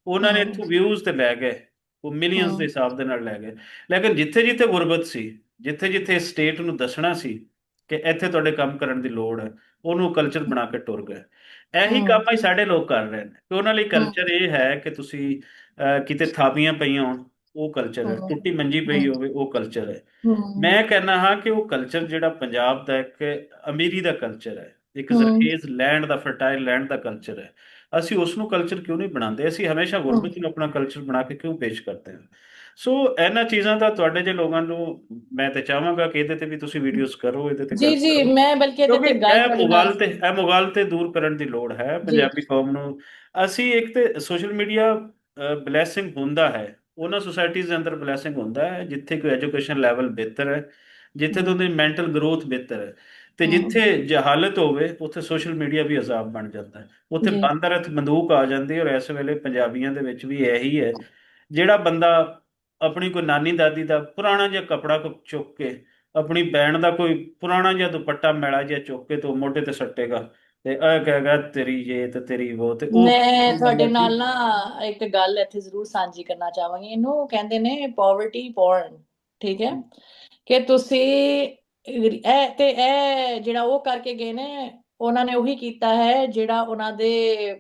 ਉਹਨਾਂ ਨੇ ਹੂੰ ਇੱਥੋਂ ਵਿਊਜ਼ ਤੇ ਲੈ ਗਏ, ਉਹ ਮਿਲੀਅਨਸ ਦੇ ਹੂੰ ਹਿਸਾਬ ਦੇ ਨਾਲ ਲੈ ਗਏ। ਲੇਕਿਨ ਜਿੱਥੇ ਜਿੱਥੇ ਗੁਰਬਤ ਸੀ, ਜਿੱਥੇ ਜਿੱਥੇ ਸਟੇਟ ਨੂੰ ਦੱਸਣਾ ਸੀ ਕਿ ਇੱਥੇ ਤੁਹਾਡੇ ਕੰਮ ਕਰਨ ਦੀ ਲੋੜ ਹੈ, ਉਹਨੂੰ ਕਲਚਰ ਬਣਾ ਕੇ ਟੁਰ ਗਏ। ਇਹੀ ਹੂੰ ਕੰਮ ਹੀ ਸਾਡੇ ਲੋਕ ਕਰ ਰਹੇ ਨੇ ਕਿ ਉਹਨਾਂ ਲਈ ਹੂੰ ਕਲਚਰ ਇਹ ਹੈ ਕਿ ਤੁਸੀਂ ਕਿਤੇ ਥਾਪੀਆਂ ਪਈਆਂ ਹੋਣ, ਉਹ ਕਲਚਰ ਹੈ। ਹੂੰ ਟੁੱਟੀ ਮੰਜੀ ਪਈ ਹੋਵੇ, ਉਹ ਕਲਚਰ ਹੈ। ਹੂੰ ਮੈਂ ਕਹਿੰਦਾ ਹਾਂ ਕਿ ਉਹ ਕਲਚਰ ਜਿਹੜਾ ਪੰਜਾਬ ਦਾ ਇੱਕ ਅਮੀਰੀ ਦਾ ਕਲਚਰ ਹੈ, ਇੱਕ ਹੂੰ ਜ਼ਰਖੇਜ਼ ਲੈਂਡ ਦਾ, ਫਰਟਾਈਲ ਲੈਂਡ ਦਾ ਕਲਚਰ ਹੈ, ਅਸੀਂ ਉਸ ਨੂੰ ਕਲਚਰ ਕਿਉਂ ਨਹੀਂ ਬਣਾਉਂਦੇ? ਅਸੀਂ ਹਮੇਸ਼ਾ ਹੂੰ ਗੁਰਬਤ ਨੂੰ ਆਪਣਾ ਕਲਚਰ ਬਣਾ ਕੇ ਕਿਉਂ ਪੇਸ਼ ਕਰਦੇ ਹਾਂ? ਸੋ ਇਹਨਾਂ ਚੀਜ਼ਾਂ ਦਾ ਤੁਹਾਡੇ ਜੇ ਲੋਕਾਂ ਨੂੰ, ਮੈਂ ਤੇ ਚਾਹਾਂਗਾ ਕਿ ਇਹਦੇ ਤੇ ਵੀ ਤੁਸੀਂ ਵੀਡੀਓਜ਼ ਕਰੋ, ਇਹਦੇ ਤੇ ਜੀ ਗੱਲ ਜੀ, ਕਰੋ, ਮੈਂ ਬਲਕਿ ਇਹਦੇ ਕਿਉਂਕਿ ਤੇ ਗੱਲ ਤੁਹਾਡੇ ਨਾਲ। ਇਹ ਮੁਗਾਲਤੇ ਦੂਰ ਕਰਨ ਦੀ ਲੋੜ ਹੈ ਜੀ ਪੰਜਾਬੀ ਕੌਮ ਨੂੰ। ਅਸੀਂ ਇੱਕ ਤੇ ਸੋਸ਼ਲ ਮੀਡੀਆ ਬਲੈਸਿੰਗ ਹੁੰਦਾ ਹੈ, ਉਹਨਾਂ ਸੁਸਾਇਟੀਜ਼ ਦੇ ਅੰਦਰ ਬਲੈਸਿੰਗ ਹੁੰਦਾ ਹੈ ਜਿੱਥੇ ਕੋਈ ਐਜੂਕੇਸ਼ਨ ਲੈਵਲ ਬਿਹਤਰ ਹੈ, ਜਿੱਥੇ ਤੋਂ ਹੂੰ ਦੀ ਮੈਂਟਲ ਗਰੋਥ ਬਿਹਤਰ ਹੈ। ਤੇ ਹੂੰ ਜਿੱਥੇ ਜਹਾਲਤ ਹੋਵੇ, ਉੱਥੇ ਸੋਸ਼ਲ ਮੀਡੀਆ ਵੀ ਅਜ਼ਾਬ ਬਣ ਜਾਂਦਾ ਹੈ, ਉੱਥੇ ਜੀ ਬਾਂਦਰ ਹੱਥ ਬੰਦੂਕ ਆ ਜਾਂਦੀ ਹੈ। ਔਰ ਇਸ ਵੇਲੇ ਪੰਜਾਬੀਆਂ ਦੇ ਵਿੱਚ ਵੀ ਇਹੀ ਹੈ, ਜਿਹੜਾ ਬੰਦਾ ਆਪਣੀ ਕੋਈ ਨਾਨੀ ਦਾਦੀ ਦਾ ਪੁਰਾਣਾ ਜਿਹਾ ਕੱਪੜਾ ਚੁੱਕ ਕੇ, ਆਪਣੀ ਭੈਣ ਦਾ ਕੋਈ ਪੁਰਾਣਾ ਜਿਹਾ ਦੁਪੱਟਾ ਮੈਲਾ ਜਿਹਾ ਚੁੱਕ ਕੇ ਤੋਂ ਮੋਢੇ ਤੇ ਸੱਟੇਗਾ ਤੇ ਇਹ ਕਹੇਗਾ ਤੇਰੀ ਇਹ ਤੇ ਤੇਰੀ ਉਹ, ਤੇ ਉਹ ਮੈਂ ਤੁਹਾਡੇ ਮਤਲਬ ਕਿ ਨਾਲ ਨਾ ਇੱਕ ਗੱਲ ਇੱਥੇ ਜ਼ਰੂਰ ਸਾਂਝੀ ਕਰਨਾ ਚਾਹਾਂਗੀ। ਇਹਨੂੰ ਕਹਿੰਦੇ ਨੇ ਪੋਵਰਟੀ ਪੋਰਨ, ਠੀਕ ਹੈ। ਕਿ ਤੁਸੀਂ ਇਹ ਤੇ ਇਹ ਜਿਹੜਾ ਉਹ ਕਰਕੇ ਗਏ ਨੇ, ਉਹਨਾਂ ਨੇ ਉਹੀ ਕੀਤਾ ਹੈ ਜਿਹੜਾ ਉਹਨਾਂ ਦੇ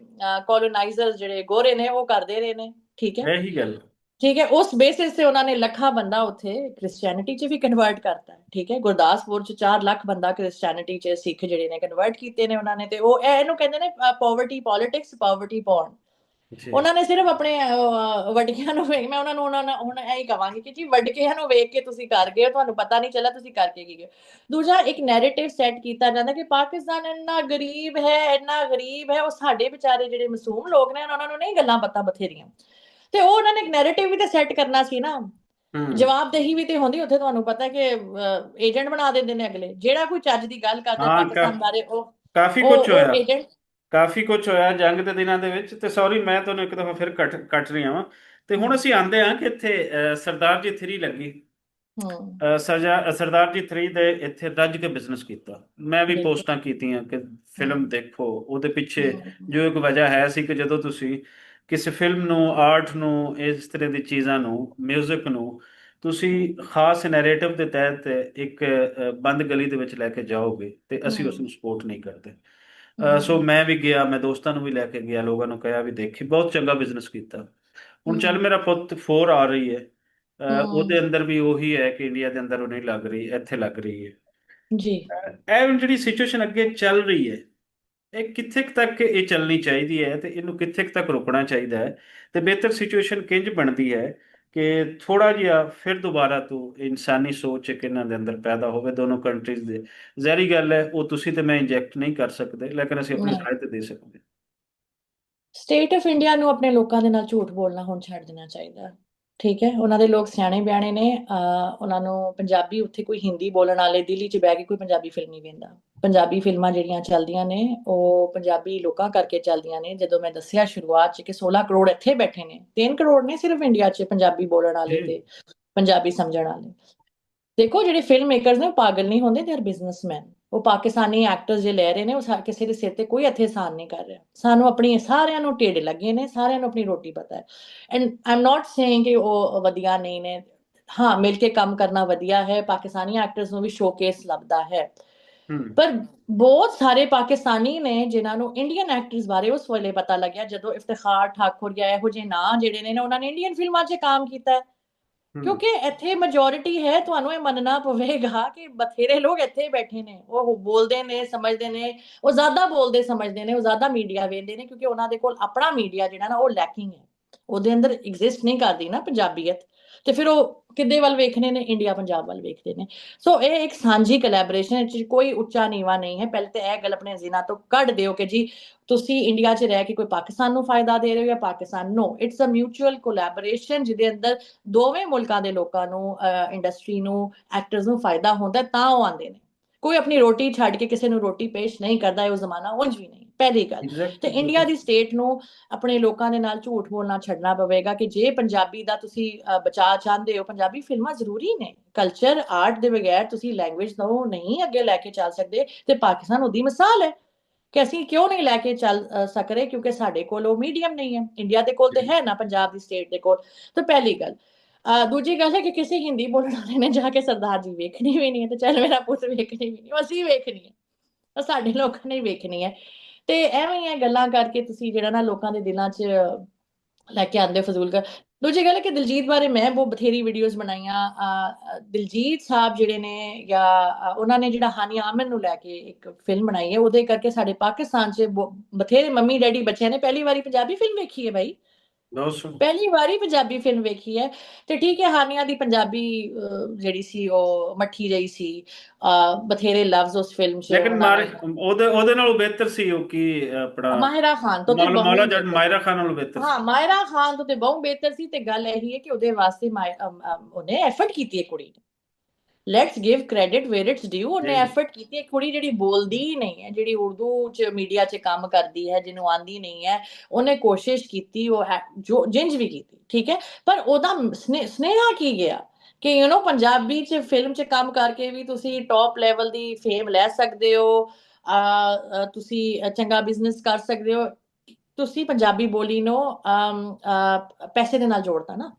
ਕੋਲੋਨਾਈਜ਼ਰ ਜਿਹੜੇ ਗੋਰੇ ਨੇ ਉਹ ਕਰਦੇ ਰਹੇ ਨੇ, ਠੀਕ ਹੈ। ਇਹੀ ਗੱਲ। ਠੀਕ ਹੈ, ਉਸ ਬੇਸਿਸ ਤੇ ਉਹਨਾਂ ਨੇ ਲੱਖਾਂ ਬੰਦਾ ਉੱਥੇ ਕ੍ਰਿਸਚੀਅਨਿਟੀ 'ਚ ਵੀ ਕਨਵਰਟ ਕਰਤਾ ਹੈ, ਠੀਕ ਹੈ। ਗੁਰਦਾਸਪੁਰ 'ਚ 4 ਲੱਖ ਬੰਦਾ ਕ੍ਰਿਸਚੀਅਨਿਟੀ 'ਚ, ਸਿੱਖ ਜਿਹੜੇ ਨੇ ਕਨਵਰਟ ਕੀਤੇ ਨੇ ਉਹਨਾਂ ਨੇ। ਤੇ ਉਹ ਇਹਨੂੰ ਕਹਿੰਦੇ ਨੇ ਪੋਵਰਟੀ ਪੋਲਿਟਿਕਸ, ਪੋਵਰਟੀ ਪੋਰਨ। ਜੀ ਉਹਨਾਂ ਨੇ ਸਿਰਫ ਆਪਣੇ ਵਡਕਿਆਂ ਨੂੰ ਵੇਖ, ਮੈਂ ਉਹਨਾਂ ਨੂੰ ਹੁਣ ਇਹ ਹੀ ਕਵਾਂਗੀ ਕਿ ਜੀ ਵਡਕਿਆਂ ਨੂੰ ਵੇਖ ਕੇ ਤੁਸੀਂ ਕਰ ਗਏ ਹੋ, ਤੁਹਾਨੂੰ ਪਤਾ ਨਹੀਂ ਚੱਲਿਆ ਤੁਸੀਂ ਕਰਕੇ ਕੀ ਗਏ। ਦੂਜਾ, ਇੱਕ ਨੈਰੇਟਿਵ ਸੈੱਟ ਕੀਤਾ ਜਾਂਦਾ ਕਿ ਪਾਕਿਸਤਾਨ ਇੰਨਾ ਗਰੀਬ ਹੈ, ਇੰਨਾ ਗਰੀਬ ਹੈ। ਉਹ ਸਾਡੇ ਵਿਚਾਰੇ ਜਿਹੜੇ ਮਾਸੂਮ ਲੋਕ ਨੇ, ਉਹਨਾਂ ਨੂੰ ਨਹੀਂ ਗੱਲਾਂ ਪਤਾ ਬਥੇਰੀਆਂ। ਤੇ ਉਹ ਉਹਨਾਂ ਨੇ ਇੱਕ ਨੈਰੇਟਿਵ ਵੀ ਤਾਂ ਸੈੱਟ ਕਰਨਾ ਸੀ ਨਾ ਹੂੰ। ਜਵਾਬਦੇਹੀ ਵੀ ਤੇ ਹੁੰਦੀ ਉੱਥੇ, ਤੁਹਾਨੂੰ ਪਤਾ ਕਿ ਏਜੰਟ ਬਣਾ ਦਿੰਦੇ ਨੇ ਅਗਲੇ, ਜਿਹੜਾ ਕੋਈ ਚੱਜ ਦੀ ਗੱਲ ਕਰਦਾ ਹਾਂ, ਪਾਕਿਸਤਾਨ ਬਾਰੇ ਉਹ ਕਾਫੀ ਕੁਝ ਉਹ ਹੋਇਆ। ਉਹ ਏਜੰਟ। ਕਾਫੀ ਕੁਝ ਹੋਇਆ ਜੰਗ ਦੇ ਦਿਨਾਂ ਦੇ ਵਿੱਚ। ਤੇ ਸੌਰੀ, ਮੈਂ ਤੁਹਾਨੂੰ ਇੱਕ ਦਫਾ ਫਿਰ ਕੱਟ ਕੱਟ ਰਹੀ ਹਾਂ। ਤੇ ਹੁਣ ਹੂੰ ਅਸੀਂ ਆਂਦੇ ਹਾਂ ਕਿ ਇੱਥੇ ਸਰਦਾਰ ਜੀ 3 ਲੱਗੀ। ਹੂੰ ਸਰਦਾਰ ਜੀ 3 ਦੇ ਇੱਥੇ ਰੱਜ ਕੇ ਬਿਜ਼ਨਸ ਕੀਤਾ। ਮੈਂ ਵੀ ਬਿਲਕੁਲ। ਪੋਸਟਾਂ ਕੀਤੀਆਂ ਕਿ ਫਿਲਮ ਹੂੰ ਦੇਖੋ। ਉਹਦੇ ਪਿੱਛੇ ਹੂੰ ਜੋ ਇੱਕ ਵਜ੍ਹਾ ਹੈ ਸੀ ਕਿ ਜਦੋਂ ਤੁਸੀਂ ਕਿਸੇ ਫਿਲਮ ਨੂੰ, ਆਰਟ ਨੂੰ, ਇਸ ਤਰ੍ਹਾਂ ਦੀ ਚੀਜ਼ਾਂ ਨੂੰ, 뮤직 ਨੂੰ ਤੁਸੀਂ ਖਾਸ ਨੈਰੇਟਿਵ ਦੇ ਤਹਿਤ ਇੱਕ ਬੰਦ ਗਲੀ ਦੇ ਵਿੱਚ ਲੈ ਕੇ ਜਾਓਗੇ ਤੇ ਅਸੀਂ ਉਸ ਹੂੰ ਨੂੰ ਸਪੋਰਟ ਨਹੀਂ ਕਰਦੇ। ਸੋ ਹੂੰ ਮੈਂ ਵੀ ਗਿਆ, ਮੈਂ ਦੋਸਤਾਂ ਨੂੰ ਵੀ ਲੈ ਕੇ ਗਿਆ, ਲੋਕਾਂ ਨੂੰ ਕਿਹਾ ਵੀ ਦੇਖੀ, ਬਹੁਤ ਚੰਗਾ ਬਿਜ਼ਨਸ ਕੀਤਾ। ਹੁਣ ਚੱਲ ਹੂੰ ਮੇਰਾ ਪੁੱਤ 4 ਆ ਰਹੀ ਹੈ। ਉਹਦੇ ਹੂੰ ਅੰਦਰ ਵੀ ਉਹੀ ਹੈ ਕਿ ਇੰਡੀਆ ਦੇ ਅੰਦਰ ਉਹ ਨਹੀਂ ਲੱਗ ਰਹੀ, ਇੱਥੇ ਲੱਗ ਰਹੀ ਹੈ। ਜੀ। ਇਹ ਹੁਣ ਜਿਹੜੀ ਸਿਚੁਏਸ਼ਨ ਅੱਗੇ ਚੱਲ ਰਹੀ ਹੈ, ਇਹ ਕਿੱਥੇ ਕੁ ਤੱਕ ਇਹ ਚੱਲਣੀ ਚਾਹੀਦੀ ਹੈ ਤੇ ਇਹਨੂੰ ਕਿੱਥੇ ਕੁ ਤੱਕ ਰੋਕਣਾ ਚਾਹੀਦਾ ਹੈ। ਤੇ ਬਿਹਤਰ ਸਿਚੁਏਸ਼ਨ ਕਿੰਜ ਬਣਦੀ ਹੈ ਕਿ ਥੋੜਾ ਜਿਹਾ ਫਿਰ ਦੁਬਾਰਾ ਤੋਂ ਇਨਸਾਨੀ ਸੋਚ ਇੱਕ ਇਹਨਾਂ ਦੇ ਅੰਦਰ ਪੈਦਾ ਹੋਵੇ ਦੋਨੋਂ ਕੰਟਰੀਜ਼ ਦੇ। ਜ਼ਾਹਰੀ ਗੱਲ ਹੈ, ਉਹ ਤੁਸੀਂ ਤੇ ਮੈਂ ਇੰਜੈਕਟ ਨਹੀਂ ਕਰ ਸਕਦੇ, ਲੇਕਿਨ ਅਸੀਂ ਆਪਣੀ ਨਹੀਂ, ਰਾਏ ਤੇ ਦੇ ਸਕਦੇ ਹਾਂ। ਸਟੇਟ ਆਫ ਇੰਡੀਆ ਨੂੰ ਆਪਣੇ ਲੋਕਾਂ ਦੇ ਨਾਲ ਝੂਠ ਬੋਲਣਾ ਹੁਣ ਛੱਡ ਦੇਣਾ ਚਾਹੀਦਾ। ਠੀਕ ਹੈ, ਉਹਨਾਂ ਦੇ ਲੋਕ ਸਿਆਣੇ ਬਿਆਣੇ ਨੇ। ਉਹਨਾਂ ਨੂੰ ਪੰਜਾਬੀ, ਉੱਥੇ ਕੋਈ ਹਿੰਦੀ ਬੋਲਣ ਵਾਲੇ ਦਿੱਲੀ 'ਚ ਬਹਿ ਕੇ ਕੋਈ ਪੰਜਾਬੀ ਫਿਲਮ ਨਹੀਂ ਵੇਖਦਾ। ਪੰਜਾਬੀ ਫਿਲਮਾਂ ਜਿਹੜੀਆਂ ਚੱਲਦੀਆਂ ਨੇ ਉਹ ਪੰਜਾਬੀ ਲੋਕਾਂ ਕਰਕੇ ਚੱਲਦੀਆਂ ਨੇ। ਜਦੋਂ ਮੈਂ ਦੱਸਿਆ ਸ਼ੁਰੂਆਤ 'ਚ ਕਿ 16 ਕਰੋੜ ਇੱਥੇ ਬੈਠੇ ਨੇ, 3 ਕਰੋੜ ਨੇ ਸਿਰਫ ਇੰਡੀਆ 'ਚ ਪੰਜਾਬੀ ਬੋਲਣ ਵਾਲੇ ਜੀ। ਤੇ ਪੰਜਾਬੀ ਸਮਝਣ ਵਾਲੇ। ਦੇਖੋ, ਜਿਹੜੇ ਫਿਲਮ ਮੇਕਰਸ ਨੇ ਉਹ ਪਾਗਲ ਨਹੀਂ ਹੁੰਦੇ, ਦੇ ਆਰ ਬਿਜ਼ਨਸਮੈਨ। ਉਹ ਪਾਕਿਸਤਾਨੀ ਐਕਟਰਸ ਜੇ ਲੈ ਰਹੇ ਨੇ, ਉਹ ਕਿਸੇ ਦੇ ਸਿਰ ਤੇ ਕੋਈ ਇੱਥੇ ਅਹਿਸਾਨ ਨਹੀਂ ਕਰ ਰਿਹਾ। ਸਾਨੂੰ ਆਪਣੀ, ਸਾਰਿਆਂ ਨੂੰ ਢਿੱਡ ਲੱਗੇ ਨੇ, ਸਾਰਿਆਂ ਨੂੰ ਆਪਣੀ ਰੋਟੀ ਪਤਾ ਹੈ। And I am not saying ਕਿ ਉਹ ਵਧੀਆ ਨਹੀਂ ਨੇ। ਹਾਂ, ਮਿਲ ਕੇ ਕੰਮ ਕਰਨਾ ਵਧੀਆ ਹੈ, ਪਾਕਿਸਤਾਨੀ ਐਕਟਰਸ ਨੂੰ ਵੀ ਸ਼ੋਕੇਸ ਲੱਭਦਾ ਹੈ। ਹੂੰ। ਪਰ ਬਹੁਤ ਸਾਰੇ ਪਾਕਿਸਤਾਨੀ ਨੇ ਜਿਨ੍ਹਾਂ ਨੂੰ ਇੰਡੀਅਨ ਐਕਟਰਸ ਬਾਰੇ ਉਸ ਵੇਲੇ ਪਤਾ ਲੱਗਿਆ ਜਦੋਂ ਇਫਤਿਖਾਰ ਠਾਕੁਰ ਜਾਂ ਇਹੋ ਜਿਹੇ ਨਾਂ ਜਿਹੜੇ ਨੇ ਨਾ, ਉਹਨਾਂ ਨੇ ਇੰਡੀਅਨ ਫਿਲਮਾਂ 'ਚ ਕੰਮ ਕੀਤਾ ਹੈ। ਹੂੰ। ਕਿਉਂਕਿ ਇੱਥੇ ਮੈਜੋਰਿਟੀ ਹੈ, ਤੁਹਾਨੂੰ ਇਹ ਮੰਨਣਾ ਪਵੇਗਾ ਕਿ ਬਥੇਰੇ ਲੋਕ ਇੱਥੇ ਬੈਠੇ ਨੇ, ਉਹ ਬੋਲਦੇ ਨੇ, ਸਮਝਦੇ ਨੇ। ਉਹ ਜ਼ਿਆਦਾ ਬੋਲਦੇ ਸਮਝਦੇ ਨੇ, ਉਹ ਜ਼ਿਆਦਾ ਮੀਡੀਆ ਵੇਖਦੇ ਨੇ, ਕਿਉਂਕਿ ਉਹਨਾਂ ਦੇ ਕੋਲ ਆਪਣਾ ਮੀਡੀਆ ਜਿਹੜਾ ਨਾ ਉਹ ਲੈਕਿੰਗ ਹੈ। ਉਹਦੇ ਅੰਦਰ ਐਗਜ਼ਿਸਟ ਨਹੀਂ ਕਰਦੀ ਨਾ ਪੰਜਾਬੀਅਤ। ਤੇ ਫਿਰ ਉਹ ਕਿੱਦੇ ਵੱਲ ਵੇਖਣੇ ਨੇ? ਇੰਡੀਆ ਪੰਜਾਬ ਵੱਲ ਵੇਖਦੇ ਨੇ। ਸੋ ਇਹ ਇੱਕ ਸਾਂਝੀ ਕੋਲੈਬੋਰੇਸ਼ਨ, ਚ ਕੋਈ ਉੱਚਾ ਨੀਵਾਂ ਨਹੀਂ ਹੈ। ਪਹਿਲੇ ਤਾਂ ਇਹ ਗੱਲ ਆਪਣੇ ਜ਼ਿਹਨਾਂ ਤੋਂ ਕੱਢ ਦਿਓ ਕਿ ਜੀ ਤੁਸੀਂ ਇੰਡੀਆ 'ਚ ਰਹਿ ਕੇ ਕੋਈ ਪਾਕਿਸਤਾਨ ਨੂੰ ਫਾਇਦਾ ਦੇ ਰਹੇ ਹੋ ਜਾਂ ਪਾਕਿਸਤਾਨ ਨੂੰ। ਇਟਸ ਅ ਮਿਊਚੁਅਲ ਕੋਲੈਬੋਰੇਸ਼ਨ ਜਿਹਦੇ ਅੰਦਰ ਦੋਵੇਂ ਮੁਲਕਾਂ ਦੇ ਲੋਕਾਂ ਨੂੰ, ਇੰਡਸਟਰੀ ਨੂੰ, ਐਕਟਰਸ ਨੂੰ ਫਾਇਦਾ ਹੁੰਦਾ, ਤਾਂ ਉਹ ਆਉਂਦੇ ਨੇ। ਕੋਈ ਆਪਣੀ ਰੋਟੀ ਛੱਡ ਕੇ ਕਿਸੇ ਨੂੰ ਰੋਟੀ ਪੇਸ਼ ਨਹੀਂ ਕਰਦਾ, ਇਹ ਉਹ ਜ਼ਮਾਨਾ ਉਂਝ ਵੀ ਨਹੀਂ, ਪਹਿਲੀ ਗੱਲ। ਤੇ ਐਗਜ਼ੈਕਟਲੀ, ਇੰਡੀਆ ਬਿਲਕੁਲ। ਦੀ ਸਟੇਟ ਨੂੰ ਆਪਣੇ ਲੋਕਾਂ ਦੇ ਨਾਲ ਝੂਠ ਬੋਲਣਾ ਛੱਡਣਾ ਪਵੇਗਾ ਕਿ ਜੇ ਪੰਜਾਬੀ ਦਾ ਤੁਸੀਂ ਬਚਾਅ ਚਾਹੁੰਦੇ ਹੋ। ਪੰਜਾਬੀ ਫਿਲਮਾਂ ਜ਼ਰੂਰੀ ਨੇ, ਕਲਚਰ ਆਰਟ ਦੇ ਬਗੈਰ ਤੁਸੀਂ ਲੈਂਗੁਏਜ ਨੂੰ ਨਹੀਂ ਅੱਗੇ ਲੈ ਕੇ ਚੱਲ ਸਕਦੇ। ਤੇ ਪਾਕਿਸਤਾਨ ਉਹਦੀ ਮਿਸਾਲ ਹੈ ਕਿ ਅਸੀਂ ਕਿਉਂ ਨਹੀਂ ਲੈ ਕੇ ਚੱਲ ਸਕ ਰਹੇ, ਕਿਉਂਕਿ ਸਾਡੇ ਕੋਲ ਉਹ ਮੀਡੀਅਮ ਨਹੀਂ ਹੈ। ਇੰਡੀਆ ਦੇ ਕੋਲ ਤੇ ਹੈ ਨਾ, ਪੰਜਾਬ ਦੀ ਸਟੇਟ ਦੇ ਕੋਲ। ਤਾਂ ਪਹਿਲੀ ਗੱਲ। ਦੂਜੀ ਗੱਲ ਹੈ ਕਿ ਕਿਸੇ ਹਿੰਦੀ ਬੋਲਣ ਵਾਲੇ ਨੇ ਜਾ ਕੇ ਸਰਦਾਰ ਜੀ ਵੇਖਣੀ ਵੀ ਨਹੀਂ ਹੈ, ਤੇ ਚੱਲ ਮੇਰਾ ਪੁੱਤ ਵੇਖਣੀ ਵੀ ਨਹੀਂ, ਅਸੀਂ ਵੇਖਣੀ ਹੈ, ਤਾਂ ਸਾਡੇ ਲੋਕਾਂ ਨੇ ਵੇਖਣੀ ਹੈ। ਤੇ ਐਵੇਂ ਹੀ ਇਹ ਗੱਲਾਂ ਕਰਕੇ ਤੁਸੀਂ ਜਿਹੜਾ ਨਾ ਲੋਕਾਂ ਦੇ ਦਿਲਾਂ 'ਚ ਲੈ ਕੇ ਆਉਂਦੇ ਫਜ਼ੂਲ ਕਰ। ਦੂਜੀ ਗੱਲ ਹੈ ਕਿ ਦਿਲਜੀਤ ਬਾਰੇ ਮੈਂ ਬਹੁਤ ਬਥੇਰੀ ਵੀਡੀਓਜ਼ ਬਣਾਈਆਂ। ਦਿਲਜੀਤ ਸਾਹਿਬ ਜਿਹੜੇ ਨੇ, ਜਾਂ ਉਹਨਾਂ ਨੇ ਜਿਹੜਾ ਹਾਨੀਆ ਆਮਨ ਨੂੰ ਲੈ ਕੇ ਇੱਕ ਫਿਲਮ ਬਣਾਈ ਹੈ, ਉਹਦੇ ਕਰਕੇ ਸਾਡੇ ਪਾਕਿਸਤਾਨ 'ਚ ਬਥੇਰੇ ਮੰਮੀ ਡੈਡੀ ਬੱਚਿਆਂ ਨੇ ਪਹਿਲੀ ਵਾਰੀ ਪੰਜਾਬੀ ਫਿਲਮ ਵੇਖੀ ਹੈ ਬਾਈ। ਬਹੁਤ ਸੋਹਣਾ। ਪਹਿਲੀ ਵਾਰੀ ਪੰਜਾਬੀ ਫਿਲਮ ਵੇਖੀ ਹੈ। ਤੇ ਠੀਕ ਹੈ, ਹਾਨੀਆ ਦੀ ਪੰਜਾਬੀ ਜਿਹੜੀ ਸੀ ਉਹ ਮੱਠੀ ਜਿਹੀ ਸੀ। ਬਥੇਰੇ ਲਫ਼ਜ਼ ਉਸ ਫਿਲਮ 'ਚ ਲੇਕਿਨ ਉਹਨਾਂ ਮਾਰੇ ਨੇ। ਉਹਦੇ ਨਾਲੋਂ ਬਿਹਤਰ ਸੀ ਉਹ ਕੀ ਆਪਣਾ ਮਾਹਿਰਾ ਖਾਨ ਤੋਂ ਤੇ ਬਹੁ ਮੌਲਾ ਹੀ ਜੱਟ ਬਿਹਤਰ। ਮਾਇਰਾ ਖਾਨ ਨਾਲੋਂ ਬਿਹਤਰ ਹਾਂ, ਸੀ। ਮਾਇਰਾ ਖਾਨ ਤੋਂ ਤੇ ਬਹੁਤ ਬਿਹਤਰ ਸੀ। ਤੇ ਗੱਲ ਇਹੀ ਹੈ ਕਿ ਉਹਦੇ ਵਾਸਤੇ ਉਹਨੇ ਐਫਰਟ ਕੀਤੀ ਹੈ ਕੁੜੀ ਨੇ। Let's give credit where it's due. ਉਹਨੇ ਜੀ। ਐਫਰਟ ਕੀਤੀ ਹੈ। ਕੁੜੀ ਜਿਹੜੀ ਬੋਲਦੀ ਹੀ ਨਹੀਂ ਹੈ, ਜਿਹੜੀ ਉਰਦੂ ਚ ਮੀਡੀਆ 'ਚ ਕੰਮ ਕਰਦੀ ਹੈ, ਜਿਹਨੂੰ ਆਂਦੀ ਨਹੀਂ ਹੈ, ਉਹਨੇ ਕੋਸ਼ਿਸ਼ ਕੀਤੀ, ਉਹ ਜੋ ਜਿੰਜ ਵੀ ਕੀਤੀ, ਠੀਕ ਹੈ। ਪਰ ਉਹਦਾ ਸਨੇਹਾ ਕੀ ਗਿਆ ਕਿ ਪੰਜਾਬੀ ਚ ਫਿਲਮ ਚ ਕੰਮ ਕਰਕੇ ਵੀ ਤੁਸੀਂ ਟੌਪ ਲੈਵਲ ਦੀ ਫੇਮ ਲੈ ਸਕਦੇ ਹੋ। ਤੁਸੀਂ ਚੰਗਾ ਬਿਜ਼ਨਸ ਕਰ ਸਕਦੇ ਹੋ। ਤੁਸੀਂ ਪੰਜਾਬੀ ਬੋਲੀ ਨੂੰ ਪੈਸੇ ਦੇ ਨਾਲ ਜੋੜਤਾ ਨਾ।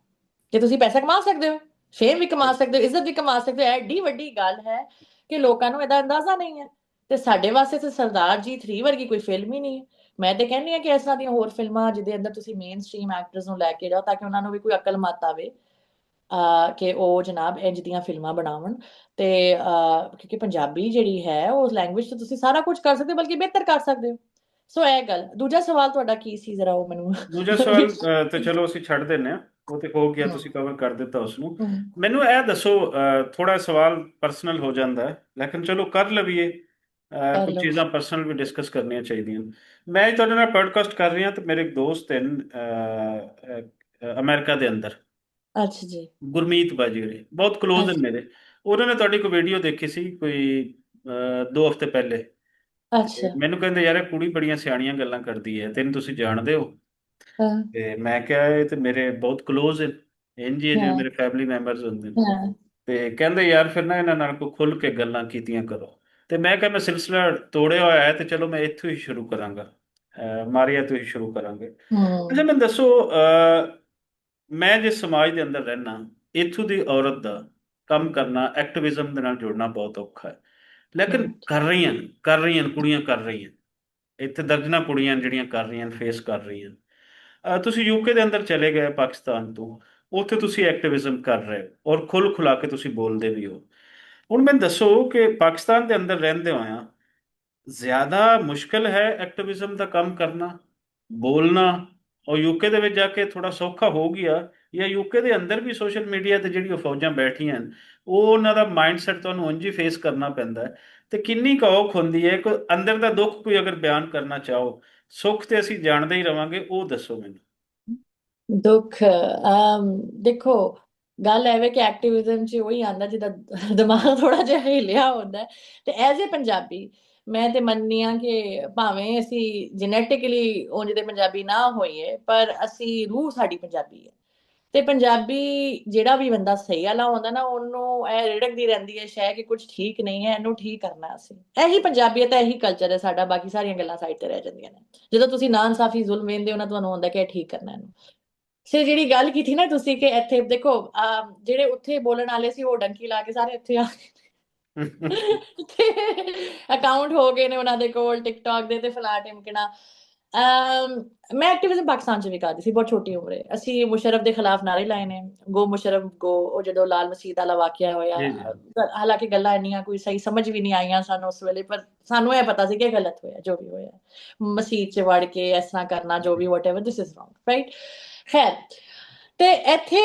ਜੇ ਤੁਸੀਂ ਪੈਸਾ ਕਮਾ ਸਕਦੇ ਹੋ, ਫੇਮ ਵੀ ਕਮਾ ਸਕਦੇ ਹੋ, ਇੱਜ਼ਤ ਵੀ ਕਮਾ ਸਕਦੇ ਹੋ, ਐਡੀ ਵੱਡੀ ਗੱਲ ਹੈ ਕਿ ਲੋਕਾਂ ਨੂੰ ਇਹਦਾ ਅੰਦਾਜ਼ਾ ਨਹੀਂ ਹੈ। ਤੇ ਸਾਡੇ ਵਾਸਤੇ ਤੇ ਸਰਦਾਰ ਜੀ 3 ਵਰਗੀ ਕੋਈ ਫਿਲਮ ਹੀ ਨਹੀਂ ਹੈ। ਮੈਂ ਤੇ ਕਹਿੰਦੀ ਹਾਂ ਕਿ ਇਸ ਤਰ੍ਹਾਂ ਦੀਆਂ ਹੋਰ ਫਿਲਮਾਂ ਜਿਹਦੇ ਅੰਦਰ ਤੁਸੀਂ ਮੇਨ ਸਟ੍ਰੀਮ ਐਕਟਰਸ ਨੂੰ ਲੈ ਕੇ ਜਾਓ, ਤਾਂ ਕਿ ਉਹਨਾਂ ਨੂੰ ਵੀ ਕੋਈ ਅਕਲ ਮੱਤ ਆਵੇ ਕਿ ਉਹ ਜਨਾਬ ਇੰਜ ਦੀਆਂ ਫਿਲਮਾਂ ਬਣਾਉਣ। ਤੇ ਕਿਉਂਕਿ ਪੰਜਾਬੀ ਜਿਹੜੀ ਹੈ ਉਸ ਲੈਂਗੁਏਜ ਤੋਂ ਤੁਸੀਂ ਸਾਰਾ ਕੁਝ ਕਰ ਸਕਦੇ ਹੋ, ਬਲਕਿ ਬਿਹਤਰ ਕਰ ਸਕਦੇ ਹੋ। ਸੋ ਇਹ ਗੱਲ। ਦੂਜਾ ਸਵਾਲ ਤੁਹਾਡਾ ਕੀ ਸੀ, ਜ਼ਰਾ ਉਹ ਮੈਨੂੰ ਦੂਜਾ ਸਵਾਲ ਤੇ ਚਲੋ ਅਸੀਂ ਛੱਡ ਦਿੰਨੇ ਆ, ਉਹ ਤੇ ਹੋ ਗਿਆ, ਹਮ, ਤੁਸੀਂ ਕਵਰ ਕਰ ਦਿੱਤਾ ਉਸ ਨੂੰ। ਹਮ, ਮੈਨੂੰ ਇਹ ਦੱਸੋ, ਥੋੜਾ ਸਵਾਲ ਪਰਸਨਲ ਹੋ ਜਾਂਦਾ ਹੈ, ਲੇਕਿਨ ਚਲੋ ਕਰ ਲਵੀਏ। ਕਰ ਕੁਝ ਲਓ। ਚੀਜ਼ਾਂ ਪਰਸਨਲ ਵੀ ਡਿਸਕਸ ਕਰਨੀਆਂ ਚਾਹੀਦੀਆਂ। ਮੈਂ ਹੀ ਤੁਹਾਡੇ ਨਾਲ ਪੋਡਕਾਸਟ ਕਰ ਰਿਹਾ, ਤੇ ਮੇਰੇ ਇੱਕ ਦੋਸਤ ਹਨ ਅਮਰੀਕਾ ਦੇ ਅੰਦਰ। ਅੱਛਾ ਜੀ। ਗੁਰਮੀਤ ਬਾਜੀਗਰੇ ਬਹੁਤ ਕਲੋਜ਼ ਹਨ ਅੱਛਾ ਮੇਰੇ। ਉਹਨਾਂ ਨੇ ਤੁਹਾਡੀ ਕੋਈ ਵੀਡੀਓ ਦੇਖੀ ਸੀ ਕੋਈ 2 ਹਫ਼ਤੇ ਪਹਿਲੇ। ਤੇ ਅੱਛਾ। ਮੈਨੂੰ ਕਹਿੰਦੇ ਯਾਰ ਇਹ ਕੁੜੀ ਬੜੀਆਂ ਸਿਆਣੀਆਂ ਗੱਲਾਂ ਕਰਦੀ ਹੈ, ਤੈਨੂੰ ਤੁਸੀਂ ਜਾਣਦੇ ਹੋ? ਹਾਂ ਤੇ ਮੈਂ ਕਿਹਾ ਇਹ ਤੇ ਮੇਰੇ ਬਹੁਤ ਕਲੋਜ਼ ਹਨ, ਇੰਝ ਹੀ ਹੈ ਜਿਵੇਂ ਹਾਂ ਮੇਰੇ ਫੈਮਿਲੀ ਮੈਂਬਰਸ ਹੁੰਦੇ ਨੇ। ਹਾਂ ਤੇ ਕਹਿੰਦੇ ਯਾਰ ਫਿਰ ਨਾ ਇਹਨਾਂ ਨਾਲ ਕੋਈ ਖੁੱਲ ਕੇ ਗੱਲਾਂ ਕੀਤੀਆਂ ਕਰੋ। ਤੇ ਮੈਂ ਕਿਹਾ ਮੈਂ ਸਿਲਸਿਲਾ ਤੋੜਿਆ ਹੋਇਆ ਹੈ ਤੇ ਚਲੋ ਮੈਂ ਇੱਥੋਂ ਹੀ ਸ਼ੁਰੂ ਕਰਾਂਗਾ, ਮਾਰੀਆ ਤੋਂ ਹੀ ਸ਼ੁਰੂ ਕਰਾਂਗੇ। ਅੱਛਾ ਹੂੰ ਮੈਨੂੰ ਦੱਸੋ, ਮੈਂ ਜਿਸ ਸਮਾਜ ਦੇ ਅੰਦਰ ਰਹਿਣਾ, ਇੱਥੋਂ ਦੀ ਔਰਤ ਦਾ ਕੰਮ ਕਰਨਾ, ਐਕਟਿਵਿਜ਼ਮ ਦੇ ਨਾਲ ਜੁੜਨਾ ਬਹੁਤ ਔਖਾ ਹੈ। ਲੇਕਿਨ ਹੂੰ ਕਰ ਰਹੀਆਂ ਕੁੜੀਆਂ ਕਰ ਰਹੀਆਂ। ਇੱਥੇ ਦਰਜਨਾਂ ਕੁੜੀਆਂ ਜਿਹੜੀਆਂ ਕਰ ਰਹੀਆਂ, ਫੇਸ ਕਰ ਰਹੀਆਂ। ਤੁਸੀਂ ਯੂਕੇ ਦੇ ਅੰਦਰ ਚਲੇ ਗਏ ਪਾਕਿਸਤਾਨ ਤੋਂ, ਉੱਥੇ ਤੁਸੀਂ ਐਕਟਿਵਿਜ਼ਮ ਕਰ ਰਹੇ ਹੋ ਔਰ ਖੁੱਲ੍ਹ ਖੁਲਾ ਕੇ ਤੁਸੀਂ ਬੋਲਦੇ ਵੀ ਹੋ। ਹੁਣ ਮੈਨੂੰ ਦੱਸੋ ਕਿ ਪਾਕਿਸਤਾਨ ਦੇ ਅੰਦਰ ਰਹਿੰਦੇ ਹੋਇਆ ਜ਼ਿਆਦਾ ਮੁਸ਼ਕਲ ਹੈ ਐਕਟਿਵਿਜ਼ਮ ਦਾ ਕੰਮ ਕਰਨਾ, ਬੋਲਣਾ, ਔਰ ਯੂਕੇ ਦੇ ਵਿੱਚ ਜਾ ਕੇ ਥੋੜਾ ਸੌਖਾ ਹੋ ਗਿਆ? ਜਾਂ ਯੂਕੇ ਦੇ ਅੰਦਰ ਵੀ ਸੋਸ਼ਲ ਮੀਡੀਆ ਤੇ ਜਿਹੜੀ ਉਹ ਫੌਜਾਂ ਬੈਠੀਆਂ ਹਨ, ਉਹ ਉਹਨਾਂ ਦਾ ਮਾਈਂਡਸੈਟ ਤੁਹਾਨੂੰ ਉਂਝ ਹੀ ਫੇਸ ਕਰਨਾ ਪੈਂਦਾ ਹੈ? ਤੇ ਕਿੰਨੀ ਕੁ ਔਖ ਹੁੰਦੀ ਹੈ ਕੋਈ ਅੰਦਰ ਦਾ ਦੁੱਖ ਕੋਈ ਅਗਰ ਬਿਆਨ ਕਰਨਾ ਚਾਹੋ? ਸੁੱਖ ਤੇ ਅਸੀਂ ਜਾਣਦੇ ਹੀ ਰਵਾਂਗੇ, ਉਹ ਦੱਸੋ ਮੈਨੂੰ। ਦੁੱਖ ਦੇਖੋ, ਗੱਲ ਐਵੇਂ ਕਿ ਐਕਟਿਵਿਜ਼ਮ 'ਚ ਉਹੀ ਆਉਂਦਾ ਜਿਹਦਾ ਦਿਮਾਗ ਥੋੜਾ ਜਿਹਾ ਹਿੱਲਿਆ ਹੁੰਦਾ ਹੈ। ਤੇ ਐਜ਼ ਏ ਪੰਜਾਬੀ ਮੈਂ ਤੇ ਮੰਨਨੀ ਆ ਕਿ ਭਾਵੇਂ ਅਸੀਂ ਜੈਨੇਟਿਕਲੀ ਉਂਝ ਦੇ ਪੰਜਾਬੀ ਨਾ ਹੋਈਏ, ਪਰ ਅਸੀਂ ਰੂਹ ਸਾਡੀ ਪੰਜਾਬੀ ਹੈ। ਤੇ ਪੰਜਾਬੀ ਜਿਹੜਾ ਵੀ ਬੰਦਾ ਸਹੀ ਵਾਲਾ ਹੁੰਦਾ ਨਾ, ਉਹਨੂੰ ਇਹ ਰਿੜਕਦੀ ਰਹਿੰਦੀ ਹੈ ਸ਼ਾਇਦ ਕਿ ਕੁਝ ਠੀਕ ਨਹੀਂ ਹੈ, ਇਹਨੂੰ ਠੀਕ ਕਰਨਾ ਅਸੀਂ। ਇਹੀ ਪੰਜਾਬੀਅਤ ਹੈ, ਇਹੀ ਕਲਚਰ ਹੈ ਸਾਡਾ। ਬਾਕੀ ਸਾਰੀਆਂ ਗੱਲਾਂ ਸਾਈਡ ਤੇ ਰਹਿ ਜਾਂਦੀਆਂ ਨੇ। ਜਦੋਂ ਤੁਸੀਂ ਨਾ ਇਨਸਾਫੀ ਜ਼ੁਲਮ ਵੇਖਦੇ ਹੋ ਨਾ, ਤੁਹਾਨੂੰ ਹੁੰਦਾ ਕਿ ਇਹ ਠੀਕ ਕਰਨਾ ਇਹਨੂੰ। ਸੇ ਜਿਹੜੀ ਗੱਲ ਕੀਤੀ ਨਾ ਤੁਸੀਂ ਕਿ ਇੱਥੇ ਦੇਖੋ, ਜਿਹੜੇ ਉੱਥੇ ਬੋਲਣ ਵਾਲੇ ਸੀ ਉਹ ਡੰਕੀ ਲਾ ਕੇ ਸਾਰੇ ਇੱਥੇ ਆ ਤੇ ਅਕਾਊਂਟ ਹੋ ਗਏ ਨੇ ਉਹਨਾਂ ਦੇ ਕੋਲ ਟਿਕਟੌਕ ਦੇ ਤੇ ਫਲਾ ਟਿਮਕਣਾ। ਮੈਂ ਐਕਟਿਵਿਜ਼ਮ ਪਾਕਿਸਤਾਨ ਚ ਵੀ ਕਰਦੀ ਸੀ ਬਹੁਤ ਛੋਟੀ ਉਮਰੇ। ਅਸੀਂ ਮੁਸ਼ਰਫ ਦੇ ਖਿਲਾਫ ਨਾਰੇ ਲਾਏ ਨੇ, ਗੋ ਮੁਸ਼ਰਫ ਗੋ। ਉਹ ਜਦੋਂ ਲਾਲ ਮਸਜਿਦ ਵਾਲਾ ਵਾਕਿਆ ਹੋਇਆ, ਜੀ ਜੀ। ਹਾਲਾਂਕਿ ਗੱਲਾਂ ਇੰਨੀਆਂ ਕੋਈ ਸਹੀ ਸਮਝ ਵੀ ਨਹੀਂ ਆਈਆਂ ਸਾਨੂੰ ਉਸ ਵੇਲੇ, ਪਰ ਸਾਨੂੰ ਇਹ ਪਤਾ ਸੀ ਕਿ ਗਲਤ ਹੋਇਆ ਜੋ ਵੀ ਹੋਇਆ। ਮਸਜਿਦ ਚ ਵੜ ਕੇ ਇਸ ਤਰ੍ਹਾਂ ਕਰਨਾ, ਜੋ ਵੀ whatever, this is wrong, right. ਖੈਰ, ਤੇ ਇੱਥੇ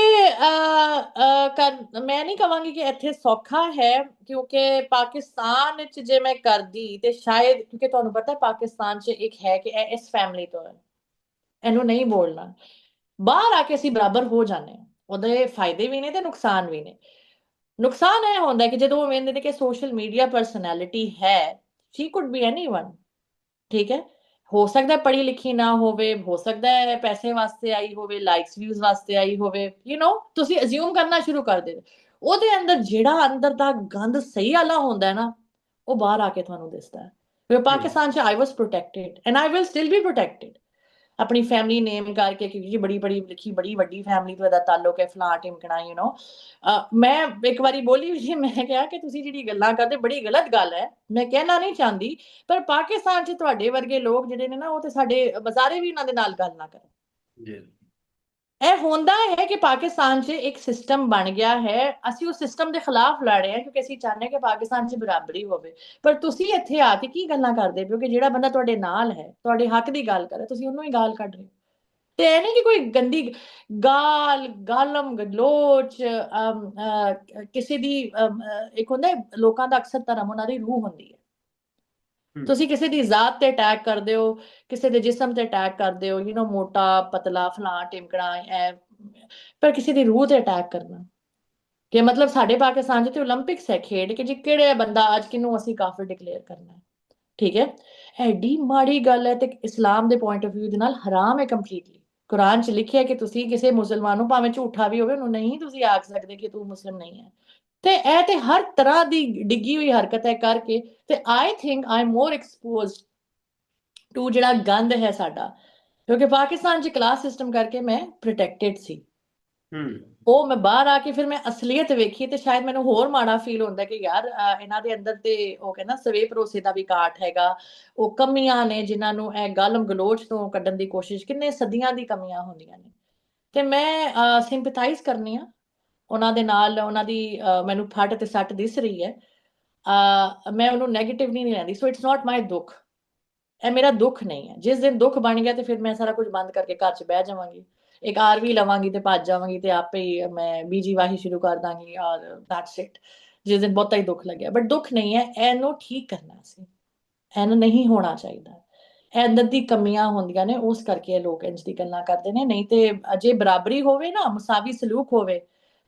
ਮੈਂ ਨਹੀਂ ਕਹਾਂਗੀ ਕਿ ਇੱਥੇ ਸੌਖਾ ਹੈ, ਕਿਉਂਕਿ ਪਾਕਿਸਤਾਨ ਵਿੱਚ ਜੇ ਮੈਂ ਕਰਦੀ ਤੇ ਸ਼ਾਇਦ, ਕਿਉਂਕਿ ਤੁਹਾਨੂੰ ਪਤਾ ਪਾਕਿਸਤਾਨ 'ਚ ਇੱਕ ਹੈ ਕਿ ਇਹ ਇਸ ਫੈਮਿਲੀ ਤੋਂ ਹੈ, ਇਹਨੂੰ ਨਹੀਂ ਬੋਲਣਾ। ਬਾਹਰ ਆ ਕੇ ਅਸੀਂ ਬਰਾਬਰ ਹੋ ਜਾਂਦੇ ਹਾਂ, ਉਹਦੇ ਫਾਇਦੇ ਵੀ ਨੇ ਤੇ ਨੁਕਸਾਨ ਵੀ ਨੇ। ਨੁਕਸਾਨ ਇਹ ਹੁੰਦਾ ਕਿ ਜਦੋਂ ਉਹ ਵੇਖਦੇ ਨੇ ਕਿ ਸੋਸ਼ਲ ਮੀਡੀਆ ਪਰਸਨੈਲਿਟੀ ਹੈ, ਸ਼ੀ ਕੁਡ ਬੀ ਐਨੀਵਨ, ਠੀਕ ਹੈ। ਹੋ ਸਕਦਾ ਪੜ੍ਹੀ ਲਿਖੀ ਨਾ ਹੋਵੇ, ਹੋ ਸਕਦਾ ਹੈ ਪੈਸੇ ਵਾਸਤੇ ਆਈ ਹੋਵੇ, ਲਾਈਕਸ ਵਿਊਜ਼ ਵਾਸਤੇ ਆਈ ਹੋਵੇ, ਤੁਸੀਂ ਅਸਿਊਮ ਕਰਨਾ ਸ਼ੁਰੂ ਕਰ ਦਿਓ। ਉਹਦੇ ਅੰਦਰ ਜਿਹੜਾ ਅੰਦਰ ਦਾ ਗੰਦ ਸਹੀ ਵਾਲਾ ਹੁੰਦਾ ਹੈ ਨਾ, ਉਹ ਬਾਹਰ ਆ ਕੇ ਤੁਹਾਨੂੰ ਦਿਸਦਾ ਹੈ। ਫਿਰ ਹੂੰ ਪਾਕਿਸਤਾਨ ਚ I was protected and I will still be protected, ਆਪਣੀ ਫੈਮਿਲੀ ਨੇਮ ਕਰਕੇ, ਕਿਉਂਕਿ ਬੜੀ ਬੜੀ ਲਿਖੀ, ਬੜੀ ਵੱਡੀ ਫੈਮਿਲੀ ਤੋਂ ਇਹਦਾ ਤਾਲੁਕ ਹੈ, ਫਲਾਂ ਟਿਮਕਣਾ, ਮੈਂ ਇੱਕ ਵਾਰੀ ਬੋਲੀ ਵੀ ਸੀ, ਮੈਂ ਕਿਹਾ ਕਿ ਤੁਸੀਂ ਜਿਹੜੀ ਗੱਲਾਂ ਕਰਦੇ ਬੜੀ ਗਲਤ ਗੱਲ ਹੈ, ਮੈਂ ਕਹਿਣਾ ਨਹੀਂ ਚਾਹੁੰਦੀ, ਪਰ ਪਾਕਿਸਤਾਨ 'ਚ ਤੁਹਾਡੇ ਵਰਗੇ ਲੋਕ ਜਿਹੜੇ ਨੇ ਨਾ, ਉਹ ਤੇ ਸਾਡੇ ਬਾਜ਼ਾਰੇ ਵੀ ਉਹਨਾਂ ਦੇ ਨਾਲ ਗੱਲ ਨਾ ਕਰਨ। ਜੀ। ਇਹ ਹੁੰਦਾ ਹੈ ਕਿ ਪਾਕਿਸਤਾਨ 'ਚ ਇੱਕ ਸਿਸਟਮ ਬਣ ਗਿਆ ਹੈ, ਅਸੀਂ ਉਸ ਸਿਸਟਮ ਦੇ ਖਿਲਾਫ ਲੜ ਰਹੇ ਹਾਂ ਕਿਉਂਕਿ ਅਸੀਂ ਚਾਹੁੰਦੇ ਹਾਂ ਕਿ ਪਾਕਿਸਤਾਨ 'ਚ ਬਰਾਬਰੀ ਹੋਵੇ। ਪਰ ਤੁਸੀਂ ਇੱਥੇ ਆ ਕੇ ਕੀ ਗੱਲਾਂ ਕਰਦੇ ਪਏ ਹੋ ਕਿ ਜਿਹੜਾ ਬੰਦਾ ਤੁਹਾਡੇ ਨਾਲ ਹੈ, ਤੁਹਾਡੇ ਹੱਕ ਦੀ ਗੱਲ ਕਰੇ, ਤੁਸੀਂ ਉਹਨੂੰ ਹੀ ਗਾਲ ਕੱਢ ਰਹੇ ਹੋ। ਤੇ ਇਹ ਨਹੀਂ ਕਿ ਕੋਈ ਗੰਦੀ ਗਾਲ, ਗਾਲਮ ਗਲੋਚ, ਕਿਸੇ ਦੀ ਇੱਕ ਹੁੰਦਾ ਲੋਕਾਂ ਦਾ ਅਕਸਰ ਧਰਮ ਉਹਨਾਂ ਦੀ ਰੂਹ ਹੁੰਦੀ ਹੈ। ਹੂੰ ਤੁਸੀਂ ਕਿਸੇ ਦੀ ਜ਼ਾਤ ਤੇ ਅਟੈਕ ਕਰਦੇ ਹੋ, ਕਿਸੇ ਦੇ ਜਿਸਮ ਤੇ ਅਟੈਕ ਕਰਦੇ ਹੋ, ਮੋਟਾ ਪਤਲਾ ਫਲਾਂ ਟਿਮਕਣਾ, ਪਰ ਕਿਸੇ ਦੀ ਰੂਹ ਤੇ ਅਟੈਕ ਕਰਨਾ, ਕਿ ਮਤਲਬ ਸਾਡੇ ਪਾਕਿਸਤਾਨ 'ਚ ਤੇ ਓਲੰਪਿਕਸ ਹੈ ਖੇਡ, ਕਿ ਜੀ ਕਿਹੜੇ ਬੰਦਾ ਅੱਜ ਕਿਹਨੂੰ ਅਸੀਂ ਕਾਫਰ ਡਿਕਲੇਅਰ ਕਰਨਾ ਹੈ, ਠੀਕ ਹੈ। ਐਡੀ ਮਾੜੀ ਗੱਲ ਹੈ ਤੇ ਇਸਲਾਮ ਦੇ ਪੁਆਇੰਟ ਆਫ ਵਿਊ ਦੇ ਨਾਲ ਹਰਾਮ ਹੈ ਕੰਪਲੀਟਲੀ। ਕੁਰਾਨ 'ਚ ਲਿਖਿਆ ਕਿ ਤੁਸੀਂ ਕਿਸੇ ਮੁਸਲਮਾਨ ਨੂੰ, ਭਾਵੇਂ ਝੂਠਾ ਵੀ ਹੋਵੇ, ਉਹਨੂੰ ਨਹੀਂ ਤੁਸੀਂ ਆਖ ਸਕਦੇ ਕਿ ਤੂੰ ਮੁਸਲਿਮ ਨਹੀਂ ਹੈ। ਤੇ ਇਹ ਤੇ ਹਰ ਤਰ੍ਹਾਂ ਦੀ ਡਿੱਗੀ ਹੋਈ ਹਰਕਤ ਹੈ ਕਰਕੇ, ਤੇ I think I am more exposed to ਜਿਹੜਾ ਗੰਦ ਹੈ ਸਾਡਾ, ਕਿਉਂਕਿ ਪਾਕਿਸਤਾਨ 'ਚ ਕਲਾਸ ਸਿਸਟਮ ਕਰਕੇ ਮੈਂ ਪ੍ਰੋਟੈਕਟਿਡ ਸੀ। ਹੂੰ ਉਹ ਮੈਂ ਬਾਹਰ ਆ ਕੇ ਫਿਰ ਮੈਂ ਅਸਲੀਅਤ ਵੇਖੀ ਤੇ ਸ਼ਾਇਦ ਮੈਨੂੰ ਹੋਰ ਮਾੜਾ ਫੀਲ ਹੁੰਦਾ ਕਿ ਯਾਰ ਇਹਨਾਂ ਦੇ ਅੰਦਰ ਤੇ ਉਹ ਕਹਿੰਦਾ ਸਵੇ ਭਰੋਸੇ ਦਾ ਵੀ ਕਾਟ ਹੈਗਾ, ਉਹ ਕਮੀਆਂ ਨੇ ਜਿਨ੍ਹਾਂ ਨੂੰ ਇਹ ਗਾਲਮ ਗਲੋਚ ਤੋਂ ਕੱਢਣ ਦੀ ਕੋਸ਼ਿਸ਼, ਕਿੰਨੇ ਸਦੀਆਂ ਦੀ ਕਮੀਆਂ ਹੁੰਦੀਆਂ ਨੇ। ਤੇ ਮੈਂ ਸਿੰਪਥਾਈਜ਼ ਕਰਨੀ ਆ ਉਹਨਾਂ ਦੇ ਨਾਲ, ਉਹਨਾਂ ਦੀ ਮੈਨੂੰ ਫੱਟ ਤੇ ਸੱਟ ਦਿਸ ਰਹੀ ਹੈ। ਮੈਂ ਉਹਨੂੰ ਨੈਗੇਟਿਵ ਨਹੀਂ ਲੈਂਦੀ, ਸੋ ਇਟਸ ਨਾਟ ਮਾਈ ਦੁੱਖ। ਇਹ ਮੇਰਾ ਦੁੱਖ ਨਹੀਂ ਹੈ। ਜਿਸ ਦਿਨ ਦੁੱਖ ਬਣ ਗਿਆ ਤੇ ਫਿਰ ਮੈਂ ਸਾਰਾ ਕੁਝ ਬੰਦ ਕਰਕੇ ਘਰ 'ਚ ਬਹਿ ਜਾਵਾਂਗੀ, ਇੱਕ ਆਰਵੀ ਲਵਾਂਗੀ ਤੇ ਭੱਜ ਜਾਵਾਂਗੀ ਤੇ ਆਪੇ ਹੀ ਮੈਂ ਬੀਜੀ ਵਾਹੀ ਸ਼ੁਰੂ ਕਰ ਦਾਂਗੀ, ਔਰ ਦੈਟਸ ਇਟ। ਜਿਸ ਦਿਨ ਬਹੁਤਾ ਹੀ ਦੁੱਖ ਲੱਗਿਆ, ਬਟ ਦੁੱਖ ਨਹੀਂ ਹੈ, ਇਹਨੂੰ ਠੀਕ ਕਰਨਾ ਸੀ, ਇਹਨੂੰ ਨਹੀਂ ਹੋਣਾ ਚਾਹੀਦਾ। ਅੰਦਰ ਦੀ ਕਮੀਆਂ ਹੁੰਦੀਆਂ ਨੇ, ਉਸ ਕਰਕੇ ਇਹ ਲੋਕ ਇੰਝ ਦੀ ਗੱਲਾਂ ਕਰਦੇ ਨੇ। ਨਹੀਂ ਤੇ ਜੇ ਬਰਾਬਰੀ ਹੋਵੇ ਨਾ, ਮੁਸਾਵੀ ਸਲੂਕ ਹੋਵੇ,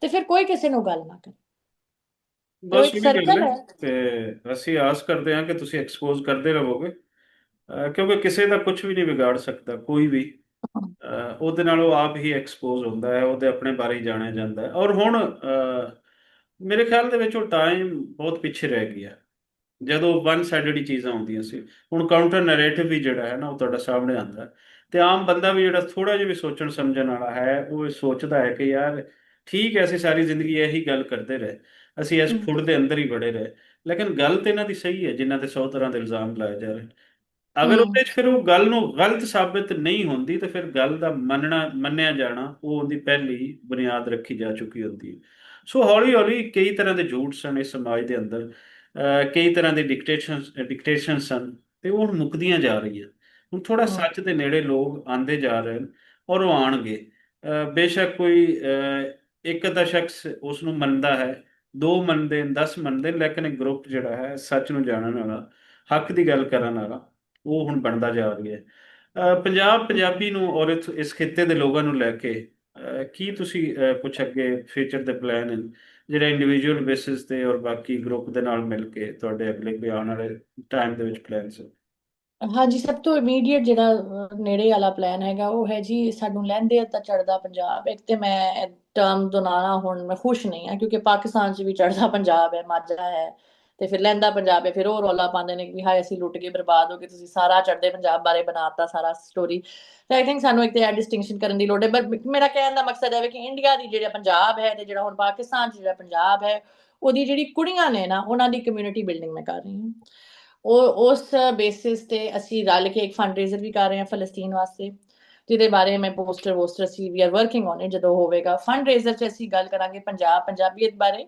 ਤੇ ਫਿਰ ਕੋਈ ਕਿਸੇ ਨੂੰ ਗੱਲ ਨਾ ਕਰੇ। ਤੇ ਉਹ ਬਸ ਇੱਕ ਉਹੀ ਗੱਲ ਸਰਕਲ ਹੈ। ਹੈ। ਤੇ ਅਸੀਂ ਆਸ ਕਰਦੇ ਹਾਂ ਕਿ ਤੁਸੀਂ ਐਕਸਪੋਜ਼ ਕਰਦੇ ਰਹੋਗੇ, ਕਿਉਂਕਿ ਕਿਸੇ ਦਾ ਕੁਝ ਵੀ ਨਹੀਂ ਵਿਗਾੜ ਸਕਦਾ ਕੋਈ ਵੀ। ਉਹਦੇ ਨਾਲ ਉਹ ਆਪ ਹੀ ਐਕਸਪੋਜ਼ ਹੁੰਦਾ ਹੈ, ਉਹਦੇ ਆਪਣੇ ਬਾਰੇ ਹੀ ਜਾਣਿਆ ਜਾਂਦਾ ਹੈ। ਔਰ ਹੁਣ ਮੇਰੇ ਖਿਆਲ ਦੇ ਵਿੱਚ ਉਹ ਟਾਈਮ ਬਹੁਤ ਪਿੱਛੇ ਰਹਿ ਗਿਆ ਜਦੋਂ ਵਨ ਸਾਈਡਡ ਹੀ ਚੀਜ਼ਾਂ ਆਉਂਦੀਆਂ ਸੀ। ਹੁਣ ਕਾਊਂਟਰ ਨੈਰੇਟਿਵ ਵੀ ਜਿਹੜਾ ਹੈ ਨਾ, ਉਹ ਤੁਹਾਡੇ ਸਾਹਮਣੇ ਆਉਂਦਾ ਹੈ। ਤੇ ਆਮ ਬੰਦਾ ਵੀ ਜਿਹੜਾ ਥੋੜਾ ਜਿਹਾ ਵੀ ਸੋਚਣ ਸਮਝਣ ਵਾਲਾ ਹੈ, ਉਹ ਇਹ ਸੋਚਦਾ ਹੈ ਕਿ ਯਾਰ ਠੀਕ ਹੈ, ਅਸੀਂ ਸਾਰੀ ਜ਼ਿੰਦਗੀ ਇਹੀ ਗੱਲ ਕਰਦੇ ਰਹੇ, ਅਸੀਂ ਇਸ ਹਮ। ਫੁੱਡ ਦੇ ਅੰਦਰ ਹੀ ਵੜੇ ਰਹੇ। ਲੇਕਿਨ ਗੱਲ ਤੇ ਇਹਨਾਂ ਦੀ ਸਹੀ ਹੈ, ਜਿਨ੍ਹਾਂ ਤੇ 100 ਤਰ੍ਹਾਂ ਦੇ ਇਲਜ਼ਾਮ ਲਾਏ ਜਾ ਰਹੇ। ਅਗਰ ਹਮ। ਉਹਦੇ 'ਚ ਫਿਰ ਉਹ ਗੱਲ ਨੂੰ ਗਲਤ ਸਾਬਿਤ ਨਹੀਂ ਹੁੰਦੀ, ਤੇ ਫਿਰ ਗੱਲ ਦਾ ਮੰਨਿਆ ਜਾਣਾ, ਉਹ ਉਹਦੀ ਪਹਿਲੀ ਬੁਨਿਆਦ ਰੱਖੀ ਜਾ ਚੁੱਕੀ ਹੁੰਦੀ ਹੈ। ਸੋ ਹੌਲੀ ਹੌਲੀ ਕਈ ਤਰ੍ਹਾਂ ਦੇ ਝੂਠ ਸਨ ਇਸ ਸਮਾਜ ਦੇ ਅੰਦਰ, ਕਈ ਤਰ੍ਹਾਂ ਦੇ ਡਿਕਟੇਸ਼ਨ ਸਨ, ਤੇ ਉਹ ਹੁਣ ਮੁੱਕਦੀਆਂ ਜਾ ਰਹੀਆਂ। ਹੁਣ ਥੋੜਾ ਹਮ। ਸੱਚ ਦੇ ਨੇੜੇ ਲੋਕ ਆਂਦੇ ਜਾ ਰਹੇ ਨੇ, ਔਰ ਉਹ ਆਣਗੇ। ਬੇਸ਼ੱਕ ਕੋਈ ਇੱਕ ਅੱਧਾ ਸ਼ਖਸ ਉਸ ਨੂੰ ਮੰਨਦਾ ਹੈ, ਦੋ ਮੰਨਦੇ ਨੇ, 10 ਮੰਨਦੇ ਨੇ, ਲੇਕਿਨ ਇੱਕ ਗਰੁੱਪ ਜਿਹੜਾ ਹੈ ਸੱਚ ਨੂੰ ਜਾਣਨ ਵਾਲਾ, ਹੱਕ ਦੀ ਗੱਲ ਕਰਨ ਵਾਲਾ, ਉਹ ਹੁਣ ਬਣਦਾ ਜਾ ਰਹੀ ਹੈ। ਪੰਜਾਬ ਪੰਜਾਬੀ ਨੂੰ ਔਰ ਇਸ ਖਿੱਤੇ ਦੇ ਲੋਕਾਂ ਨੂੰ ਲੈ ਕੇ ਕੀ ਤੁਸੀਂ ਕੁਛ ਅੱਗੇ ਫਿਊਚਰ ਦੇ ਪਲਾਨ ਹਨ, ਜਿਹੜੇ ਇੰਡੀਵਿਜੂਅਲ ਬੇਸਿਸ ਤੇ ਔਰ ਬਾਕੀ ਗਰੁੱਪ ਦੇ ਨਾਲ ਮਿਲ ਕੇ ਤੁਹਾਡੇ ਅਗਲੇ ਆਉਣ ਵਾਲੇ ਟਾਈਮ ਦੇ ਵਿੱਚ ਪਲਾਨਸ? ਹਾਂਜੀ, ਸਭ ਤੋਂ ਇਮੀਡੀਏਟ ਜਿਹੜਾ ਨੇੜੇ ਵਾਲਾ ਪਲਾਨ ਹੈਗਾ, ਉਹ ਹੈ ਜੀ ਸਾਨੂੰ ਲਹਿੰਦੇ ਤਾਂ ਚੜ੍ਹਦਾ ਪੰਜਾਬ। ਇੱਕ ਤੇ ਮੈਂ ਟਰਮ ਦੁਨਾਣਾ, ਹੁਣ ਮੈਂ ਖੁਸ਼ ਨਹੀਂ ਹਾਂ, ਕਿਉਂਕਿ ਪਾਕਿਸਤਾਨ 'ਚ ਵੀ ਚੜ੍ਹਦਾ ਪੰਜਾਬ ਹੈ, ਮਾਝਾ ਹੈ, ਤੇ ਫਿਰ ਲਹਿੰਦਾ ਪੰਜਾਬ ਹੈ। ਫਿਰ ਉਹ ਰੌਲਾ ਪਾਉਂਦੇ ਨੇ ਕਿ ਵੀ ਹਾਏ ਅਸੀਂ ਲੁੱਟ ਕੇ ਬਰਬਾਦ ਹੋ ਗਏ, ਤੁਸੀਂ ਸਾਰਾ ਚੜ੍ਹਦੇ ਪੰਜਾਬ ਬਾਰੇ ਬਣਾਤਾ ਸਾਰਾ ਸਟੋਰੀ। ਤੇ ਆਈ ਥਿੰਕ ਸਾਨੂੰ ਇੱਕ ਤੇ ਇਹ ਡਿਸਟਿੰਕਸ਼ਨ ਕਰਨ ਦੀ ਲੋੜ ਹੈ। ਪਰ ਮੇਰਾ ਕਹਿਣ ਦਾ ਮਕਸਦ ਹੈ ਕਿ ਇੰਡੀਆ ਦੀ ਜਿਹੜਾ ਪੰਜਾਬ ਹੈ, ਤੇ ਜਿਹੜਾ ਹੁਣ ਪਾਕਿਸਤਾਨ 'ਚ ਜਿਹੜਾ ਪੰਜਾਬ ਹੈ, ਉਹਦੀ ਜਿਹੜੀ ਕੁੜੀਆਂ ਨੇ ਨਾ, ਉਹਨਾਂ ਦੀ ਕਮਿਊਨਿਟੀ ਬਿਲਡਿੰਗ ਮੈਂ ਕਰ ਰਹੀ ਹਾਂ। ਉਹ ਉਸ ਬੇਸਿਸ ਤੇ ਅਸੀਂ ਰਲ ਕੇ ਇੱਕ ਫੰਡ ਰੇਜ਼ਰ ਵੀ ਕਰ ਰਹੇ ਹਾਂ ਫਲਸਤੀਨ ਵਾਸਤੇ, ਜਿਹਦੇ ਬਾਰੇ ਮੈਂ ਪੋਸਟਰ ਅਸੀਂ we are working on it. ਜਦੋਂ ਹੋਵੇਗਾ ਫੰਡ ਰੇਜ਼ਰ 'ਚ ਅਸੀਂ ਗੱਲ ਕਰਾਂਗੇ ਪੰਜਾਬੀਅਤ ਬਾਰੇ,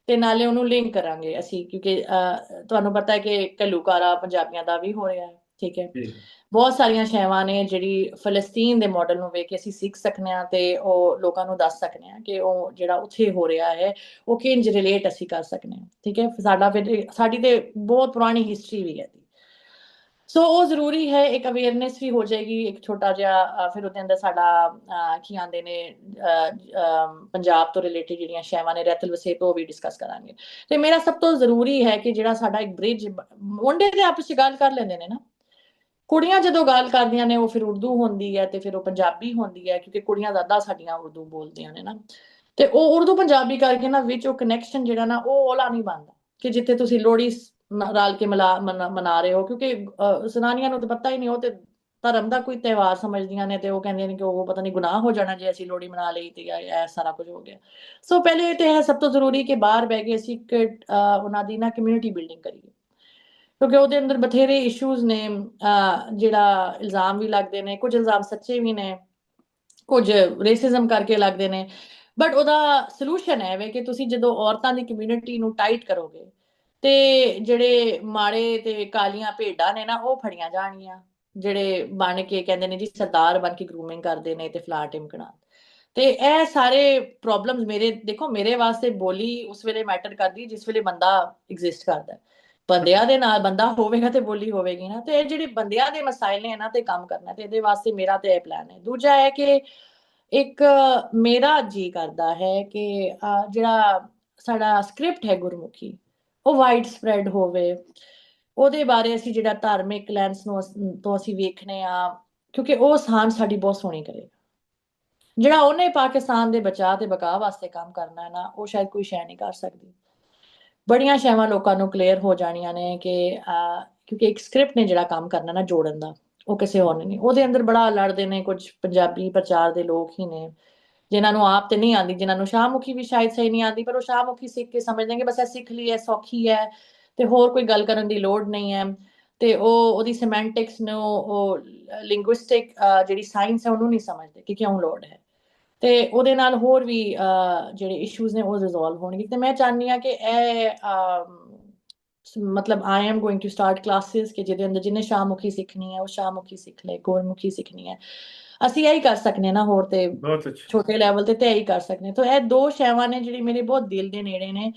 ਤੇ ਨਾਲੇ ਉਹਨੂੰ ਲਿੰਕ ਕਰਾਂਗੇ ਅਸੀਂ, ਕਿਉਂਕਿ ਤੁਹਾਨੂੰ ਪਤਾ ਹੈ ਕਿ ਘੱਲੂਘਾਰਾ ਪੰਜਾਬੀਆਂ ਦਾ ਵੀ ਹੋ ਰਿਹਾ ਹੈ। ਠੀਕ ਹੈ, ਜੀ। ਬਹੁਤ ਸਾਰੀਆਂ ਸ਼ੈਵਾਂ ਨੇ ਜਿਹੜੀ ਫਲਸਤੀਨ ਦੇ ਮਾਡਲ ਨੂੰ ਵੇਖ ਕੇ ਅਸੀਂ ਸਿੱਖ ਸਕਦੇ ਹਾਂ, ਤੇ ਉਹ ਲੋਕਾਂ ਨੂੰ ਦੱਸ ਸਕਦੇ ਹਾਂ ਕਿ ਉਹ ਜਿਹੜਾ ਉੱਥੇ ਹੋ ਰਿਹਾ ਹੈ ਉਹ ਕਿੰਜ ਰਿਲੇਟ ਅਸੀਂ ਕਰ ਸਕਦੇ ਹਾਂ। ਠੀਕ ਹੈ, ਸਾਡਾ ਫਿਰ ਸਾਡੀ ਤੇ ਬਹੁਤ ਪੁਰਾਣੀ ਹਿਸਟਰੀ ਵੀ ਹੈ। ਸੋ ਉਹ ਜ਼ਰੂਰੀ ਹੈ, ਇੱਕ ਅਵੇਅਰਨੈਸ ਵੀ ਹੋ ਜਾਏਗੀ, ਇੱਕ ਛੋਟਾ ਜਿਹਾ ਫਿਰ ਉਹਦੇ ਅੰਦਰ ਸਾਡਾ ਕੀ ਆਂਦੇ ਨੇ ਪੰਜਾਬ ਤੋਂ ਰਿਲੇਟਡ ਜਿਹੜੀਆਂ ਸ਼ੈਵਾਂ ਨੇ, ਰਹਿਤਲ ਵਸੇਬ, ਉਹ ਵੀ ਡਿਸਕਸ ਕਰਾਂਗੇ। ਤੇ ਮੇਰਾ ਸਭ ਤੋਂ ਜ਼ਰੂਰੀ ਹੈ ਕਿ ਜਿਹੜਾ ਸਾਡਾ ਇੱਕ ਬ੍ਰਿਜ, ਮੁੰਡੇ ਤੇ ਆਪਸ ਚ ਗੱਲ ਕਰ ਲੈਂਦੇ ਨੇ ਨਾ, ਕੁੜੀਆਂ ਜਦੋਂ ਗੱਲ ਕਰਦੀਆਂ ਨੇ ਉਹ ਫਿਰ ਉਰਦੂ ਹੁੰਦੀ ਹੈ, ਤੇ ਫਿਰ ਉਹ ਪੰਜਾਬੀ ਹੁੰਦੀ ਹੈ, ਕਿਉਂਕਿ ਕੁੜੀਆਂ ਜ਼ਿਆਦਾ ਸਾਡੀਆਂ ਉਰਦੂ ਬੋਲਦੀਆਂ ਨੇ ਨਾ। ਤੇ ਉਹ ਉਰਦੂ ਪੰਜਾਬੀ ਕਰਕੇ ਨਾ ਵਿੱਚ ਉਹ ਕਨੈਕਸ਼ਨ ਜਿਹੜਾ ਨਾ, ਉਹ ਔਲਾ ਨਹੀਂ ਬਣਦਾ ਕਿ ਜਿੱਥੇ ਤੁਸੀਂ ਲੋਹੜੀ ਰਲ ਕੇ ਮਨਾ ਰਹੇ ਹੋ। ਕਿਉਂਕਿ ਸਨਾਨੀਆਂ ਨੂੰ ਤਾਂ ਪਤਾ ਹੀ ਨਹੀਂ, ਉਹ ਤੇ ਧਰਮ ਦਾ ਕੋਈ ਤਿਉਹਾਰ ਸਮਝਦੀਆਂ ਨੇ, ਤੇ ਉਹ ਕਹਿੰਦੀਆਂ ਨੇ ਕਿ ਉਹ ਪਤਾ ਨਹੀਂ ਗੁਨਾਹ ਹੋ ਜਾਣਾ ਜੇ ਅਸੀਂ ਲੋਹੜੀ ਮਨਾ ਲਈ, ਤੇ ਇਹ ਸਾਰਾ ਕੁਝ ਹੋ ਗਿਆ। ਸੋ ਪਹਿਲੇ ਤੇ ਇਹ ਸਭ ਤੋਂ ਜ਼ਰੂਰੀ ਕਿ ਬਾਹਰ ਬਹਿ ਕੇ ਅਸੀਂ ਇੱਕ ਉਹਨਾਂ ਦੀ ਨਾ ਕਮਿਊਨਿਟੀ ਬਿਲਡਿੰਗ ਕਰੀਏ, ਕਿਉਂਕਿ ਉਹਦੇ ਅੰਦਰ ਬਥੇਰੇ ਇਸ਼ੂਜ਼ ਨੇ। ਜਿਹੜਾ ਇਲਜ਼ਾਮ ਵੀ ਲੱਗਦੇ ਨੇ, ਕੁਝ ਇਲਜ਼ਾਮ ਸੱਚੇ ਵੀ ਨੇ, ਕੁਝ ਰੇਸਿਜ਼ਮ ਕਰਕੇ ਲੱਗਦੇ ਨੇ, ਬਟ ਉਹਦਾ ਸੋਲੂਸ਼ਨ ਹੈ ਵੇ ਕਿ ਤੁਸੀਂ ਜਦੋਂ ਔਰਤਾਂ ਦੀ ਕਮਿਊਨਿਟੀ ਨੂੰ ਟਾਈਟ ਕਰੋਗੇ, ਤੇ ਜਿਹੜੇ ਮਾੜੇ ਤੇ ਕਾਲੀਆਂ ਭੇਡਾਂ ਨੇ ਨਾ, ਉਹ ਫੜੀਆਂ ਜਾਣਗੀਆਂ, ਜਿਹੜੇ ਬਣ ਕੇ ਕਹਿੰਦੇ ਨੇ ਜੀ ਸਰਦਾਰ ਬਣ ਕੇ ਗਰੂਮਿੰਗ ਕਰਦੇ ਨੇ ਤੇ ਫਲਾ ਟਿਮਕਣਾ। ਤੇ ਇਹ ਸਾਰੇ ਪ੍ਰੋਬਲਮਸ ਮੇਰੇ, ਦੇਖੋ ਮੇਰੇ ਵਾਸਤੇ ਬੋਲੀ ਉਸ ਵੇਲੇ ਮੈਟਰ ਕਰਦੀ ਜਿਸ ਵੇਲੇ ਬੰਦਾ ਐਗਜ਼ਿਸਟ ਕਰਦਾ। ਬੰਦਿਆਂ ਦੇ ਨਾਲ ਬੰਦਾ ਹੋਵੇਗਾ ਤੇ ਬੋਲੀ ਹੋਵੇਗੀ ਨਾ। ਤੇ ਇਹ ਜਿਹੜੇ ਬੰਦਿਆਂ ਦੇ ਮਸਾਇਲ ਨੇ ਇਹਨਾਂ ਤੇ ਕੰਮ ਕਰਨਾ, ਤੇ ਇਹਦੇ ਵਾਸਤੇ ਮੇਰਾ ਤੇ ਇਹ ਪਲਾਨ ਹੈ। ਦੂਜਾ ਹੈ ਕਿ ਇੱਕ ਮੇਰਾ ਜੀ ਕਰਦਾ ਹੈ ਕਿ ਜਿਹੜਾ ਸਾਡਾ ਸਕ੍ਰਿਪਟ ਹੈ ਗੁਰਮੁਖੀ, ਉਹ ਵਾਈਡ ਸਪਰੈਡ ਹੋਵੇ। ਉਹਦੇ ਬਾਰੇ ਅਸੀਂ ਜਿਹੜਾ ਧਾਰਮਿਕ ਲੈਂਸ ਨੂੰ ਤੋਂ ਅਸੀਂ ਵੇਖਨੇ ਆ, ਕਿਉਂਕਿ ਉਹ ਸਾਨ ਸਾਡੀ ਬਹੁਤ ਸੋਹਣੀ ਕਰੇਗਾ। ਜਿਹੜਾ ਉਹਨੇ ਪਾਕਿਸਤਾਨ ਦੇ ਬਚਾਅ ਤੇ ਬਕਾਅ ਵਾਸਤੇ ਕੰਮ ਕਰਨਾ ਹੈ ਨਾ, ਉਹ ਸ਼ਾਇਦ ਕੋਈ ਸ਼ੈ ਨਹੀਂ ਕਰ ਸਕਦੀ। ਬੜੀਆਂ ਸ਼ੈਵਾਂ ਲੋਕਾਂ ਨੂੰ ਕਲੀਅਰ ਹੋ ਜਾਣੀਆਂ ਨੇ ਕਿ ਕਿਉਂਕਿ ਇੱਕ ਸਕ੍ਰਿਪਟ ਨੇ ਜਿਹੜਾ ਕੰਮ ਕਰਨਾ ਨਾ ਜੋੜਨ ਦਾ, ਉਹ ਕਿਸੇ ਹੋਰ ਨੇ ਨਹੀਂ। ਉਹਦੇ ਅੰਦਰ ਬੜਾ ਲੜਦੇ ਨੇ ਕੁਝ ਪੰਜਾਬੀ ਪ੍ਰਚਾਰ ਦੇ ਲੋਕ ਹੀ ਨੇ, ਜਿਨ੍ਹਾਂ ਨੂੰ ਆਪ ਤੇ ਨਹੀਂ ਆਉਂਦੀ, ਜਿਨ੍ਹਾਂ ਨੂੰ ਸ਼ਾਹਮੁਖੀ ਵੀ ਸ਼ਾਇਦ ਸਹੀ ਨਹੀਂ ਆਉਂਦੀ, ਪਰ ਉਹ ਸ਼ਾਹਮੁਖੀ ਸਿੱਖ ਕੇ ਸਮਝਦੇ ਕਿ ਬਸ ਇਹ ਸਿੱਖ ਲਈ ਹੈ, ਸੌਖੀ ਹੈ, ਤੇ ਹੋਰ ਕੋਈ ਗੱਲ ਕਰਨ ਦੀ ਲੋੜ ਨਹੀਂ ਹੈ। ਤੇ ਉਹ ਉਹਦੀ ਸਿਮੈਂਟਿਕਸ ਨੂੰ, ਉਹ ਲਿੰਗੁਇਸਟਿਕ ਜਿਹੜੀ ਸਾਇੰਸ ਹੈ, ਉਹਨੂੰ ਨਹੀਂ ਸਮਝਦੇ ਕਿ ਕਿਉਂ ਲੋੜ ਹੈ। ਤੇ ਉਹਦੇ ਨਾਲ ਹੋਰ ਵੀ ਜਿਹੜੇ ਇਸ਼ੂਜ਼ ਨੇ ਉਹ ਰਿਜ਼ੋਲਵ ਹੋਣਗੇ। ਤੇ ਮੈਂ ਚਾਹੁੰਦੀ ਹਾਂ ਕਿ ਇਹ ਮਤਲਬ I am going to start classes ਕਿ ਜਿਹਦੇ ਅੰਦਰ ਜਿਹਨੇ ਸ਼ਾਹਮੁਖੀ ਸਿੱਖਣੀ ਹੈ ਉਹ ਸ਼ਾਹਮੁਖੀ ਸਿੱਖ ਲੈ, ਗੁਰਮੁਖੀ ਸਿੱਖਣੀ ਹੈ, ਅਸੀਂ ਇਹੀ ਕਰ ਸਕਦੇ ਨਾ, ਹੋਰ ਤੇ ਬਹੁਤ ਅੱਛਾ। ਛੋਟੇ ਲੈਵਲ ਤੇ ਇਹੀ ਕਰ ਸਕਦੇ। ਤਾਂ ਇਹ ਦੋ ਸ਼ੈਵਾਂ ਨੇ ਜਿਹੜੀ ਮੇਰੇ ਬਹੁਤ ਦਿਲ ਦੇ ਨੇੜੇ ਨੇ,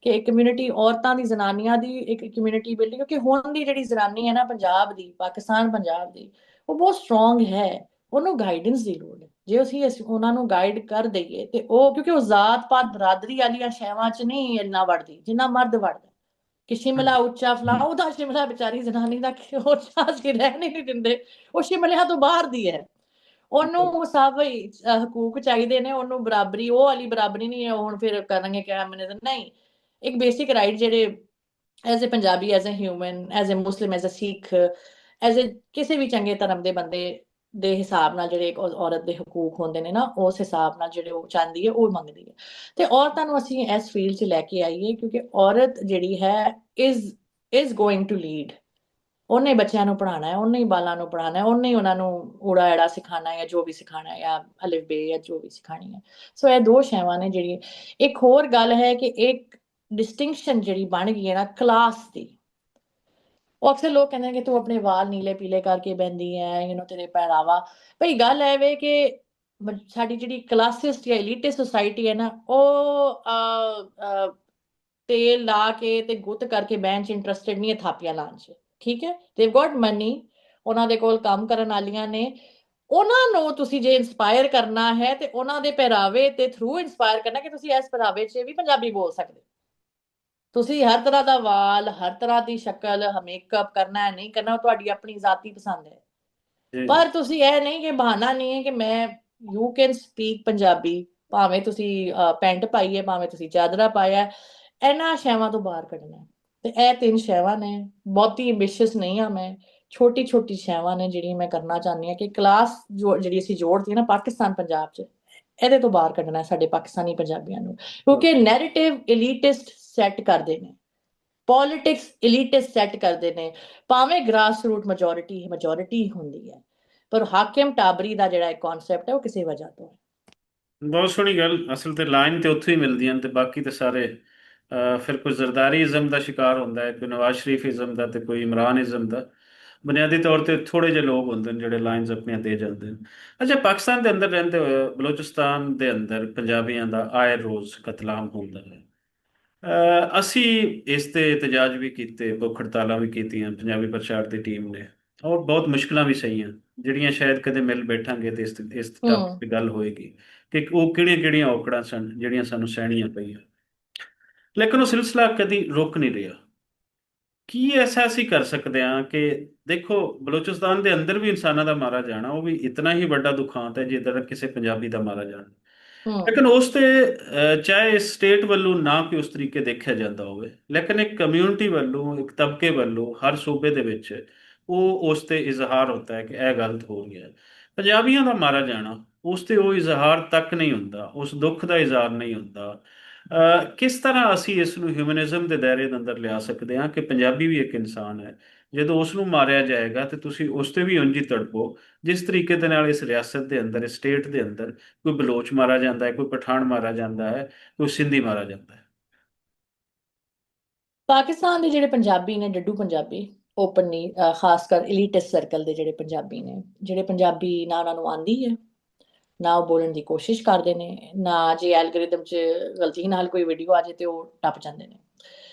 ਕਿ ਇੱਕ ਕਮਿਊਨਿਟੀ ਔਰਤਾਂ ਦੀ, ਜ਼ਨਾਨੀਆਂ ਦੀ ਇੱਕ ਕਮਿਊਨਿਟੀ ਬਿਲਡਿੰਗ, ਕਿਉਂਕਿ ਹੁਣ ਦੀ ਜਿਹੜੀ ਜ਼ਨਾਨੀ ਹੈ ਨਾ ਪੰਜਾਬ ਦੀ, ਪਾਕਿਸਤਾਨ ਪੰਜਾਬ ਦੀ, ਉਹ ਬਹੁਤ ਸਟਰੋਂਗ ਹੈ। ਉਹਨੂੰ ਗਾਈਡੈਂਸ ਦੀ ਲੋੜ ਹੈ। ਜੇ ਅਸੀਂ ਉਹਨਾਂ ਨੂੰ ਗਾਈਡ ਕਰ ਦਈਏ ਤੇ ਉਹ, ਕਿਉਂਕਿ ਉਹ ਜ਼ਾਤ ਪਾਤ ਬਰਾਦਰੀ ਵਾਲੀਆਂ ਸ਼ੈਵਾਂ 'ਚ ਨਹੀਂ ਇੰਨਾ ਵੜਦੀ ਜਿੰਨਾ ਮਰਦ ਵੜਦਾ, ਕਿ ਸ਼ਿਮਲਾ ਉੱਚਾ ਫਲਾ, ਉਹਦਾ ਸ਼ਿਮਲਾ ਵਿਚਾਰੀ ਜ਼ਨਾਨੀ ਦਾ ਉੱਚਾ ਅਸੀਂ ਰਹਿਣ ਹੀ ਨਹੀਂ ਦਿੰਦੇ, ਉਹ ਸ਼ਿਮਲਿਆਂ ਤੋਂ ਬਾਹਰ ਦੀ ਹੈ। ਉਹਨੂੰ ਮੁਸਾਵੀ ਹਕੂਕ ਚਾਹੀਦੇ ਨੇ, ਉਹਨੂੰ ਬਰਾਬਰੀ, ਉਹ ਵਾਲੀ ਬਰਾਬਰੀ ਨਹੀਂ ਹੈ ਹੁਣ ਫਿਰ ਕਰਾਂਗੇ ਕਿਆ ਮੈਨੇ, ਨਹੀਂ, ਇੱਕ ਬੇਸਿਕ ਰਾਈਟ ਜਿਹੜੇ as a Punjabi, as a human, as a Muslim, as a Sikh, as a ਕਿਸੇ ਵੀ ਚੰਗੇ ਧਰਮ ਦੇ ਬੰਦੇ ਦੇ ਹਿਸਾਬ ਨਾਲ ਜਿਹੜੇ ਇੱਕ ਔਰਤ ਦੇ ਹਕੂਕ ਹੁੰਦੇ ਨੇ ਨਾ, ਉਸ ਹਿਸਾਬ ਨਾਲ ਜਿਹੜੇ ਉਹ ਚਾਹੁੰਦੀ ਹੈ ਉਹ ਮੰਗਦੀ ਹੈ। ਤੇ ਔਰਤਾਂ ਨੂੰ ਅਸੀਂ ਇਸ ਫੀਲਡ 'ਚ ਲੈ ਕੇ ਆਈਏ, ਕਿਉਂਕਿ ਔਰਤ ਜਿਹੜੀ ਹੈ ਇਜ਼ ਗੋਇੰਗ ਟੂ ਲੀਡ। ਉਹਨੇ ਬੱਚਿਆਂ ਨੂੰ ਪੜ੍ਹਾਉਣਾ ਹੈ, ਉਹਨੇ ਹੀ ਬਾਲਾਂ ਨੂੰ ਪੜ੍ਹਾਉਣਾ ਹੈ, ਉਹਨੇ ਹੀ ਉਹਨਾਂ ਨੂੰ ਊੜਾ ਐੜਾ ਸਿਖਾਉਣਾ ਹੈ, ਜਾਂ ਜੋ ਵੀ ਸਿਖਾਉਣਾ ਹੈ, ਜਾਂ ਅਲਿਫ ਬੇ ਜਾਂ ਜੋ ਵੀ ਸਿਖਾਣੀ ਹੈ। ਸੋ ਇਹ ਦੋ ਸ਼ੈਵਾਂ ਨੇ ਜਿਹੜੀ। ਇੱਕ ਹੋਰ ਗੱਲ ਹੈ ਕਿ ਇੱਕ ਡਿਸਟਿੰਕਸ਼ਨ ਜਿਹੜੀ ਬਣ ਗਈ ਹੈ ਨਾ ਕਲਾਸ ਦੀ, ਉਹ ਅਕਸਰ ਲੋਕ ਕਹਿੰਦੇ ਨੇ ਕਿ ਤੂੰ ਆਪਣੇ ਵਾਲ ਨੀਲੇ ਪੀਲੇ ਕਰਕੇ ਬਹਿੰਦੀ ਹੈ, ਤੇਰੇ ਪਹਿਰਾਵਾ। ਭਈ ਗੱਲ ਐ ਵੇ ਕਿ ਸਾਡੀ ਜਿਹੜੀ ਕਲਾਸਿਸਟ ਜਾਂ ਐਲੀਟਿਸਟ ਸੋਸਾਇਟੀ ਹੈ ਨਾ, ਉਹ ਤੇਲ ਲਾ ਕੇ ਤੇ ਗੁੱਤ ਕਰਕੇ ਬਹਿਣ 'ਚ ਇੰਟਰਸਟਿਡ ਨਹੀਂ ਹੈ, ਥਾਪੀਆਂ ਲਾਉਣ 'ਚ। ਠੀਕ ਹੈ, ਦੇਵ ਗੋਟ ਮਨੀ, ਉਹਨਾਂ ਦੇ ਕੋਲ ਕੰਮ ਕਰਨ ਵਾਲੀਆਂ ਨੇ। ਉਹਨਾਂ ਨੂੰ ਤੁਸੀਂ ਜੇ ਇੰਸਪਾਇਰ ਕਰਨਾ ਹੈ ਤੇ ਉਹਨਾਂ ਦੇ ਪਹਿਰਾਵੇ ਦੇ ਥਰੂ ਇੰਸਪਾਇਰ ਕਰਨਾ, ਕਿ ਤੁਸੀਂ ਇਸ ਪਹਿਰਾਵੇ 'ਚ ਵੀ ਪੰਜਾਬੀ ਬੋਲ ਸਕਦੇ। ਤੁਸੀਂ ਹਰ ਤਰ੍ਹਾਂ ਦਾ ਵਾਲ, ਹਰ ਤਰ੍ਹਾਂ ਦੀ ਸ਼ਕਲ, ਮੇਕਅਪ ਕਰਨਾ ਹੈ ਨਹੀਂ ਕਰਨਾ, ਉਹ ਤੁਹਾਡੀ ਆਪਣੀ ਜ਼ਾਤੀ ਪਸੰਦ ਹੈ। ਜੀ ਜੀ। ਪਰ ਤੁਸੀਂ ਇਹ ਨਹੀਂ, ਕਿ ਬਹਾਨਾ ਨਹੀਂ ਹੈ ਕਿ ਮੈਂ, ਯੂ ਕੈਨ ਸਪੀਕ ਪੰਜਾਬੀ, ਭਾਵੇਂ ਤੁਸੀਂ ਪੈਂਟ ਪਾਈ ਹੈ, ਭਾਵੇਂ ਤੁਸੀਂ ਚਾਦਰਾ ਪਾਇਆ, ਇਹਨਾਂ ਸ਼ੈਵਾਂ ਤੋਂ ਬਾਹਰ ਕੱਢਣਾ। ਤੇ ਇਹ ਤਿੰਨ ਸ਼ੈਵਾਂ ਨੇ, ਬਹੁਤੀ ਐਂਬੀਸ਼ੀਅਸ ਨਹੀਂ ਆ ਮੈਂ, ਛੋਟੀ ਛੋਟੀ ਸ਼ੈਵਾਂ ਨੇ ਜਿਹੜੀਆਂ ਮੈਂ ਕਰਨਾ ਚਾਹੁੰਦੀ ਹਾਂ, ਕਿ ਕਲਾਸ ਜਿਹੜੀ ਅਸੀਂ ਜੋੜਦੀ ਨਾ ਪਾਕਿਸਤਾਨ ਪੰਜਾਬ 'ਚ, ਇਹਦੇ ਤੋਂ ਬਾਹਰ ਕੱਢਣਾ ਸਾਡੇ ਪਾਕਿਸਤਾਨੀ ਪੰਜਾਬੀਆਂ ਨੂੰ। ਕਿਉਂਕਿ ਨੈਰੇਟਿਵ ਐਲੀਟਿਸਟ ਸੈੱਟ ਕਰਦੇ ਨੇ, ਪੋਲਿਟਿਕਸ ਐਲੀਟਿਸਟ ਸੈੱਟ ਕਰਦੇ ਨੇ, ਭਾਵੇਂ ਗ੍ਰਾਸ ਰੂਟ ਮੈਜੋਰਿਟੀ ਹੁੰਦੀ ਹੈ, ਪਰ ਹਾਕਿਮ ਟਾਬਰੀ ਦਾ ਜਿਹੜਾ ਇੱਕ ਕਨਸੈਪਟ ਹੈ ਉਹ ਕਿਸੇ ਵਜ੍ਹਾ ਤੋਂ ਹੈ। ਬਹੁਤ ਸੋਹਣੀ ਗੱਲ। ਅਸਲ ਤੇ ਲਾਈਨ ਤੇ ਉੱਥੋਂ ਹੀ ਮਿਲਦੀਆਂ ਨੇ, ਤੇ ਬਾਕੀ ਤੇ ਸਾਰੇ ਫਿਰ ਕੋਈ ਜ਼ਰਦਾਰੀ ਇਜ਼ਮ ਦਾ ਸ਼ਿਕਾਰ ਹੁੰਦਾ ਹੈ, ਕੋਈ ਨਵਾਜ਼ ਸ਼ਰੀਫ ਇਜ਼ਮ ਦਾ, ਤੇ ਕੋਈ ਇਮਰਾਨ ਇਜ਼ਮ ਦਾ। ਬੁਨਿਆਦੀ ਤੌਰ ਤੇ ਥੋੜੇ ਜਿਹੇ ਲੋਕ ਹੁੰਦੇ ਨੇ ਜਿਹੜੇ ਲਾਈਨਸ ਆਪਣੀਆਂ ਦੇ ਜਾਂਦੇ ਨੇ। ਅੱਛਾ, ਪਾਕਿਸਤਾਨ ਦੇ ਅੰਦਰ ਰਹਿੰਦੇ ਹੋਏ ਬਲੋਚਿਸਤਾਨ ਦੇ ਅੰਦਰ ਪੰਜਾਬੀਆਂ ਦਾ ਆਏ ਰੋਜ਼ ਕਤਲਾਮ ਹੁੰਦਾ ਹੈ। ਅਸੀਂ ਇਸ ਤੇ ਇਤਜਾਜ ਵੀ ਕੀਤੇ, ਭੁੱਖ ਹੜਤਾਲਾਂ ਵੀ ਕੀਤੀਆਂ ਪੰਜਾਬੀ ਪ੍ਰਚਾਰ ਦੀ ਟੀਮ ਨੇ, ਔਰ ਬਹੁਤ ਮੁਸ਼ਕਲਾਂ ਵੀ ਸਹੀਆਂ, ਜਿਹੜੀਆਂ ਸ਼ਾਇਦ ਕਦੇ ਮਿਲ ਬੈਠਾਂਗੇ ਤੇ ਇਸ ਟਾਪਿਕ ਹੂੰ। ਤੇ ਗੱਲ ਹੋਏਗੀ ਕਿ ਉਹ ਕਿਹੜੀਆਂ ਕਿਹੜੀਆਂ ਔਕੜਾਂ ਸਨ ਜਿਹੜੀਆਂ ਸਾਨੂੰ ਸਹਿਣੀਆਂ ਪਈਆਂ। ਲੇਕਿਨ ਉਹ ਸਿਲਸਿਲਾ ਕਦੀ ਰੁਕ ਨਹੀਂ ਰਿਹਾ। ਕੀ ਐਸਾ ਅਸੀਂ ਕਰ ਸਕਦੇ ਹਾਂ ਕਿ ਦੇਖੋ, ਬਲੋਚਿਸਤਾਨ ਦੇ ਅੰਦਰ ਵੀ ਇਨਸਾਨਾਂ ਦਾ ਮਾਰਾ ਜਾਣਾ, ਉਹ ਵੀ ਇਤਨਾ ਹੀ ਵੱਡਾ ਦੁਖਾਂਤ ਹੈ ਜਿੱਦਾਂ ਕਿਸੇ ਪੰਜਾਬੀ ਦਾ ਮਾਰਾ ਜਾਣਾ। ਹੂੰ। ਲੇਕਿਨ ਉਸ ਤੇ ਚਾਹੇ ਸਟੇਟ ਵੱਲੋਂ ਨਾ ਕਿ ਉਸ ਤਰੀਕੇ ਦੇਖਿਆ ਜਾਂਦਾ ਹੋਵੇ, ਲੇਕਿਨ ਇੱਕ ਕਮਿਊਨਿਟੀ ਵੱਲੋਂ, ਇੱਕ ਤਬਕੇ ਵੱਲੋਂ ਹਰ ਸੂਬੇ ਦੇ ਵਿੱਚ ਉਹ ਉਸ ਤੇ ਇਜ਼ਹਾਰ ਹੁੰਦਾ ਹੈ ਕਿ ਇਹ ਗਲਤ ਹੋ ਗਿਆ। ਪੰਜਾਬੀਆਂ ਦਾ ਮਾਰਾ ਜਾਣਾ, ਉਸ ਤੇ ਉਹ ਇਜ਼ਹਾਰ ਤੱਕ ਨਹੀਂ ਹੁੰਦਾ, ਉਸ ਦੁੱਖ ਦਾ ਇਜ਼ਹਾਰ ਨਹੀਂ ਹੁੰਦਾ। ਕਿਸ ਤਰ੍ਹਾਂ ਅਸੀਂ ਇਸ ਨੂੰ ਹਿਊਮਨਿਜ਼ਮ ਦੇ ਦਾਇਰੇ ਦੇ ਅੰਦਰ ਲਿਆ ਸਕਦੇ ਹਾਂ ਕਿ ਪੰਜਾਬੀ ਵੀ ਇੱਕ ਇਨਸਾਨ ਹੈ। ਜਦੋਂ ਉਸ ਨੂੰ ਮਾਰਿਆ ਜਾਏਗਾ ਤੇ ਤੁਸੀਂ ਉਸ ਤੇ ਵੀ ਉਂਝ ਹੀ ਤੜਪੋ, ਜਿਸ ਤਰੀਕੇ ਦੇ ਨਾਲ ਇਸ ਰਿਆਸਤ ਦੇ ਅੰਦਰ, ਇਸ ਸਟੇਟ ਦੇ ਅੰਦਰ ਕੋਈ ਬਲੋਚ ਮਾਰਾ ਜਾਂਦਾ ਹੈ, ਕੋਈ ਪਠਾਨ ਮਾਰਾ ਜਾਂਦਾ ਹੈ, ਕੋਈ ਸਿੰਧੀ ਮਾਰਾ ਜਾਂਦਾ ਹੈ। ਪਾਕਿਸਤਾਨ ਦੇ ਜਿਹੜੇ ਪੰਜਾਬੀ ਨੇ, ਡੱਡੂ ਪੰਜਾਬੀ, ਓਪਨਲੀ, ਖਾਸ ਕਰ ਐਲੀਟਿਸਟ ਸਰਕਲ ਦੇ ਜਿਹੜੇ ਪੰਜਾਬੀ ਨੇ, ਜਿਹੜੇ ਪੰਜਾਬੀ ਨਾ ਉਹਨਾਂ ਨੂੰ ਆਂਦੀ ਹੈ, ਨਾ ਉਹ ਬੋਲਣ ਦੀ ਕੋਸ਼ਿਸ਼ ਕਰਦੇ ਨੇ, ਨਾ ਜੇ ਐਲਗੋਰਿਦਮ 'ਚ ਗਲਤੀ ਨਾਲ ਕੋਈ ਵੀਡੀਓ ਆ ਜਾਏ ਤੇ ਉਹ ਟੱਪ ਜਾਂਦੇ ਨੇ।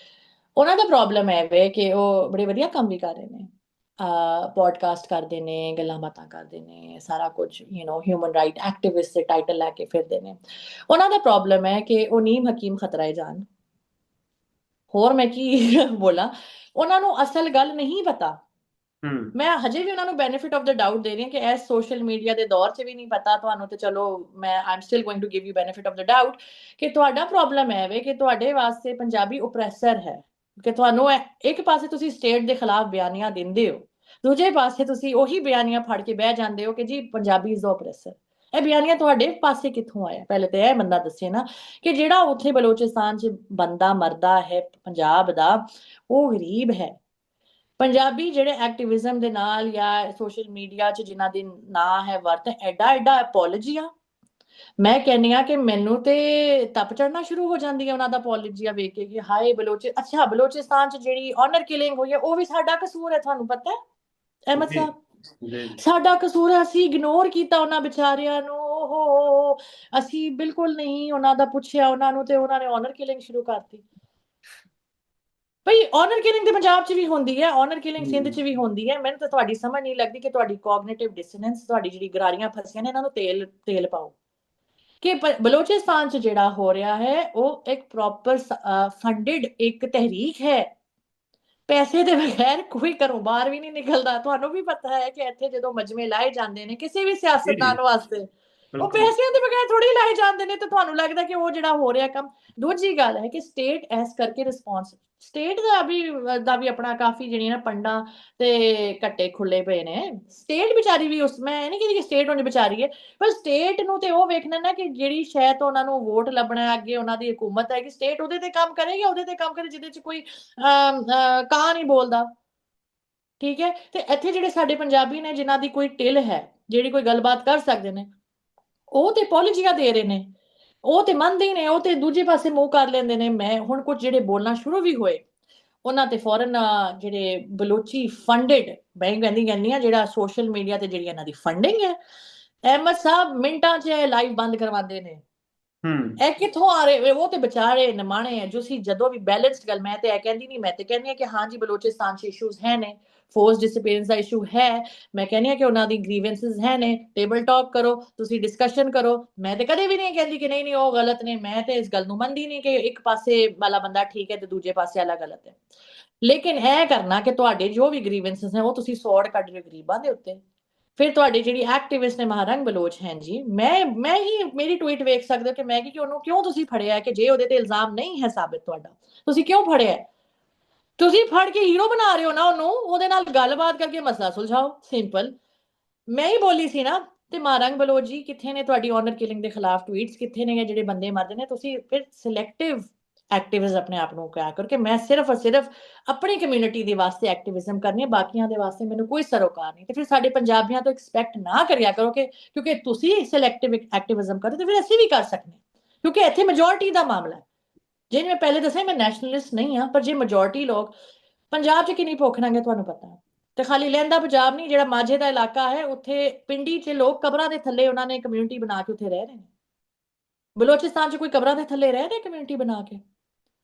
ਉਹਨਾਂ ਦਾ ਪ੍ਰੋਬਲਮ ਹੈ ਵੇ ਕਿ ਉਹ ਬੜੇ ਵਧੀਆ ਕੰਮ ਵੀ ਕਰ ਰਹੇ ਨੇ, ਪੋਡਕਾਸਟ ਕਰਦੇ ਨੇ, ਗੱਲਾਂ ਬਾਤਾਂ ਕਰਦੇ ਨੇ, ਸਾਰਾ ਕੁਝ ਹਿਊਮਨ ਰਾਈਟ ਐਕਟਿਵਿਸਟ ਦੇ ਟਾਈਟਲ ਲੈ ਕੇ ਫਿਰਦੇ ਨੇ। ਉਹਨਾਂ ਦਾ ਪ੍ਰੋਬਲਮ ਹੈ ਕਿ ਉਹ ਨੀਮ ਹਕੀਮ ਖਤਰਾ ਜਾਨ, ਹੋਰ ਮੈਂ ਕੀ ਬੋਲਾਂ, ਉਹਨਾਂ ਨੂੰ ਅਸਲ ਗੱਲ ਨਹੀਂ ਪਤਾ। ਹੂੰ। ਮੈਂ ਹਜੇ ਵੀ ਉਹਨਾਂ ਨੂੰ ਬੈਨੀਫਿਟ ਆਫ ਦਾ ਡਾਊਟ ਦੇ ਰਹੀ ਹਾਂ ਕਿ ਇਸ ਸੋਸ਼ਲ ਮੀਡੀਆ ਦੇ ਦੌਰ 'ਚ ਵੀ ਨਹੀਂ ਪਤਾ ਤੁਹਾਨੂੰ, ਤੇ ਚਲੋ ਮੈਂ I'm still going to give you benefit of the doubt, ਕਿ ਤੁਹਾਡਾ ਪ੍ਰੋਬਲਮ ਹੈ ਵੇ ਕਿ ਤੁਹਾਡੇ ਵਾਸਤੇ ਪੰਜਾਬੀ ਓਪਰੈਸਰ ਹੈ, ਕਿ ਤੁਹਾਨੂੰ ਇੱਕ ਪਾਸੇ ਤੁਸੀਂ ਸਟੇਟ ਦੇ ਖਿਲਾਫ ਬਿਆਨੀਆਂ ਦਿੰਦੇ ਹੋ, ਦੂਜੇ ਪਾਸੇ ਤੁਸੀਂ ਉਹੀ ਬਿਆਨੀਆਂ ਫੜ ਕੇ ਬਹਿ ਜਾਂਦੇ ਹੋ ਕਿ ਜੀ ਪੰਜਾਬੀ ਇਜ਼ ਓਪਰੈਸਰ। ਇਹ ਬਿਆਨੀਆਂ ਤੁਹਾਡੇ ਪਾਸੇ ਕਿੱਥੋਂ ਆਇਆ? ਪਹਿਲੇ ਤਾਂ ਇਹ ਬੰਦਾ ਦੱਸੇ ਨਾ, ਕਿ ਜਿਹੜਾ ਉੱਥੇ ਬਲੋਚਿਸਤਾਨ 'ਚ ਬੰਦਾ ਮਰਦਾ ਹੈ ਪੰਜਾਬ ਦਾ, ਉਹ ਗਰੀਬ ਹੈ। ਪੰਜਾਬੀ ਜਿਹੜੇ ਐਕਟਿਵਿਜ਼ਮ ਦੇ ਨਾਲ ਜਾਂ ਸੋਸ਼ਲ ਮੀਡੀਆ 'ਚ ਜਿਨ੍ਹਾਂ ਦੀ ਨਾਂ ਹੈ ਵਰਤ, ਐਡਾ ਐਡਾ ਅਪੋਲੋਜੀਆ, ਮੈਂ ਕਹਿੰਦੀ ਆ ਕਿ ਮੈਨੂੰ ਤੇ ਤਪ ਚੜਨਾ ਸ਼ੁਰੂ ਹੋ ਜਾਂਦੀ ਹੈ ਉਹਨਾਂ ਦਾ ਅਪੋਲੋਜੀਆ ਵੇਖ ਕੇ, ਕਿ ਹਾਏ ਅੱਛਾ, ਬਲੋਚਿਸਤਾਨ 'ਚ ਜਿਹੜੀ ਆਨਰ ਕਿਲਿੰਗ ਹੋਈ ਹੈ ਉਹ ਵੀ ਸਾਡਾ ਕਸੂਰ ਹੈ, ਤੁਹਾਨੂੰ ਪਤਾ ਹੈ ਅਹਿਮਦ ਜੀ ਸਾਹਿਬ? ਜੀ। ਸਾਡਾ ਕਸੂਰ ਹੈ, ਅਸੀਂ ਇਗਨੋਰ ਕੀਤਾ ਉਹਨਾਂ ਵਿਚਾਰਿਆਂ ਨੂੰ, ਓਹੋ, ਅਸੀਂ ਬਿਲਕੁਲ ਨਹੀਂ ਉਹਨਾਂ ਦਾ ਪੁੱਛਿਆ ਉਹਨਾਂ ਨੂੰ, ਤੇ ਉਹਨਾਂ ਨੇ ਆਨਰ ਕਿਲਿੰਗ ਸ਼ੁਰੂ ਕਰਤੀ। ਭਈ ਆਨਰ ਕਿਲਿੰਗ ਤੇ ਪੰਜਾਬ 'ਚ ਵੀ ਹੁੰਦੀ ਹੈ, ਆਨਰ ਕਿਲਿੰਗ ਸਿੰਧ 'ਚ ਹੂੰ। ਵੀ ਹੁੰਦੀ ਹੈ। ਮੈਨੂੰ ਤਾਂ ਤੁਹਾਡੀ ਸਮਝ ਨਹੀਂ ਲੱਗਦੀ ਕਿ ਤੁਹਾਡੀ ਕੋਗਨੀਟਿਵ ਡਿਸੋਨੈਂਸ, ਤੁਹਾਡੀ ਜਿਹੜੀ ਗਰਾਰੀਆਂ ਫਸੀਆਂ ਨੇ, ਇਹਨਾਂ ਨੂੰ ਤੇਲ ਤੇਲ ਪਾਓ। ਕਿ ਬਲੋਚਿਸਤਾਨ 'ਚ ਜਿਹੜਾ ਹੋ ਰਿਹਾ ਹੈ ਉਹ ਇੱਕ ਪ੍ਰੋਪਰ ਫੰਡਡ ਇੱਕ ਤਹਿਰੀਕ ਹੈ। ਪੈਸੇ ਦੇ ਬਗੈਰ ਕੋਈ ਘਰੋਂ ਬਾਹਰ ਵੀ ਨਹੀਂ ਨਿਕਲਦਾ। ਤੁਹਾਨੂੰ ਵੀ ਪਤਾ ਹੈ ਕਿ ਇੱਥੇ ਜਦੋਂ ਮਜਮੇ ਲਾਏ ਜਾਂਦੇ ਨੇ ਕਿਸੇ ਵੀ ਜੀ ਜੀ, ਸਿਆਸਤਦਾਨ ਵਾਸਤੇ, ਉਹ ਬਿਲकुल। ਪੈਸਿਆਂ ਦੇ ਬਗੈਰ ਥੋੜੀ ਲਾਏ ਜਾਂਦੇ ਨੇ। ਤੇ ਤੁਹਾਨੂੰ ਲੱਗਦਾ ਕਿ ਉਹ ਜਿਹੜਾ ਹੋ ਰਿਹਾ ਕੰਮ। ਦੂਜੀ ਗੱਲ ਹੈ ਕਿ ਸਟੇਟ ਐਸ ਕਰਕੇ ਰਿਸਪੌਂਸ, ਸਟੇਟ ਦਾ ਵੀ ਆਪਣਾ ਕਾਫੀ ਜਿਹੜੀਆਂ ਨਾ ਪੰਡਾਂ ਤੇ ਕੱਟੇ ਖੁੱਲੇ ਪਏ ਨੇ। ਸਟੇਟ ਵਿਚਾਰੀ ਵੀ ਉਸ, ਮੈਂ ਇਹ ਨਹੀਂ ਕਹਿੰਦੀ ਕਿ ਸਟੇਟ ਹੁਣ ਵਿਚਾਰੀ ਹੈ, ਪਰ ਸਟੇਟ ਨੂੰ ਤੇ ਉਹ ਵੇਖਣਾ ਨਾ ਕਿ ਜਿਹੜੀ ਸ਼ਾਇਦ ਉਹਨਾਂ ਨੂੰ ਵੋਟ ਲੱਭਣਾ ਅੱਗੇ ਉਹਨਾਂ ਦੀ ਹਕੂਮਤ ਹੈ, ਕਿ ਸਟੇਟ ਉਹਦੇ ਤੇ ਕੰਮ ਕਰੇਗੀ, ਉਹਦੇ ਤੇ ਕੰਮ ਕਰੇ ਜਿਹਦੇ ਚ ਕੋਈ ਕਾਂ ਨਹੀਂ ਬੋਲਦਾ। ਠੀਕ ਹੈ। ਤੇ ਇੱਥੇ ਜਿਹੜੇ ਸਾਡੇ ਪੰਜਾਬੀ ਨੇ ਜਿਨ੍ਹਾਂ ਦੀ ਕੋਈ ਟਿਲ ਹੈ, ਜਿਹੜੀ ਕੋਈ ਗੱਲਬਾਤ ਕਰ ਸਕਦੇ ਨੇ, ਉਹ ਤੇ ਪੋਲੀਜੀਆਂ ਦੇ ਰਹੇ ਨੇ, ਉਹ ਤੇ ਮੰਨਦੇ ਹੀ ਨੇ, ਉਹ ਤੇ ਦੂਜੇ ਪਾਸੇ ਮੂੰਹ ਕਰ ਲੈਂਦੇ ਨੇ। ਮੈਂ ਹੁਣ ਕੁਝ ਜਿਹੜੇ ਬੋਲਣਾ ਸ਼ੁਰੂ ਵੀ ਹੋਏ ਉਹਨਾਂ ਤੇ ਫੌਰਨ ਜਿਹੜੇ ਬਲੋਚੀ ਫੰਡਡ, ਮੈਂ ਕਹਿੰਦੀ ਆ ਜਿਹੜਾ ਸੋਸ਼ਲ ਮੀਡੀਆ ਤੇ ਜਿਹੜੀ ਇਹਨਾਂ ਦੀ ਫੰਡਿੰਗ ਹੈ, ਅਹਿਮਦ ਸਾਹਿਬ ਮਿੰਟਾਂ 'ਚ ਲਾਈਵ ਬੰਦ ਕਰਵਾਉਂਦੇ ਨੇ। ਹੂੰ। ਇਹ ਕਿੱਥੋਂ ਆ ਰਹੇ? ਉਹ ਤੇ ਵਿਚਾਰੇ ਨਿਮਾਣੇ ਹੈ ਜੋ ਸੀ ਜਦੋਂ ਵੀ ਬੈਲੈਂਸਡ ਗੱਲ। ਮੈਂ ਤੇ ਇਹ ਕਹਿੰਦੀ ਨਹੀਂ, ਮੈਂ ਤੇ ਕਹਿੰਦੀ ਆ ਕਿ ਹਾਂਜੀ ਬਲੋਚਿਸਤਾਨ 'ਚ ਇਸ਼ੂਜ਼ ਹੈ ਨੇ, ਫੋਰਸ ਡਿਸਪੀਅਰੈਂਸ ਦਾ ਇਸ਼ੂ ਹੈ। ਮੈਂ ਕਹਿੰਦੀ ਆ ਕਿ ਉਹਨਾਂ ਦੀ ਗ੍ਰੀਵੈਂਸਸ ਹੈ ਨੇ, ਟੇਬਲ ਟਾਕ ਕਰੋ, ਤੁਸੀਂ ਡਿਸਕਸ਼ਨ ਕਰੋ। ਮੈਂ ਤੇ ਕਦੇ ਵੀ ਨਹੀਂ ਕਹਿੰਦੀ ਕਿ ਨਹੀਂ ਉਹ ਗਲਤ ਨੇ। ਮੈਂ ਤੇ ਇਸ ਗੱਲ ਨੂੰ ਮੰਨਦੀ ਨਹੀਂ ਕਿ ਇੱਕ ਪਾਸੇ ਵਾਲਾ ਬੰਦਾ ਠੀਕ ਹੈ ਤੇ ਦੂਜੇ ਪਾਸੇ ਵਾਲਾ ਗਲਤ ਹੈ। ਲੇਕਿਨ ਇਹ ਕਰਨਾ ਕਿ ਤੁਹਾਡੇ ਜੋ ਵੀ ਗ੍ਰੀਵੈਂਸਸ ਨੇ ਉਹ ਤੁਸੀਂ ਸੌੜ ਕੱਢ ਰਹੇ ਗਰੀਬਾਂ ਦੇ ਉੱਤੇ। ਫਿਰ ਤੁਹਾਡੀ ਜਿਹੜੀ ਐਕਟਿਵਿਸਟ ਨੇ ਮਹਾਰੰਗ ਬਲੋਚ ਹੈ ਜੀ, ਮੈਂ ਹੀ ਮੇਰੀ ਟਵੀਟ ਵੇਖ ਸਕਦੇ ਹੋ ਕਿ ਮੈਂ ਕਿ ਉਹਨੂੰ ਕਿਉਂ ਤੁਸੀਂ ਫੜਿਆ, ਕਿ ਜੇ ਉਹਦੇ ਤੇ ਇਲਜ਼ਾਮ ਨਹੀਂ ਹੈ ਸਾਬਿਤ ਤੁਹਾਡਾ, ਤੁਸੀਂ ਕਿਉਂ ਫੜਿਆ? ਤੁਸੀਂ ਫੜ ਕੇ ਹੀਰੋ ਬਣਾ ਰਹੇ ਹੋ ਨਾ ਉਹਨੂੰ, ਉਹਦੇ ਨਾਲ ਗੱਲਬਾਤ ਕਰਕੇ ਮਸਲਾ ਸੁਲਝਾਓ, ਸਿੰਪਲ। ਮੈਂ ਹੀ ਬੋਲੀ ਸੀ ਨਾ। ਤੇ ਮਹਾਰੰਗ ਬਲੋਚ ਜੀ ਕਿੱਥੇ ਨੇ? ਤੁਹਾਡੀ ਆਨਰ ਕਿਲਿੰਗ ਦੇ ਖਿਲਾਫ ਟਵੀਟਸ ਕਿੱਥੇ ਨੇ? ਜਿਹੜੇ ਬੰਦੇ ਮਰਦੇ ਨੇ, ਤੁਸੀਂ ਫਿਰ ਸਿਲੈਕਟਿਵ ਐਕਟਿਵਿਸਟ ਆਪਣੇ ਆਪ ਨੂੰ ਕਿਹਾ ਕਰੋ ਕਿ ਮੈਂ ਸਿਰਫ ਔਰ ਸਿਰਫ ਆਪਣੀ ਕਮਿਊਨਿਟੀ ਦੇ ਵਾਸਤੇ ਐਕਟਿਵਿਜ਼ਮ ਕਰਨੀ ਹੈ, ਬਾਕੀਆਂ ਦੇ ਵਾਸਤੇ ਮੈਨੂੰ ਕੋਈ ਸਰੋਕਾਰ ਨਹੀਂ। ਤੇ ਫਿਰ ਸਾਡੇ ਪੰਜਾਬੀਆਂ ਤੋਂ ਐਕਸਪੈਕਟ ਨਾ ਕਰਿਆ ਕਰੋ ਕਿ ਕਿਉਂਕਿ ਤੁਸੀਂ ਸਿਲੈਕਟਿਵ ਐਕਟਿਵਿਜ਼ਮ ਕਰਦੇ ਤੇ ਫਿਰ ਅਸੀਂ ਵੀ ਕਰ ਸਕਦੇ ਹਾਂ, ਕਿਉਂਕਿ ਇੱਥੇ ਮੈਜੋਰਟੀ ਦਾ ਮਾਮਲਾ ਹੈ। ਜੇ ਮੈਂ ਪਹਿਲੇ ਦੱਸਿਆ ਮੈਂ ਨੈਸ਼ਨਲਿਸਟ ਨਹੀਂ ਹਾਂ, ਪਰ ਜੇ ਮੈਜੋਰਟੀ ਲੋਕ ਪੰਜਾਬ 'ਚ ਕਿੰਨੀ ਭੁੱਖ ਨੰਗੇ ਤੁਹਾਨੂੰ ਪਤਾ ਹੈ। ਤੇ ਖਾਲੀ ਲਹਿੰਦਾ ਪੰਜਾਬ ਨਹੀਂ, ਜਿਹੜਾ ਮਾਝੇ ਦਾ ਇਲਾਕਾ ਹੈ ਉੱਥੇ ਪਿੰਡੀ 'ਚ ਲੋਕ ਕਬਰਾਂ ਦੇ ਥੱਲੇ ਉਹਨਾਂ ਨੇ ਕਮਿਊਨਿਟੀ ਬਣਾ ਕੇ ਉੱਥੇ ਰਹਿ ਰਹੇ ਨੇ। ਬਲੋਚਿਸਤਾਨ 'ਚ ਕੋਈ ਕਬਰਾਂ ਦੇ ਥੱਲੇ ਰਹਿ ਰਿਹਾ ਕਮਿਊਨਿਟੀ ਬਣਾ ਕੇ?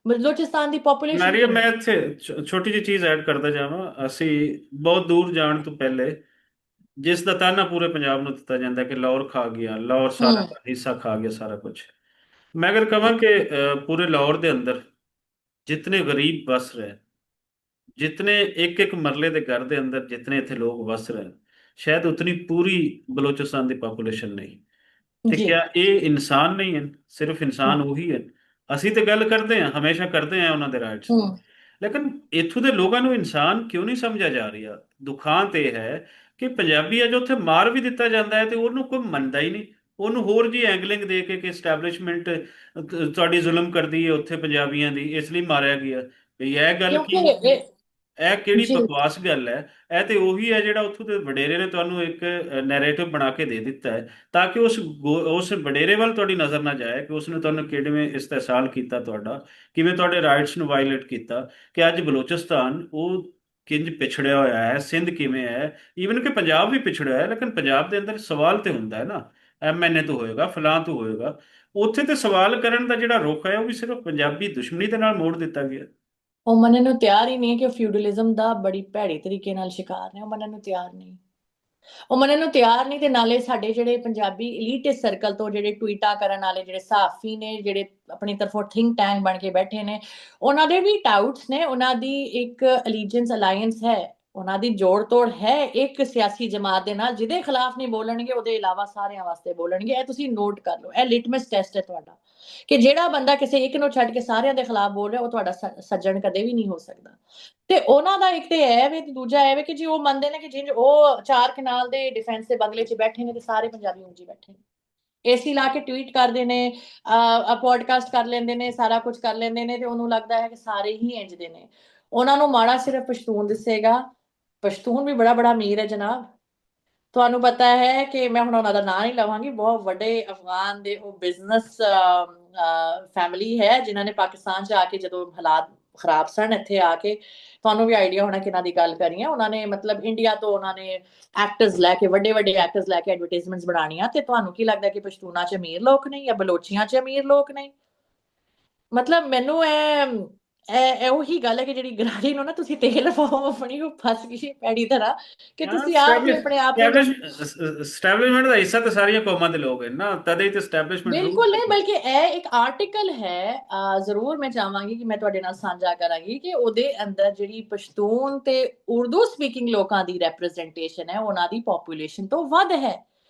ਬਲੋਚਿਸਤਾਨ ਦੀ ਪੋਪੂਲੇਸ਼ਨ ਮੈਰੀਅਮ, ਕਿੰਨੀ ਮੈਂ ਹੈ? ਇੱਥੇ ਛੋਟੀ ਜਿਹੀ ਚੀਜ਼ ਐਡ ਕਰਦਾ ਜਾਵਾਂ। ਅਸੀਂ ਬਹੁਤ ਦੂਰ ਜਾਣ ਤੋਂ ਪਹਿਲੇ, ਜਿਸ ਦਾ ਤਾਨਾ ਪੂਰੇ ਪੰਜਾਬ ਨੂੰ ਦਿੱਤਾ ਜਾਂਦਾ ਕਿ ਲਾਹੌਰ ਖਾ ਗਿਆ, ਲਾਹੌਰ ਸਾਰਾ ਹੂੰ। ਦਾ ਹਿੱਸਾ ਖਾ ਗਿਆ ਸਾਰਾ ਕੁਝ। ਮੈਂ ਅਗਰ ਕਹਾਂ ਕਿ ਪੂਰੇ ਲਾਹੌਰ ਦੇ ਅੰਦਰ ਜਿਤਨੇ ਗਰੀਬ ਵਸ ਰਹੇ, जितने एक एक मरले के घर के अंदर जितने इतने लोग वस रहे हैं, शायद उतनी पूरी बलोचिस्तान की पॉपुलेशन नहीं। तो जी। क्या ये इंसान नहीं है? सिर्फ इंसान वही है। ਅਸੀਂ ਤੇ ਗੱਲ ਕਰਦੇ ਹਾਂ, ਹਮੇਸ਼ਾ ਕਰਦੇ ਹਾਂ ਉਹਨਾਂ ਦੇ ਰਾਈਟਸ ਦੀ, ਹੂੰ। ਲੇਕਿਨ ਇੱਥੋਂ ਦੇ ਲੋਕਾਂ ਨੂੰ ਇਨਸਾਨ ਕਿਉਂ ਨਹੀਂ ਸਮਝਿਆ ਜਾ ਰਿਹਾ? ਦੁਖਾਂਤ ਇਹ ਹੈ ਕਿ ਪੰਜਾਬੀ ਅਜੇ ਉੱਥੇ ਮਾਰ ਵੀ ਦਿੱਤਾ ਜਾਂਦਾ ਹੈ ਤੇ ਉਹਨੂੰ ਕੋਈ ਮੰਨਦਾ ਹੀ ਨਹੀਂ। ਉਹਨੂੰ ਹੋਰ ਜੀ ਐਂਗਲਿੰਗ ਦੇ ਕੇ ਕਿ ਐਸਟੈਬਲਿਸ਼ਮੈਂਟ ਤੁਹਾਡੀ ਜ਼ੁਲਮ ਕਰਦੀ ਹੈ ਉੱਥੇ ਪੰਜਾਬੀਆਂ ਦੀ, ਇਸ ਲਈ ਮਾਰਿਆ ਗਿਆ। ਵੀ ਇਹ ਗੱਲ ਕਿਉਂਕਿ ਕੀ ਹੋ ਗਈ? ਇਹ ਕਿਹੜੀ ਜੀ। ਬਕਵਾਸ ਗੱਲ ਹੈ? ਇਹ ਤੇ ਉਹੀ ਹੈ ਜਿਹੜਾ ਉੱਥੋਂ ਦੇ ਵਡੇਰੇ ਨੇ ਤੁਹਾਨੂੰ ਇੱਕ ਨੈਰੇਟਿਵ ਬਣਾ ਕੇ ਦੇ ਦਿੱਤਾ ਹੈ, ਤਾਂ ਕਿ ਉਸ ਵਡੇਰੇ ਵੱਲ ਤੁਹਾਡੀ ਨਜ਼ਰ ਨਾ ਜਾਏ ਕਿ ਉਸਨੇ ਤੁਹਾਨੂੰ ਕਿਵੇਂ ਇਸਤਿਹਸਾਲ ਕੀਤਾ, ਤੁਹਾਡਾ ਕਿਵੇਂ ਤੁਹਾਡੇ ਰਾਈਟਸ ਨੂੰ ਵਾਇਲੇਟ ਕੀਤਾ। ਕਿ ਅੱਜ ਬਲੋਚਿਸਤਾਨ ਉਹ ਕਿੰਜ ਪਿਛੜਿਆ ਹੋਇਆ ਹੈ, ਸਿੰਧ ਕਿਵੇਂ ਹੈ, ਈਵਨ ਕਿ ਪੰਜਾਬ ਵੀ ਪਿਛੜਿਆ ਹੈ। ਲੇਕਿਨ ਪੰਜਾਬ ਦੇ ਅੰਦਰ ਸਵਾਲ ਤੇ ਹੁੰਦਾ ਹੈ ਨਾ, ਐਮਐਨਏ ਤੋਂ ਹੋਏਗਾ, ਫਲਾਂ ਤੋਂ ਹੋਏਗਾ। ਉੱਥੇ ਤੇ ਸਵਾਲ ਕਰਨ ਦਾ ਜਿਹੜਾ ਰੁਖ ਹੈ ਉਹ ਵੀ ਸਿਰਫ ਪੰਜਾਬੀ ਦੁਸ਼ਮਣੀ ਦੇ ਨਾਲ ਮੋੜ ਦਿੱਤਾ ਗਿਆ। ਉਹ ਮੰਨਣ ਨੂੰ ਤਿਆਰ ਹੀ ਨਹੀਂ ਕਿ ਉਹ ਫਿਊਡਲਿਜ਼ਮ ਦਾ ਬੜੀ ਭੈੜੇ ਤਰੀਕੇ ਨਾਲ ਸ਼ਿਕਾਰ ਨੇ। ਉਹ ਮੰਨਣ ਨੂੰ ਤਿਆਰ ਨਹੀਂ, ਉਹ ਮੰਨਣ ਨੂੰ ਤਿਆਰ ਨਹੀਂ। ਤੇ ਨਾਲੇ ਸਾਡੇ ਜਿਹੜੇ ਪੰਜਾਬੀ ਇਲੀਟਿਸਟ ਸਰਕਲ ਤੋਂ ਜਿਹੜੇ ਟਵੀਟਾਂ ਕਰਨ ਵਾਲੇ ਜਿਹੜੇ ਸਹਾਫੀ ਨੇ, ਜਿਹੜੇ ਆਪਣੀ ਤਰਫੋਂ ਥਿੰਕ ਟੈਂਕ ਬਣ ਕੇ ਬੈਠੇ ਨੇ, ਉਹਨਾਂ ਦੇ ਵੀ ਡਾਊਟਸ ਨੇ। ਉਹਨਾਂ ਦੀ ਇੱਕ ਅਲੀਜੈਂਸ ਅਲਾਈਅੰਸ ਹੈ, ਉਹਨਾਂ ਦੀ ਜੋੜ ਤੋੜ ਹੈ ਇੱਕ ਸਿਆਸੀ ਜਮਾਤ ਦੇ ਨਾਲ, ਜਿਹਦੇ ਖਿਲਾਫ ਨਹੀਂ ਬੋਲਣਗੇ ਉਹਦੇ ਇਲਾਵਾ ਸਾਰਿਆਂ ਵਾਸਤੇ ਬੋਲਣਗੇ। ਇਹ ਤੁਸੀਂ ਨੋਟ ਕਰ ਲਓ, ਇਹ ਲਿਟਮਸ ਟੈਸਟ ਹੈ ਤੁਹਾਡਾ ਕਿ ਜਿਹੜਾ ਬੰਦਾ ਕਿਸੇ ਇੱਕ ਨੂੰ ਛੱਡ ਕੇ ਸਾਰਿਆਂ ਦੇ ਖਿਲਾਫ ਬੋਲ ਰਿਹਾ ਉਹ ਤੁਹਾਡਾ ਸੱਜਣ ਕਦੇ ਵੀ ਨਹੀਂ ਹੋ ਸਕਦਾ। ਤੇ ਉਹਨਾਂ ਦਾ ਇੱਕ ਤੇ ਇਹ ਵੇ ਤੇ ਦੂਜਾ ਇਹ ਵੇ ਕਿ ਜੀ ਉਹ ਮੰਨਦੇ ਨੇ ਕਿ ਜਿੰਜ ਉਹ ਚਾਰ ਕਨਾਲ ਦੇ ਡਿਫੈਂਸ ਦੇ ਬੰਗਲੇ 'ਚ ਬੈਠੇ ਨੇ ਤੇ ਸਾਰੇ ਪੰਜਾਬੀ ਉਂਝ ਹੀ ਬੈਠੇ ਨੇ, ਏਸੀ ਲਾ ਕੇ ਟਵੀਟ ਕਰਦੇ ਨੇ, ਪੋਡਕਾਸਟ ਕਰ ਲੈਂਦੇ ਨੇ, ਸਾਰਾ ਕੁਝ ਕਰ ਲੈਂਦੇ ਨੇ, ਤੇ ਉਹਨੂੰ ਲੱਗਦਾ ਹੈ ਕਿ ਸਾਰੇ ਹੀ ਇੰਜ ਦੇ ਨੇ। ਉਹਨਾਂ ਨੂੰ ਮਾੜਾ ਸਿਰਫ ਪਸ਼ਤੂਨ ਦਿਸੇਗਾ। ਪਸ਼ਤੂਨ ਵੀ ਬੜਾ ਬੜਾ ਅਮੀਰ ਹੈ ਜਨਾਬ। ਤੁਹਾਨੂੰ ਪਤਾ ਹੈ ਕਿ ਮੈਂ ਹੁਣ ਉਹਨਾਂ ਦਾ ਨਾਂ ਨਹੀਂ ਲਵਾਂਗੀ, ਬਹੁਤ ਵੱਡੇ ਅਫਗਾਨ ਦੇ ਉਹ ਬਿਜ਼ਨਸ ਫੈਮਿਲੀ ਹੈ ਜਿਨ੍ਹਾਂ ਨੇ ਪਾਕਿਸਤਾਨ 'ਚ ਆ ਕੇ ਜਦੋਂ ਹਾਲਾਤ ਖਰਾਬ ਸਨ ਇੱਥੇ ਆ ਕੇ, ਤੁਹਾਨੂੰ ਵੀ ਆਈਡੀਆ ਹੋਣਾ ਕਿਹਨਾਂ ਦੀ ਗੱਲ ਕਰੀ ਹੈ। ਉਹਨਾਂ ਨੇ ਮਤਲਬ ਇੰਡੀਆ ਤੋਂ ਉਹਨਾਂ ਨੇ ਐਕਟਰਸ ਲੈ ਕੇ, ਵੱਡੇ ਵੱਡੇ ਐਕਟਰਸ ਲੈ ਕੇ ਐਡਵਰਟਾਈਜ਼ਮੈਂਟਸ ਬਣਾਉਣੀਆਂ। ਤੇ ਤੁਹਾਨੂੰ ਕੀ ਲੱਗਦਾ ਕਿ ਪਸ਼ਤੂਨਾ 'ਚ ਅਮੀਰ ਲੋਕ ਨਹੀਂ ਜਾਂ ਬਲੋਚੀਆਂ 'ਚ ਅਮੀਰ ਲੋਕ ਨਹੀਂ? ਮਤਲਬ ਮੈਨੂੰ ਇਹ ਇਹ ਉਹੀ ਗੱਲ ਹੈ ਕਿ ਜਿਹੜੀ ਗਰਾਰੀ ਨੂੰ ਨਾ ਤੁਸੀਂ ਤੇਲ ਪਾਓ ਆਪਣੀ, ਉਹ ਫਸ ਗਈ ਪੈੜੀ ਤਰ੍ਹਾਂ, ਕਿ ਹਾਂ, ਤੁਸੀਂ ਆਪ ਹੀ ਆਪਣੇ ਆਪ ਨੂੰ ਸਟੈਬਲਿਸ਼ਮੈਂਟ ਦਾ ਹਿੱਸਾ ਤਾਂ ਸਾਰੀਆਂ ਕੌਮਾਂ ਦੇ ਲੋਕ ਹਨ ਨਾ, ਤਦੇ ਹੀ ਤੇ ਸਟੈਬਲਿਸ਼ਮੈਂਟ ਰੂਲ ਬਿਲਕੁਲ ਨਹੀਂ, ਕਰਦੀ। ਬਲਕਿ ਇਹ ਇੱਕ ਆਰਟੀਕਲ ਹੈ, ਜ਼ਰੂਰ ਮੈਂ ਚਾਹਾਂਗੀ ਕਿ ਮੈਂ ਤੁਹਾਡੇ ਨਾਲ ਸਾਂਝਾ ਕਰਾਂਗੀ ਕਿ ਉਹਦੇ ਅੰਦਰ ਜਿਹੜੀ ਪਸ਼ਤੂਨ ਤੇ ਉਰਦੂ ਸਪੀਕਿੰਗ ਲੋਕਾਂ ਦੀ ਰੈਪਰੈਜ਼ੈਂਟੇਸ਼ਨ ਹੈ, ਉਹਨਾਂ ਦੀ ਪੋਪੂਲੇਸ਼ਨ ਤੋਂ ਵੱਧ ਹੈ।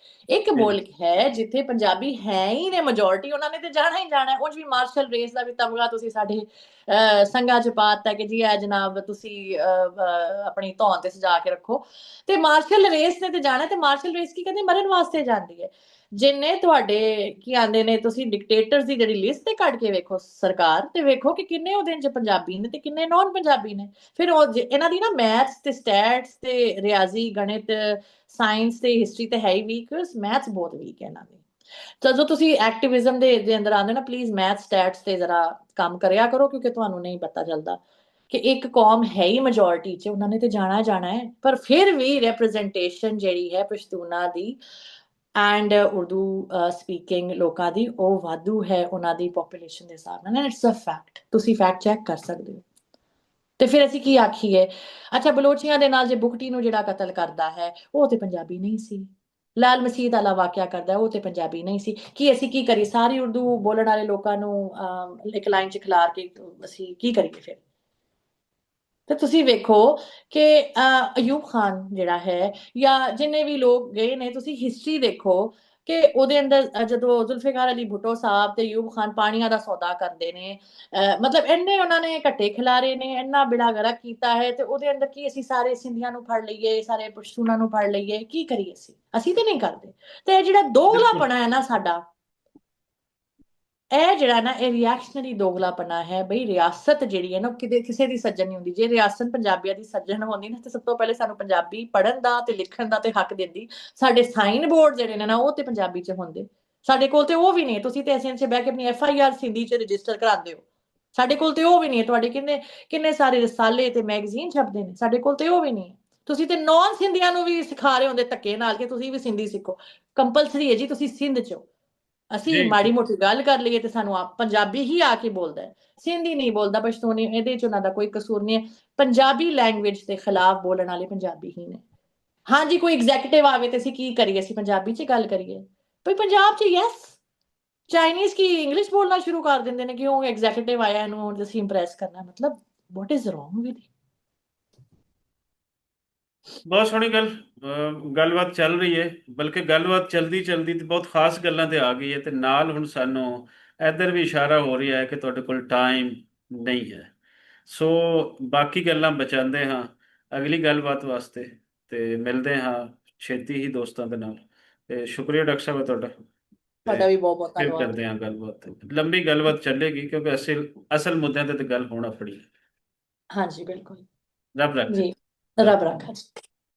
ਇੱਕ ਮੁਲਕ ਹੈ ਜਿੱਥੇ ਪੰਜਾਬੀ ਹੈ ਹੀ ਨੇ ਮੈਜੋਰਿਟੀ, ਉਹਨਾਂ ਨੇ ਤੇ ਜਾਣਾ ਹੀ ਜਾਣਾ। ਉਂਝ ਵੀ ਮਾਰਸ਼ਲ ਰੇਸ ਦਾ ਵੀ ਤਮਗਾ ਤੁਸੀਂ ਸਾਡੇ ਸੰਘਾਂ ਚ ਪਾਤਾ ਕਿ ਜੀ ਇਹ ਜਨਾਬ ਤੁਸੀਂ ਆਪਣੀ ਧੌਣ ਤੇ ਸਜਾ ਕੇ ਰੱਖੋ, ਤੇ ਮਾਰਸ਼ਲ ਰੇਸ ਨੇ ਤੇ ਜਾਣਾ। ਤੇ ਮਾਰਸ਼ਲ ਰੇਸ ਕੀ ਕਹਿੰਦੇ, ਮਰਨ ਵਾਸਤੇ ਜਾਂਦੀ ਹੈ। ਜਿੰਨੇ ਤੁਹਾਡੇ ਕੀ ਆਂਦੇ ਨੇ, ਤੁਸੀਂ ਡਿਕਟੇਟਰਸ ਦੀ ਜਿਹੜੀ ਲਿਸਟ ਤੇ ਕੱਢ ਕੇ ਵੇਖੋ ਸਰਕਾਰ, ਤੇ ਵੇਖੋ ਕਿ ਕਿੰਨੇ ਉਹਦੇ ਚ ਪੰਜਾਬੀ ਨੇ ਤੇ ਕਿੰਨੇ ਨਾਨ ਪੰਜਾਬੀ ਨੇ। ਫਿਰ ਉਹ ਇਹਨਾਂ ਦੀ ਨਾ ਮੈਥਸ ਤੇ ਸਟੈਟਸ ਤੇ ਰਿਆਜ਼ੀ ਗਣਿਤ ਸਾਇੰਸ ਤੇ ਹਿਸਟਰੀ ਤੇ ਹੈ ਹੀ ਵੀਕ, ਮੈਥਸ ਬਹੁਤ ਵੀਕ ਹੈ ਇਹਨਾਂ ਦੀ। ਤਾਂ ਜੋ ਤੁਸੀਂ ਐਕਟਿਵਿਜ਼ਮ ਦੇ ਅੰਦਰ ਆਉਂਦੇ ਨਾ, ਪਲੀਜ਼ ਮੈਥ ਸਟੈਟਸ ਤੇ ਜ਼ਰਾ ਕੰਮ ਕਰਿਆ ਕਰੋ, ਕਿਉਂਕਿ ਤੁਹਾਨੂੰ ਨਹੀਂ ਪਤਾ ਚੱਲਦਾ ਕਿ ਇੱਕ ਕੌਮ ਹੈ ਹੀ ਮੈਜੋਰਿਟੀ ਚ, ਉਹਨਾਂ ਨੇ ਤੇ ਜਾਣਾ ਹੈ। ਪਰ ਫਿਰ ਵੀ ਰਿਪਰੈਜ਼ੈਂਟੇਸ਼ਨ ਜਿਹੜੀ ਹੈ ਪਸ਼ਤੂਨਾ ਦੀ ਐਂਡ ਉਰਦੂ ਸਪੀਕਿੰਗ ਲੋਕਾਂ ਦੀ, ਉਹ ਵਾਧੂ ਹੈ ਉਹਨਾਂ ਦੀ ਪੋਪੂਲੇਸ਼ਨ ਦੇ ਹਿਸਾਬ ਨਾਲ। ਇਟਸ ਅ ਫੈਕਟ, ਤੁਸੀਂ ਫੈਕਟ ਚੈੱਕ ਕਰ ਸਕਦੇ ਹੋ। ਤੇ ਫਿਰ ਅਸੀਂ ਕੀ ਆਖੀਏ? ਅੱਛਾ, ਬਲੋਚੀਆਂ ਦੇ ਨਾਲ ਜੇ ਬੁਗਟੀ ਨੂੰ ਜਿਹੜਾ ਕਤਲ ਕਰਦਾ ਹੈ, ਉਹ ਤੇ ਪੰਜਾਬੀ ਨਹੀਂ ਸੀ। ਲਾਲ ਮਸੀਤ ਵਾਲਾ ਵਾਕਿਆ ਕਰਦਾ, ਉਹ ਤੇ ਪੰਜਾਬੀ ਨਹੀਂ ਸੀ। ਕੀ ਅਸੀਂ ਕੀ ਕਰੀਏ? ਸਾਰੀ ਉਰਦੂ ਬੋਲਣ ਵਾਲੇ ਲੋਕਾਂ ਨੂੰ ਇੱਕ ਲਾਈਨ ਚ ਖਿਲਾਰ ਕੇ ਅਸੀਂ ਕੀ ਕਰੀਏ ਫਿਰ? ਤੇ ਤੁਸੀਂ ਵੇਖੋ ਕਿ ਅਯੂਬ ਖਾਨ ਜਿਹੜਾ ਹੈ, ਜਾਂ ਜਿੰਨੇ ਵੀ ਲੋਕ ਗਏ ਨੇ, ਤੁਸੀਂ ਹਿਸਟਰੀ ਦੇਖੋ ਕਿ ਉਹਦੇ ਅੰਦਰ ਜਦੋਂ ਜ਼ੁਲਫਿਕਾਰ ਅਲੀ ਭੁੱਟੋ ਸਾਹਿਬ ਤੇ ਅਯੂਬ ਖਾਨ ਪਾਣੀਆਂ ਦਾ ਸੌਦਾ ਕਰਦੇ ਨੇ, ਮਤਲਬ ਇੰਨੇ ਉਹਨਾਂ ਨੇ ਘੱਟੇ ਖਿਲਾਰੇ ਨੇ, ਇੰਨਾ ਬਿੜਾ ਗਰਕ ਕੀਤਾ ਹੈ। ਤੇ ਉਹਦੇ ਅੰਦਰ ਕੀ ਅਸੀਂ ਸਾਰੇ ਸਿੰਧੀਆਂ ਨੂੰ ਫੜ ਲਈਏ, ਸਾਰੇ ਪਸ਼ਤੂਨਾਂ ਨੂੰ ਫੜ ਲਈਏ? ਕੀ ਕਰੀਏ? ਅਸੀਂ ਤੇ ਨਹੀਂ ਕਰਦੇ। ਤੇ ਜਿਹੜਾ ਬਿਲਕੁਲ। ਦੋਗਲਾਪਣਾ ਹੈ ਨਾ ਸਾਡਾ, ਇਹ ਜਿਹੜਾ ਨਾ, ਇਹ ਰਿਐਕਸ਼ਨਰੀ ਦੋਗਲਾਪਣਾ ਹੈ ਬਈ। ਰਿਆਸਤ ਜਿਹੜੀ ਹੈ ਨਾ, ਕਿਤੇ ਕਿਸੇ ਦੀ ਸੱਜਣ ਨਹੀਂ ਹੁੰਦੀ। ਜੇ ਰਿਆਸਤ ਪੰਜਾਬੀਆਂ ਦੀ ਸੱਜਣ ਹੁੰਦੀ ਨਾ, ਤੇ ਸਭ ਤੋਂ ਪਹਿਲੇ ਸਾਨੂੰ ਪੰਜਾਬੀ ਪੜ੍ਹਨ ਦਾ ਤੇ ਲਿਖਣ ਦਾ ਤੇ ਹੱਕ ਦਿੰਦੀ। ਸਾਡੇ ਸਾਈਨ ਬੋਰਡ ਜਿਹੜੇ ਨੇ ਨਾ, ਉਹ ਤੇ ਪੰਜਾਬੀ ਚ ਹੁੰਦੇ। ਸਾਡੇ ਕੋਲ ਤੇ ਉਹ ਵੀ ਨਹੀਂ। ਤੁਸੀਂ ਤੇ ਐਸਐਨ ਚ ਬਹਿ ਕੇ ਆਪਣੀ FIR ਸਿੰਧੀ ਚ ਰਜਿਸਟਰ ਕਰਾਉਂਦੇ ਹੋ, ਸਾਡੇ ਕੋਲ ਤੇ ਉਹ ਵੀ ਨਹੀਂ। ਤੁਹਾਡੇ ਕਿੰਨੇ ਕਿੰਨੇ ਸਾਰੇ ਰਸਾਲੇ ਤੇ ਮੈਗਜ਼ੀਨ ਛਪਦੇ ਨੇ, ਸਾਡੇ ਕੋਲ ਤੇ ਉਹ ਵੀ ਨਹੀਂ। ਤੁਸੀਂ ਤੇ ਨੌਨ ਸਿੰਧੀਆਂ ਨੂੰ ਵੀ ਸਿਖਾ ਰਹੇ ਹੁੰਦੇ ਧੱਕੇ ਨਾਲ ਕਿ ਤੁਸੀਂ ਵੀ ਸਿੰਧੀ ਸਿੱਖੋ। ਕੰਪਲਸਰੀ ਹੈ ਜੀ, ਤੁਸੀਂ ਸਿੰਧ ਚ ਹੋ। ਅਸੀਂ ਜੀ ਮਾੜੀ ਮੋਟੀ ਗੱਲ ਕਰ ਲਈਏ ਤੇ ਸਾਨੂੰ ਆਪ ਪੰਜਾਬੀ ਹੀ ਆ ਕੇ ਬੋਲਦਾ ਹੈ, ਸਿੰਧੀ ਨਹੀਂ ਬੋਲਦਾ, ਪਸ਼ਤੂਨੀ, ਇਹਦੇ ਚ ਉਹਨਾਂ ਦਾ ਕੋਈ ਕਸੂਰ ਨਹੀਂ ਹੈ। ਪੰਜਾਬੀ ਲੈਂਗੁਏਜ ਦੇ ਖਿਲਾਫ ਬੋਲਣ ਵਾਲੇ ਪੰਜਾਬੀ ਹੀ ਨੇ। ਹਾਂਜੀ, ਕੋਈ ਐਗਜ਼ੈਕਟਿਵ ਆਵੇ ਤੇ ਅਸੀਂ ਕੀ ਕਰੀਏ? ਅਸੀਂ ਪੰਜਾਬੀ ਚ ਗੱਲ ਕਰੀਏ? ਭਈ ਪੰਜਾਬ ਚ ਯੈਸ, ਚਾਈਨੀਜ਼ ਕੀ ਇੰਗਲਿਸ਼ ਬੋਲਣਾ ਸ਼ੁਰੂ ਕਰ ਦਿੰਦੇ ਨੇ ਕਿ ਉਹ ਐਗਜ਼ੈਕਟਿਵ ਆਇਆ, ਇਹਨੂੰ ਅਸੀਂ ਇੰਪ੍ਰੈਸ ਕਰਨਾ। ਮਤਲਬ ਵਾਟ ਇਜ਼ ਰੋਂਗ ਵਿਦ? ਬਹੁਤ ਸੋਹਣੀ ਗੱਲ, ਗੱਲਬਾਤ ਚੱਲ ਰਹੀ ਹੈ। ਬਲਕਿ ਗੱਲਬਾਤ ਚਲਦੀ ਚਲਦੀ ਤੇ ਬਹੁਤ ਖਾਸ ਗੱਲਾਂ ਤੇ ਆ ਗਈ ਹੈ, ਤੇ ਨਾਲ ਹੁਣ ਸਾਨੂੰ ਇੱਧਰ ਵੀ ਇਸ਼ਾਰਾ ਹੋ ਰਿਹਾ ਹੈ ਕਿ ਤੁਹਾਡੇ ਕੋਲ ਟਾਈਮ ਨਹੀਂ ਹੈ। ਸੋ ਬਾਕੀ ਗੱਲਾਂ ਬਚਾਉਂਦੇ ਹਾਂ ਅਗਲੀ ਗੱਲਬਾਤ ਵਾਸਤੇ, ਤੇ ਮਿਲਦੇ ਹਾਂ ਛੇਤੀ ਹੀ ਦੋਸਤਾਂ ਦੇ ਨਾਲ। ਤੇ ਸ਼ੁਕਰੀਆ ਡਾਕਟਰ ਸਾਹਿਬ ਤੁਹਾਡਾ। ਤੇ ਤੁਹਾਡਾ ਵੀ ਬਹੁਤ ਬਹੁਤ ਫਿਰ ਧੰਨਵਾਦ। ਕਰਦੇ ਹਾਂ ਗੱਲਬਾਤ, ਲੰਬੀ ਗੱਲਬਾਤ ਚੱਲੇਗੀ ਕਿਉਂਕਿ ਅਸਲ ਅਸਲ ਮੁੱਦਿਆਂ ਤੇ ਗੱਲ ਹੋਣਾ ਫੜੀ। ਹਾਂਜੀ ਬਿਲਕੁਲ। ਰੱਬ ਰੱਖਾ ਜੀ, ਜੀ। ਰੱਬ ਰੱਖਾ ਜੀ।